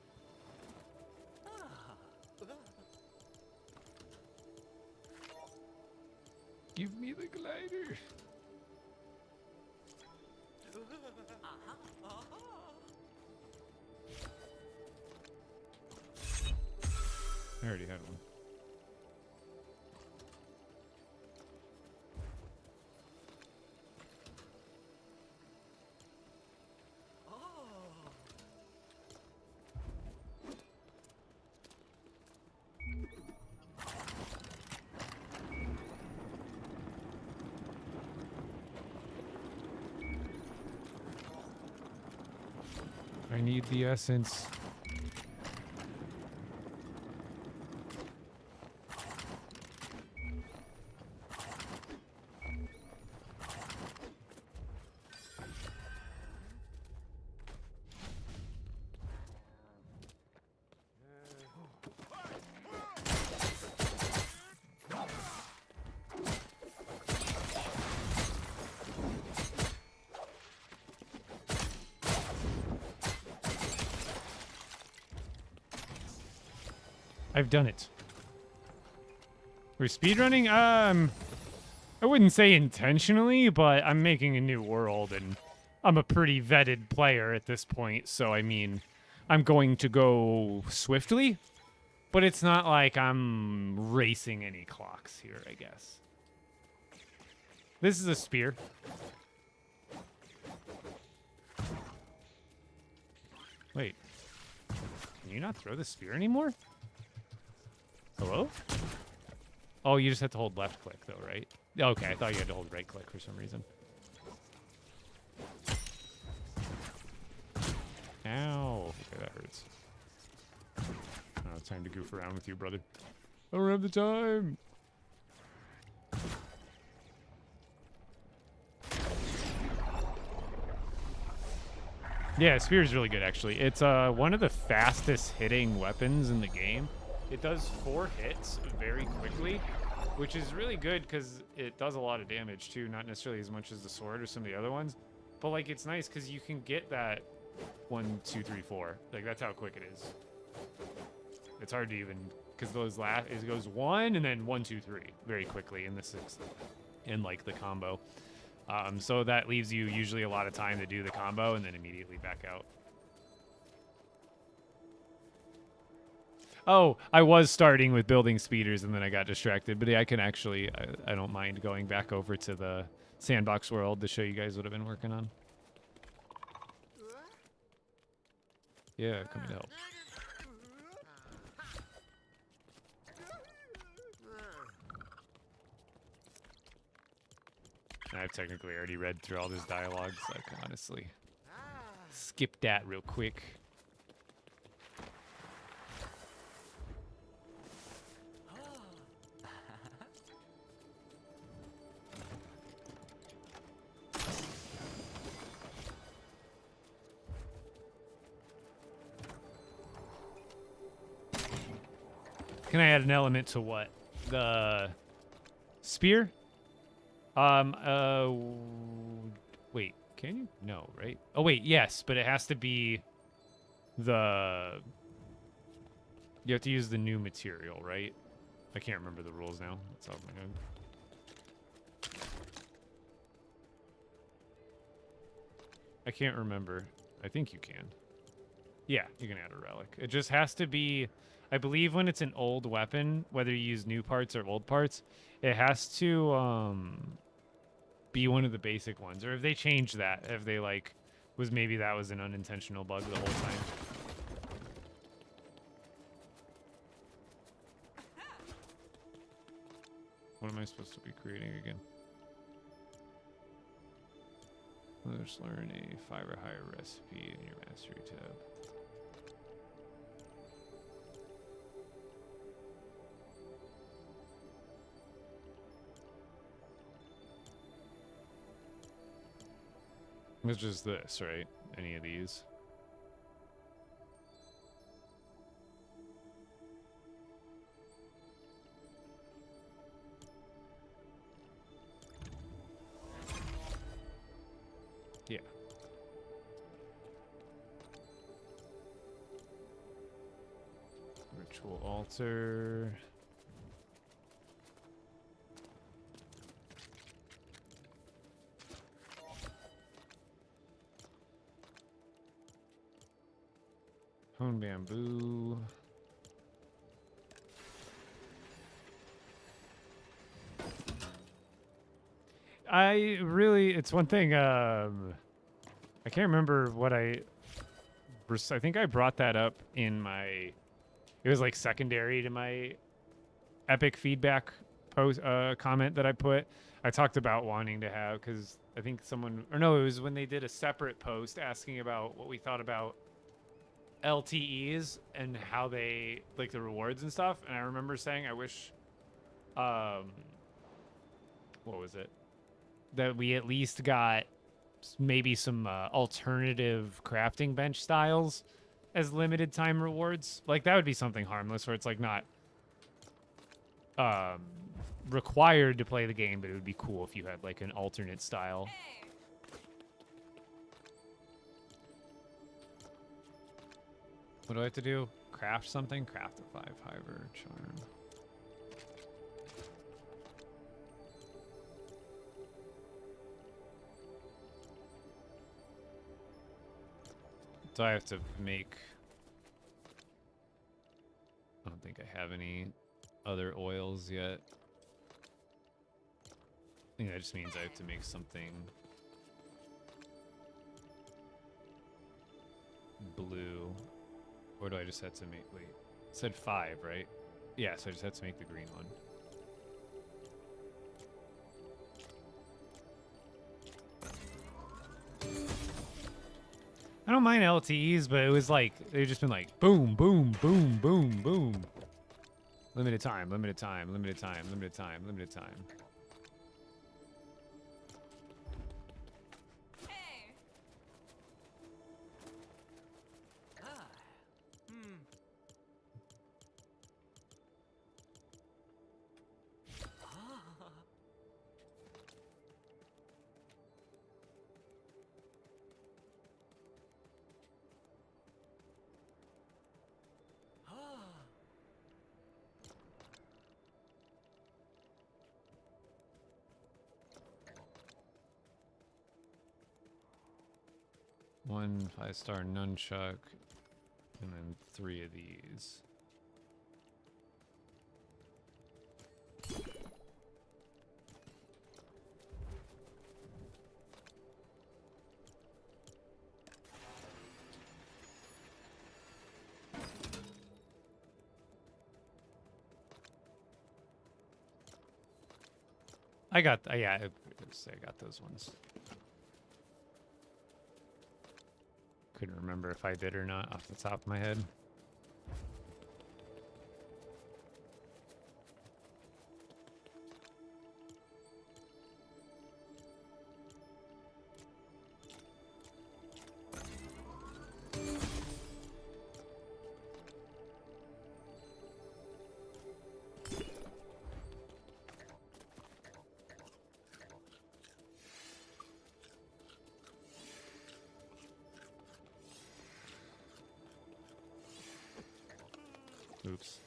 Give me the glider. I already had one. I need the essence. I've done it. We're speedrunning? I wouldn't say intentionally, but I'm making a new world, and I'm a pretty vetted player at this point, so I mean, I'm going to go swiftly, but it's not like I'm racing any clocks here, I guess. This is a spear. Wait. Can you not throw the spear anymore? Hello? Oh, you just have to hold left click though, right? Okay, I thought you had to hold right click for some reason. Ow. Okay, that hurts. Oh, it's time to goof around with you, brother. I don't have the time. Yeah, spear is really good, actually. It's one of the fastest hitting weapons in the game. It does 4 hits very quickly, which is really good because it does a lot of damage too. Not necessarily as much as the sword or some of the other ones, but like it's nice because you can get that 1, 2, 3, 4. Like that's how quick it is. It's hard to even because those it goes 1 and then 1, 2, 3 very quickly in the 6th in like the combo. So that leaves you usually a lot of time to do the combo and then immediately back out. Oh, I was starting with building speeders and then I got distracted, but yeah, I can actually, I don't mind going back over to the sandbox world to show you guys what I've been working on. Yeah, coming to help. I've technically already read through all this dialogue, so I can honestly skip that real quick. Can I add an element to what? The spear? Wait, can you? No, right? Oh, wait, yes, but it has to be the... You have to use the new material, right? I can't remember the rules now. It's off my head. I can't remember. I think you can. Yeah, you can add a relic. It just has to be... I believe when it's an old weapon, whether you use new parts or old parts, it has to be one of the basic ones. Or if they change that, if they like maybe that was an unintentional bug the whole time. What am I supposed to be creating again? Let's learn a 5 or higher recipe in your mastery tab. It's just this, right? Any of these? Yeah. Ritual altar. Hone bamboo. It's one thing, I can't remember what I think I brought that up in my, it was like secondary to my epic feedback post, comment that I put. I talked about wanting to have, because I think someone, or no, it was when they did a separate post asking about what we thought about LTEs and how they like the rewards and stuff. And I remember saying I wish what was it, that we at least got maybe some alternative crafting bench styles as limited time rewards. Like that would be something harmless where it's like not required to play the game, but it would be cool if you had like an alternate style. What do I have to do? Craft something? Craft a 5 fiber charm. So I have to make... I don't think I have any other oils yet. I think that just means I have to make something blue. Or do I just have to make, wait, it said 5, right? Yeah, so I just have to make the green one. don't mind LTEs, but it was like they've just been like boom, boom, boom, boom, boom. Limited time, limited time, limited time, limited time, limited time. Hey. One 5-star nunchuck, and then 3 of these. I got, yeah, I got those ones. Couldn't remember if I did or not off the top of my head. Oops.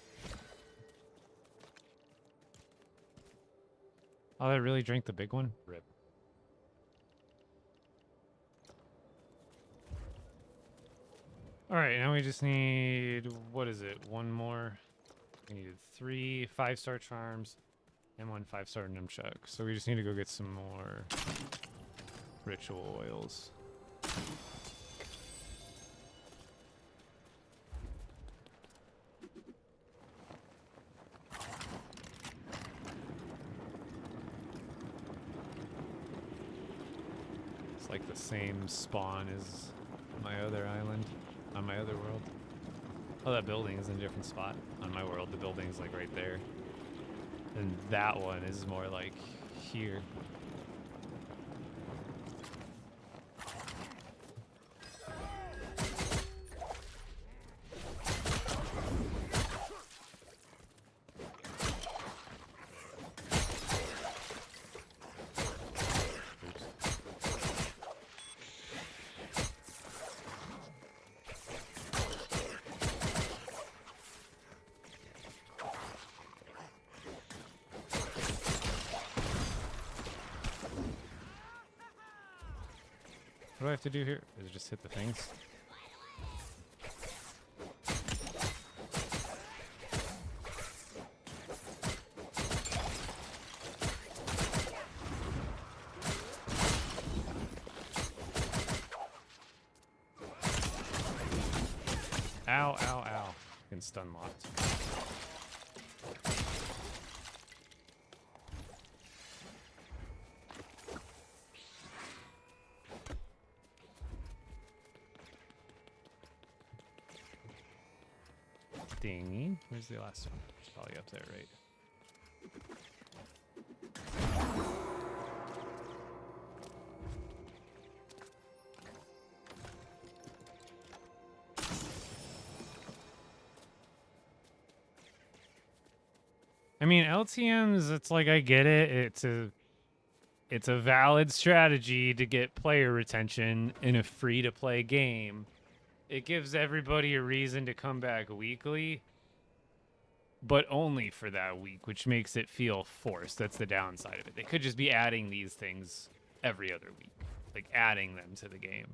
Oh, I really drank the big one? Rip. Alright, now we just need, what is it? One more. We needed 3 5-star charms and 1 5-star nunchuck. So we just need to go get some more ritual oils. It's like the same spawn as my other island, on my other world. Oh, that building is in a different spot. On my world, the building is like right there. And that one is more like here. What do I have to do here? Is it just hit the things? Ow, ow, ow. Been stun locked. Dingy. Where's the last one? It's probably up there, right? I mean, LTMs, it's like, I get it. It's a valid strategy to get player retention in a free-to-play game. It gives everybody a reason to come back weekly, but only for that week, which makes it feel forced. That's the downside of it. They could just be adding these things every other week, like adding them to the game.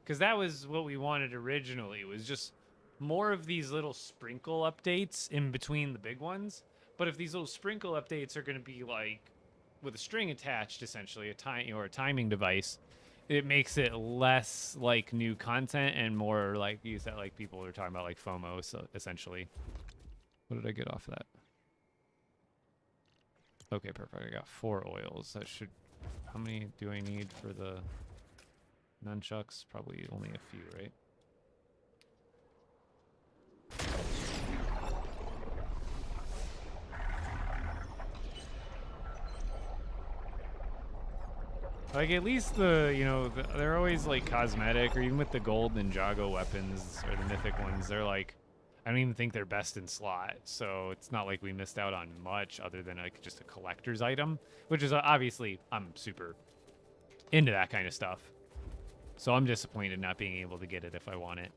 Because that was what we wanted originally, was just more of these little sprinkle updates in between the big ones. But if these little sprinkle updates are going to be like with a string attached, essentially, a timing device, it makes it less like new content and more like, you said, like people are talking about like FOMO, so essentially. What did I get off of that? Okay, perfect. I got 4 oils. That should, how many do I need for the Nunchucks, probably only a few, right? Like, at least they're always, like, cosmetic, or even with the gold Ninjago weapons, or the mythic ones, they're, like, I don't even think they're best in slot, so it's not like we missed out on much other than, like, just a collector's item, which is, obviously, I'm super into that kind of stuff. So I'm disappointed not being able to get it if I want it.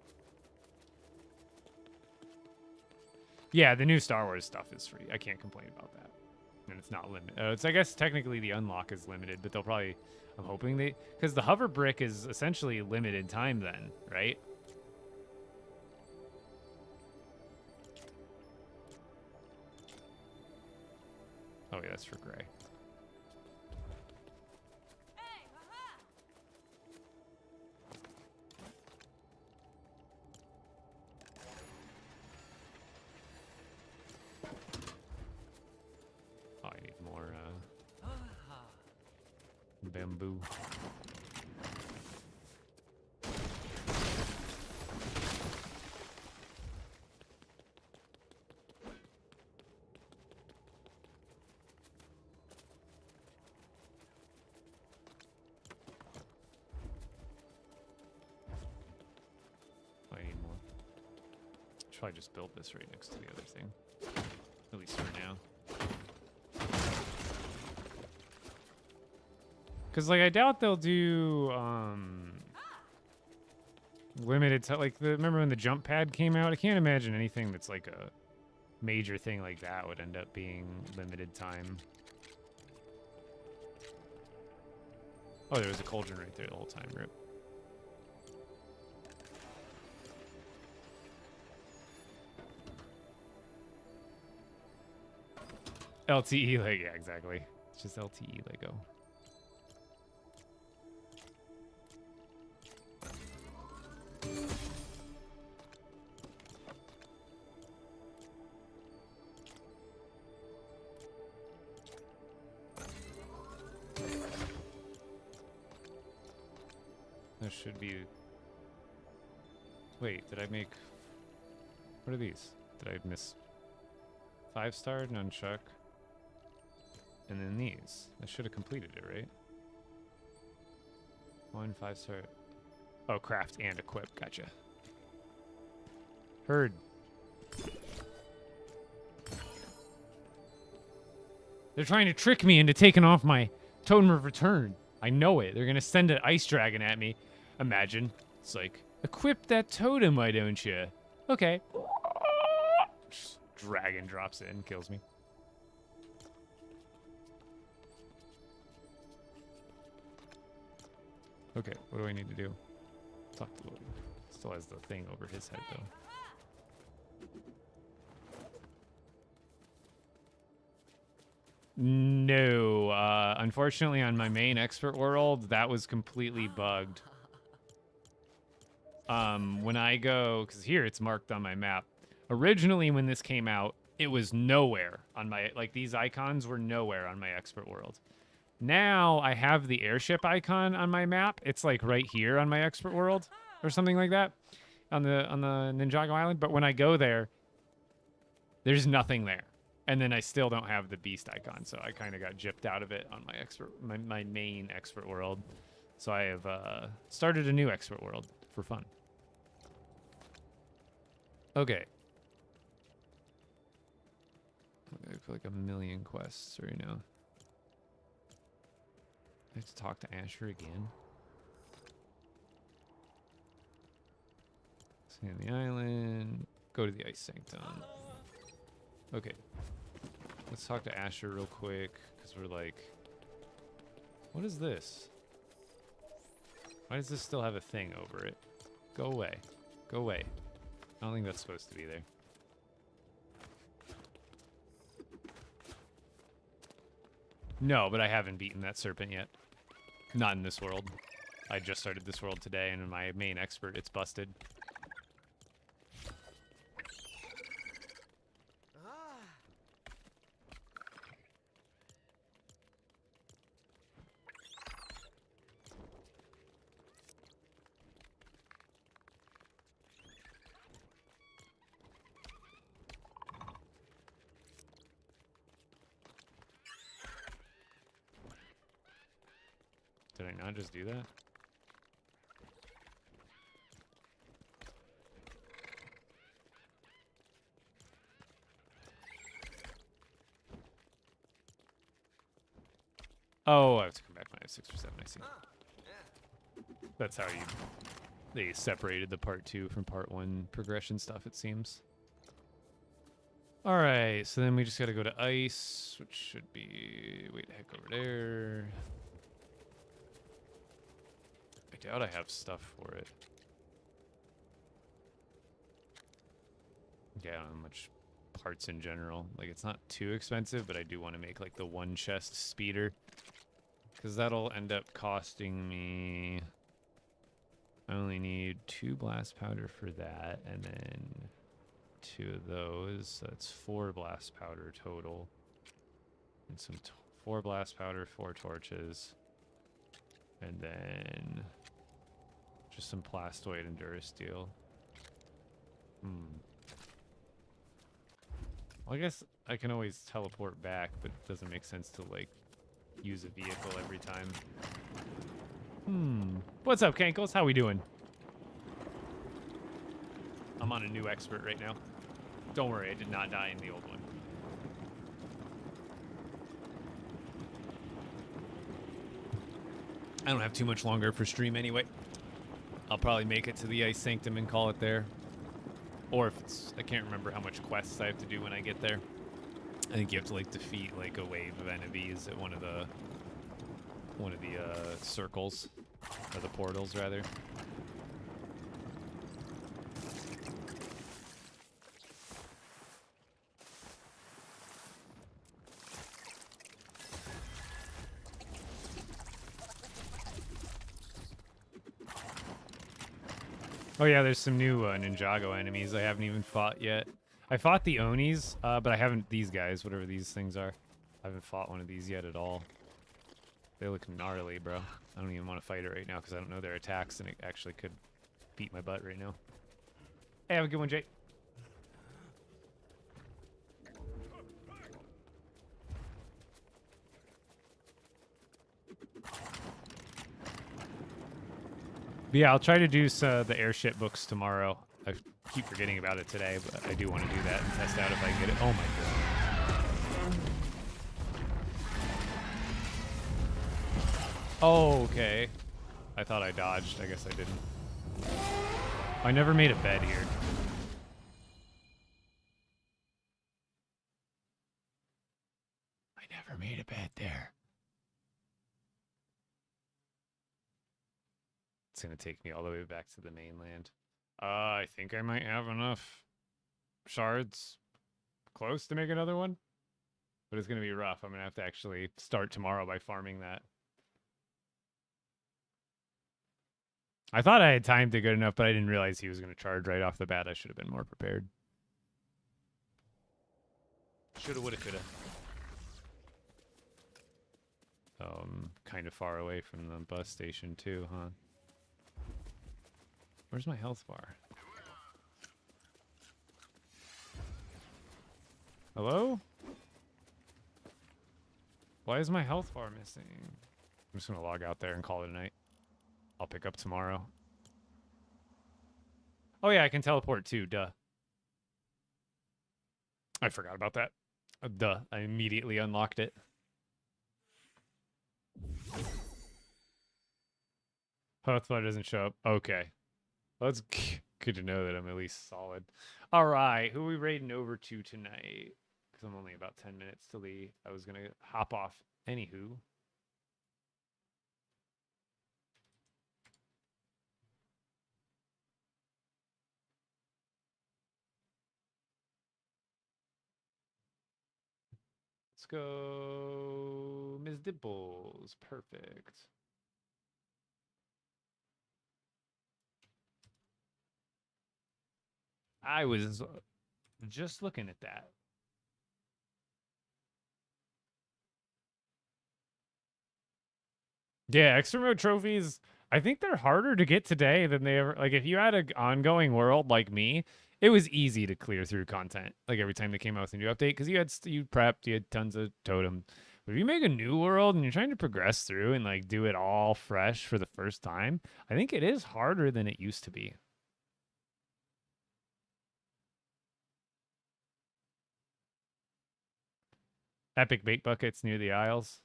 Yeah, the new Star Wars stuff is free. I can't complain about that. And it's not limited. It's, I guess, technically the unlock is limited, but they'll probably... I'm hoping they... Because the hover brick is essentially limited time then, right? Oh, yeah, that's for Gray. Oh, I need more, bamboo. I need more. Should probably just build this right next to the other thing. At least for now. Because, like, I doubt they'll do, limited to, like, remember when the jump pad came out? I can't imagine anything that's, like, a major thing like that would end up being limited time. Oh, there was a cauldron right there the whole time, rip. LTE, like, yeah, exactly. It's just LTE Lego. There should be... Wait, did I make... What are these? Did I miss... 5-star nunchuck? And then these. I should have completed it, right? 1 5-star... Oh, craft and equip. Gotcha. Heard. They're trying to trick me into taking off my totem of return. I know it. They're going to send an ice dragon at me. Imagine. It's like, equip that totem, why don't you? Okay. Just dragon drops it and kills me. Okay, what do I need to do? Talk to Lord. Still has the thing over his head, though. No, unfortunately on my main expert world, that was completely bugged. When I go, because here it's marked on my map. Originally when this came out, it was nowhere on my, like these icons were nowhere on my expert world. Now I have the airship icon on my map. It's like right here on my expert world or something like that on the Ninjago Island. But when I go there, there's nothing there. And then I still don't have the beast icon, so I kind of got gypped out of it on my main expert world. So I have started a new expert world for fun. Okay. I feel like a million quests right now. I have to talk to Asher again. Scan the island. Go to the ice sanctum. Okay. Let's talk to Asher real quick, because we're like... What is this? Why does this still have a thing over it? Go away. Go away. I don't think that's supposed to be there. No, but I haven't beaten that serpent yet. Not in this world. I just started this world today, and in my main expert, it's busted. Did I not just do that? Oh, I have to come back when I have 6 or 7, I see. That's how they separated the part 2 from part 1 progression stuff, it seems. Alright, so then we just gotta go to ice, which should be way the heck over there. I doubt I have stuff for it. Yeah, I don't have much parts in general. Like, it's not too expensive, but I do want to make, like, the 1 chest speeder. Because that'll end up costing me... I only need 2 blast powder for that, and then 2 of those. So that's 4 blast powder total. And some 4 blast powder, 4 torches. And then just some plastoid and durasteel. Well, I guess I can always teleport back, but it doesn't make sense to, like, use a vehicle every time. What's up, Kankles? How we doing? I'm on a new expert right now. Don't worry, I did not die in the old one. I don't have too much longer for stream anyway. I'll probably make it to the Ice Sanctum and call it there. Or if it's... I can't remember how much quests I have to do when I get there. I think you have to, like, defeat, like, a wave of enemies at one of the circles. Or the portals, rather. Oh yeah, there's some new Ninjago enemies I haven't even fought yet. I fought the Onis, but I haven't these guys, whatever these things are. I haven't fought one of these yet at all. They look gnarly, bro. I don't even want to fight it right now because I don't know their attacks, and it actually could beat my butt right now. Hey, have a good one, Jay. But yeah, I'll try to do the airship books tomorrow. I keep forgetting about it today, but I do want to do that and test out if I can get it. Oh my god. Oh, okay. I thought I dodged. I guess I didn't. I never made a bed here. I never made a bed there. It's going to take me all the way back to the mainland. I think I might have enough shards close to make another one. But it's going to be rough. I'm going to have to actually start tomorrow by farming that. I thought I had timed it good enough, but I didn't realize he was going to charge right off the bat. I should have been more prepared. Shoulda, woulda, coulda. Kind of far away from the bus station too, huh? Where's my health bar? Hello? Why is my health bar missing? I'm just gonna log out there and call it a night. I'll pick up tomorrow. Oh yeah, I can teleport too, duh. I forgot about that. Duh, I immediately unlocked it. Health bar doesn't show up. Okay. Well, it's good to know that I'm at least solid. All right, who are we raiding over to tonight? Because I'm only about 10 minutes till I was going to hop off. Anywho. Let's go Ms. Dimples. Perfect. I was just looking at that. Yeah, extra mode trophies, I think they're harder to get today than they ever... Like, if you had an ongoing world like me, it was easy to clear through content. Like, every time they came out with a new update, because you prepped, you had tons of totem. But if you make a new world and you're trying to progress through and like do it all fresh for the first time, I think it is harder than it used to be. Epic bait buckets near the aisles.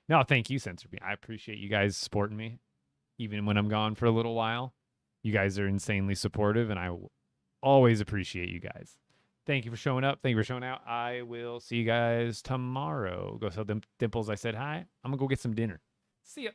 No, thank you, Censor Me. I appreciate you guys supporting me, even when I'm gone for a little while. You guys are insanely supportive, and I always appreciate you guys. Thank you for showing up. Thank you for showing out. I will see you guys tomorrow. Go tell Dimples I said hi. I'm going to go get some dinner. See ya.